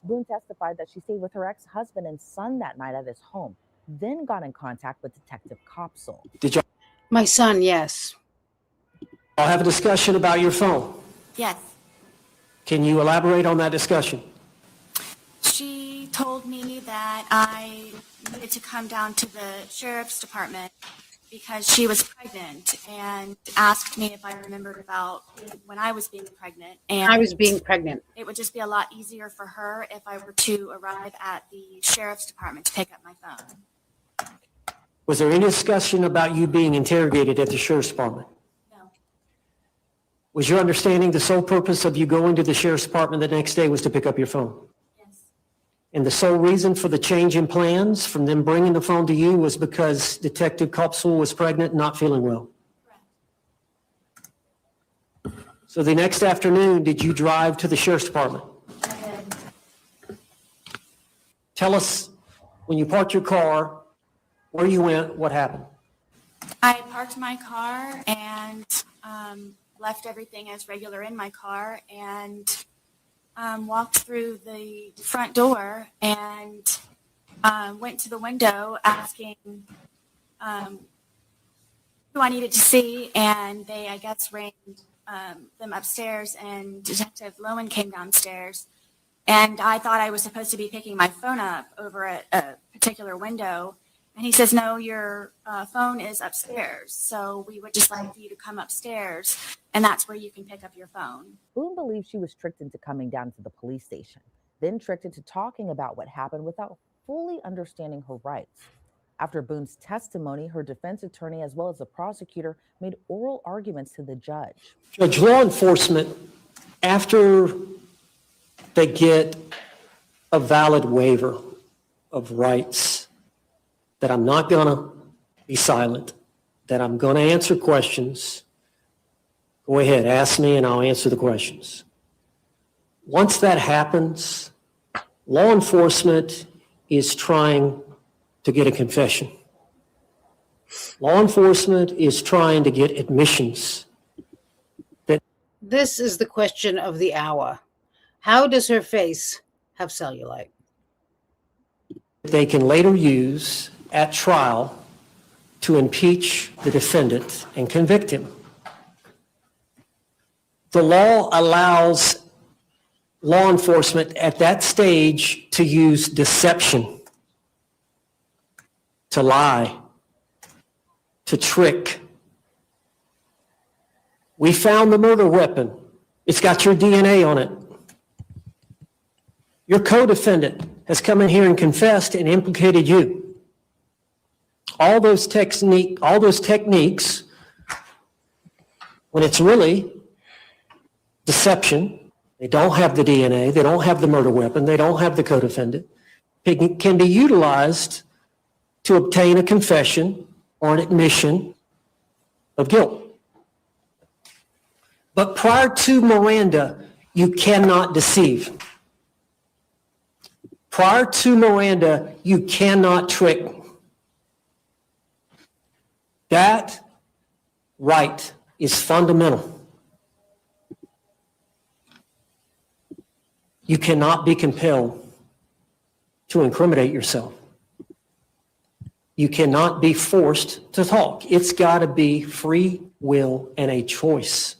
Boone testified that she stayed with her ex-husband and son that night at his home, then got in contact with Detective Copsell. Did you My son, yes. all have a discussion about your phone? Yes. Can you elaborate on that discussion? She told me that I needed to come down to the sheriff's department because she was pregnant, and asked me if I remembered about when I was being pregnant. And I was being pregnant. it would just be a lot easier for her if I were to arrive at the sheriff's department to pick up my phone. Was there any discussion about you being interrogated at the sheriff's department? No. Was your understanding the sole purpose of you going to the sheriff's department the next day was to pick up your phone? Yes. And the sole reason for the change in plans from them bringing the phone to you was because Detective Copsell was pregnant and not feeling well? Correct. So the next afternoon, did you drive to the sheriff's department? I did. Tell us, when you parked your car, where you went, what happened? I parked my car and left everything as regular in my car and walked through the front door and went to the window asking who I needed to see, and they, I guess, rang them upstairs, and Detective Lowen came downstairs And I thought I was supposed to be picking my phone up over at a particular window. And he says, no, your phone is upstairs. So we would just like you to come upstairs, and that's where you can pick up your phone. Boone believes she was tricked into coming down to the police station, then tricked into talking about what happened without fully understanding her rights. After Boone's testimony, her defense attorney, as well as the prosecutor, made oral arguments to the judge. Judge, law enforcement, after they get a valid waiver of rights, that I'm not going to be silent, that I'm going to answer questions, go ahead, ask me and I'll answer the questions. Once that happens, law enforcement is trying to get a confession. Law enforcement is trying to get admissions. This is the question of the hour. How does her face have cellulite? They can later use at trial to impeach the defendant and convict him. The law allows law enforcement at that stage to use deception, to lie, to trick. We found the murder weapon. It's got your DNA on it. Your co-defendant has come in here and confessed and implicated you. All those techniques, when it's really deception, they don't have the DNA, they don't have the murder weapon, they don't have the co-defendant, it can be utilized to obtain a confession or an admission of guilt. But prior to Miranda, you cannot deceive. Prior to Miranda, you cannot trick. That right is fundamental. You cannot be compelled to incriminate yourself. You cannot be forced to talk. It's got to be free will and a choice.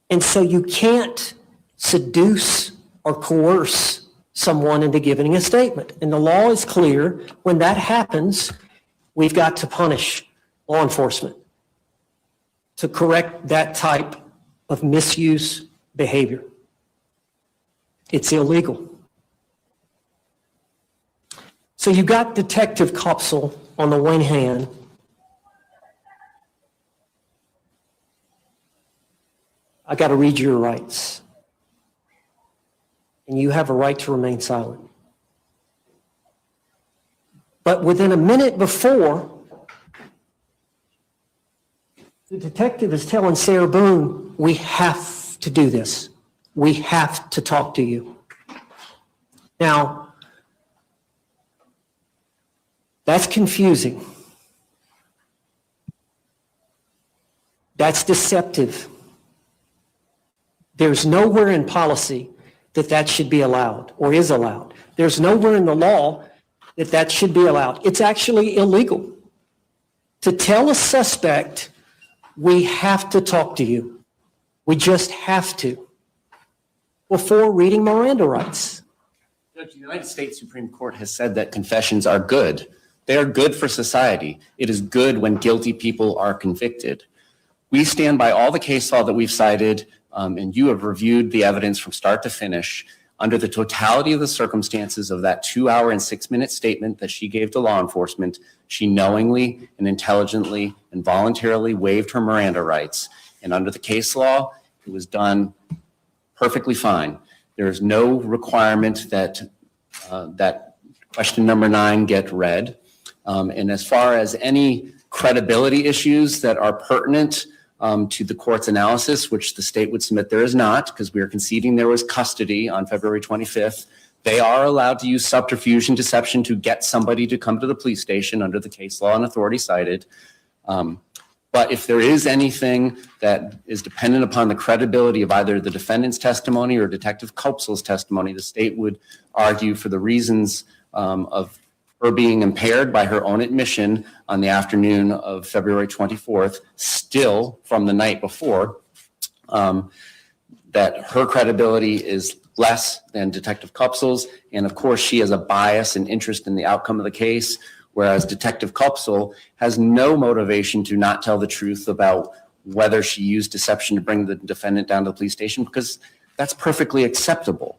And so you can't seduce or coerce someone into giving a statement. And the law is clear. When that happens, we've got to punish law enforcement to correct that type of misuse behavior. It's illegal. So you got Detective Kopsel on the one hand. I got to read your rights. And you have a right to remain silent. But within a minute before, the detective is telling Sarah Boone, we have to do this. We have to talk to you. Now, that's confusing. That's deceptive. There's nowhere in policy that should be allowed or is allowed. There's nowhere in the law that should be allowed. It's actually illegal to tell a suspect, we have to talk to you. We just have to, before reading Miranda rights. Judge, the United States Supreme Court has said that confessions are good. They are good for society. It is good when guilty people are convicted. We stand by all the case law that we've cited, and you have reviewed the evidence from start to finish. Under the totality of the circumstances of that 2-hour and 6-minute statement that she gave to law enforcement, she knowingly and intelligently and voluntarily waived her Miranda rights. And under the case law, it was done perfectly fine. There is no requirement that that question number 9 get read. And as far as any credibility issues that are pertinent to the court's analysis, which the state would submit there is not, because we are conceding there was custody on February 25th. They are allowed to use subterfuge and deception to get somebody to come to the police station under the case law and authority cited. But if there is anything that is dependent upon the credibility of either the defendant's testimony or Detective Kopsel's testimony, the state would argue for the reasons of her being impaired by her own admission on the afternoon of February 24th, still from the night before, that her credibility is less than Detective Kupsel's. And of course, she has a bias and interest in the outcome of the case, whereas Detective Kupsel has no motivation to not tell the truth about whether she used deception to bring the defendant down to the police station, because that's perfectly acceptable.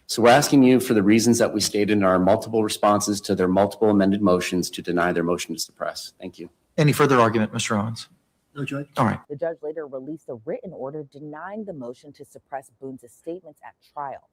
So we're asking you, for the reasons that we stated in our multiple responses to their multiple amended motions, to deny their motion to suppress. Thank you. Any further argument, Mr. Owens? No, Judge. All right. The judge later released a written order denying the motion to suppress Boone's statements at trial.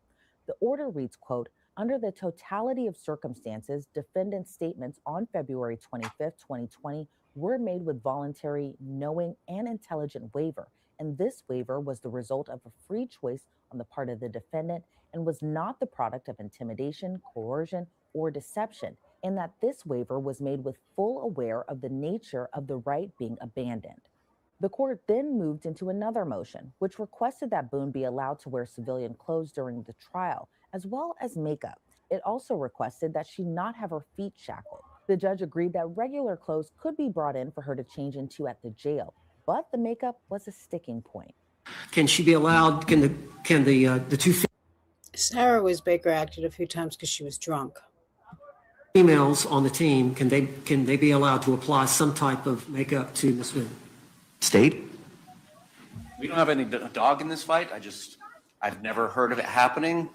The order reads, quote, under the totality of circumstances, defendant's statements on February 25th, 2020 were made with voluntary, knowing, and intelligent waiver. And this waiver was the result of a free choice on the part of the defendant and was not the product of intimidation, coercion, or deception, in that this waiver was made with full aware of the nature of the right being abandoned. The court then moved into another motion, which requested that Boone be allowed to wear civilian clothes during the trial, as well as makeup. It also requested that she not have her feet shackled. The judge agreed that regular clothes could be brought in for her to change into at the jail, but the makeup was a sticking point. Can she be allowed, can the two Sarah was Baker acted a few times because she was drunk. females on the team, can they be allowed to apply some type of makeup to Ms. Boone? State? We don't have any dog in this fight. I've never heard of it happening.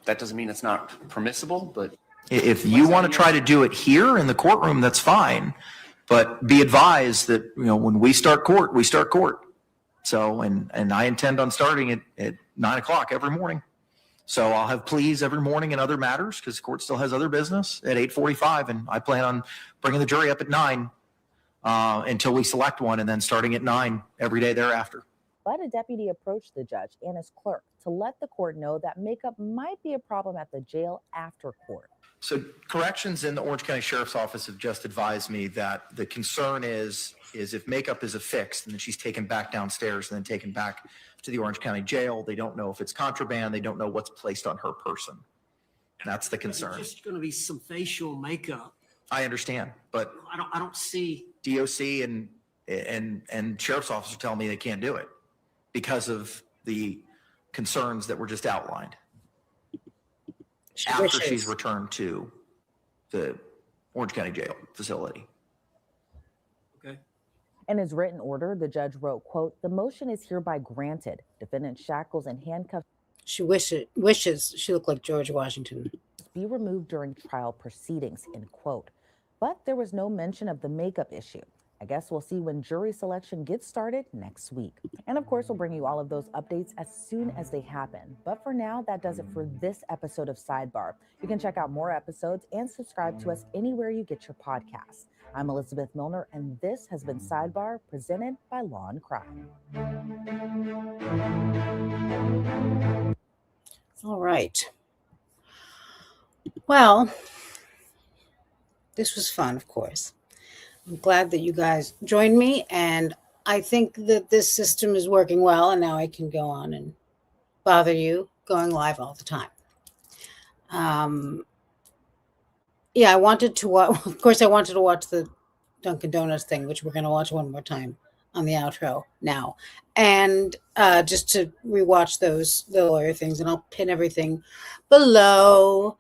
That doesn't mean it's not permissible, but. If you want to try to do it here in the courtroom, that's fine. But be advised that, when we start court, we start court. So, and I intend on starting it at 9 o'clock every morning. So I'll have pleas every morning in other matters because the court still has other business at 8:45. And I plan on bringing the jury up at 9 until we select one, and then starting at 9 every day thereafter. But a deputy approached the judge and his clerk to let the court know that makeup might be a problem at the jail after court. So corrections in the Orange County Sheriff's Office have just advised me that the concern is if makeup is affixed and then she's taken back downstairs and then taken back to the Orange County Jail, they don't know if it's contraband. They don't know what's placed on her person. That's the concern. It's just going to be some facial makeup. I understand, but I don't see. DOC and Sheriff's Office are telling me they can't do it because of the concerns that were just outlined. After she's returned to the Orange County Jail facility. Okay. In his written order, the judge wrote, quote, the motion is hereby granted. Defendant shackles and handcuffs. She wishes she looked like George Washington. Be removed during trial proceedings, end quote. But there was no mention of the makeup issue. I guess we'll see when jury selection gets started next week. And of course, we'll bring you all of those updates as soon as they happen. But for now, that does it for this episode of Sidebar. You can check out more episodes and subscribe to us anywhere you get your podcasts. I'm Elizabeth Milner, and this has been Sidebar, presented by Law and Crime. All right. Well, this was fun, of course. I'm glad that you guys joined me, and I think that this system is working well, and now I can go on and bother you going live all the time. Yeah, I wanted to watch, of course, I wanted to watch the Dunkin Donuts thing, which we're going to watch one more time on the outro now. And just to rewatch the lawyer things, and I'll pin everything below.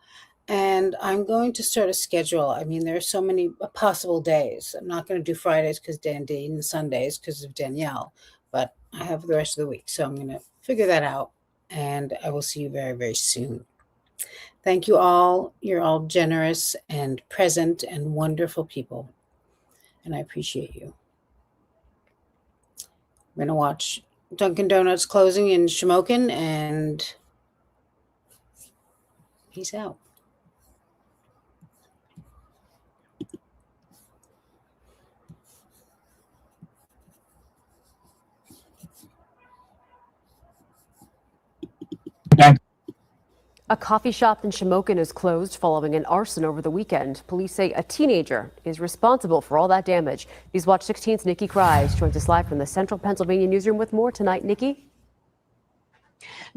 And I'm going to start a schedule. I mean, there are so many possible days. I'm not going to do Fridays because Dan Dean and Sundays because of Danielle, but I have the rest of the week. So I'm going to figure that out, and I will see you very, very soon. Thank you all. You're all generous and present and wonderful people, and I appreciate you. I'm going to watch Dunkin Donuts closing in Shamokin, and peace out. A coffee shop in Shamokin is closed following an arson over the weekend. Police say a teenager is responsible for all that damage. News Watch 16's Nikki Kreiz joins us live from the Central Pennsylvania newsroom with more tonight. Nikki?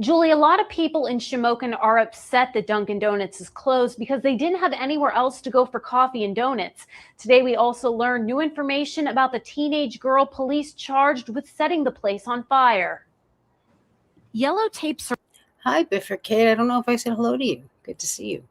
Julie, a lot of people in Shamokin are upset that Dunkin Donuts is closed because they didn't have anywhere else to go for coffee and donuts. Today, we also learned new information about the teenage girl police charged with setting the place on fire. Yellow tape Hi, Bifurcate. I don't know if I said hello to you. Good to see you.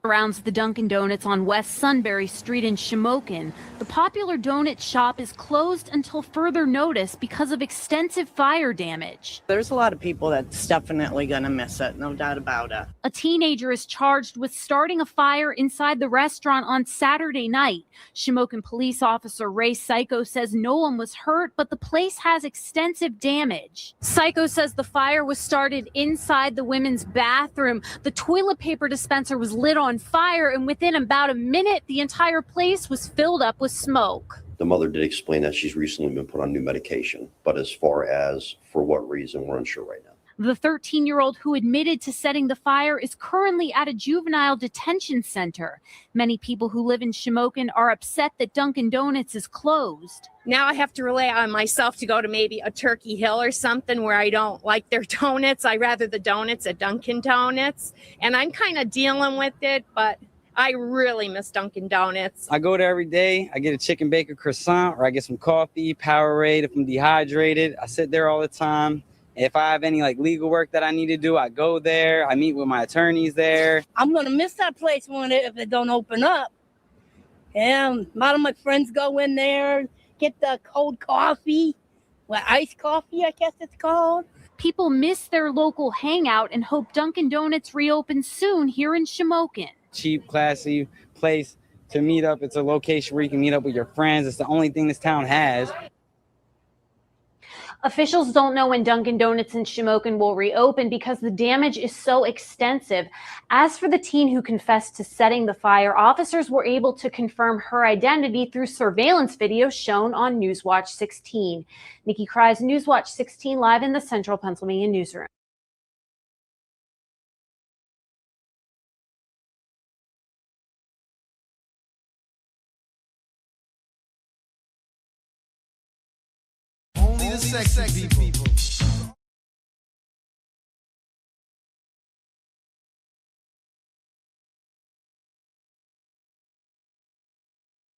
surrounds the Dunkin Donuts on West Sunbury Street in Shamokin. The popular donut shop is closed until further notice because of extensive fire damage. There's a lot of people that's definitely going to miss it, no doubt about it. A teenager is charged with starting a fire inside the restaurant on Saturday night. Shamokin police officer Ray Psycho says no one was hurt, but the place has extensive damage. Psycho says the fire was started inside the women's bathroom. The toilet paper dispenser was lit on fire, and within about a minute, the entire place was filled up with smoke. The mother did explain that she's recently been put on new medication, but as far as for what reason, we're unsure right now. The 13-year-old who admitted to setting the fire is currently at a juvenile detention center. Many people who live in Shamokin are upset that Dunkin Donuts is closed. Now I have to rely on myself to go to maybe a Turkey Hill or something where I don't like their donuts. I rather the donuts at Dunkin Donuts. And I'm kind of dealing with it, but I really miss Dunkin Donuts. I go there every day. I get a chicken bacon croissant, or I get some coffee, Powerade if I'm dehydrated. I sit there all the time. If I have any legal work that I need to do, I go there. I meet with my attorneys there. I'm going to miss that place if it don't open up. And a lot of my friends go in there, get the cold coffee, iced coffee, I guess it's called. People miss their local hangout and hope Dunkin Donuts reopens soon here in Shamokin. Cheap, classy place to meet up. It's a location where you can meet up with your friends. It's the only thing this town has. Officials don't know when Dunkin Donuts in Shamokin will reopen because the damage is so extensive. As for the teen who confessed to setting the fire, officers were able to confirm her identity through surveillance video shown on Newswatch 16. Nikki Kreis, Newswatch 16, live in the Central Pennsylvania newsroom. Only the sexy people.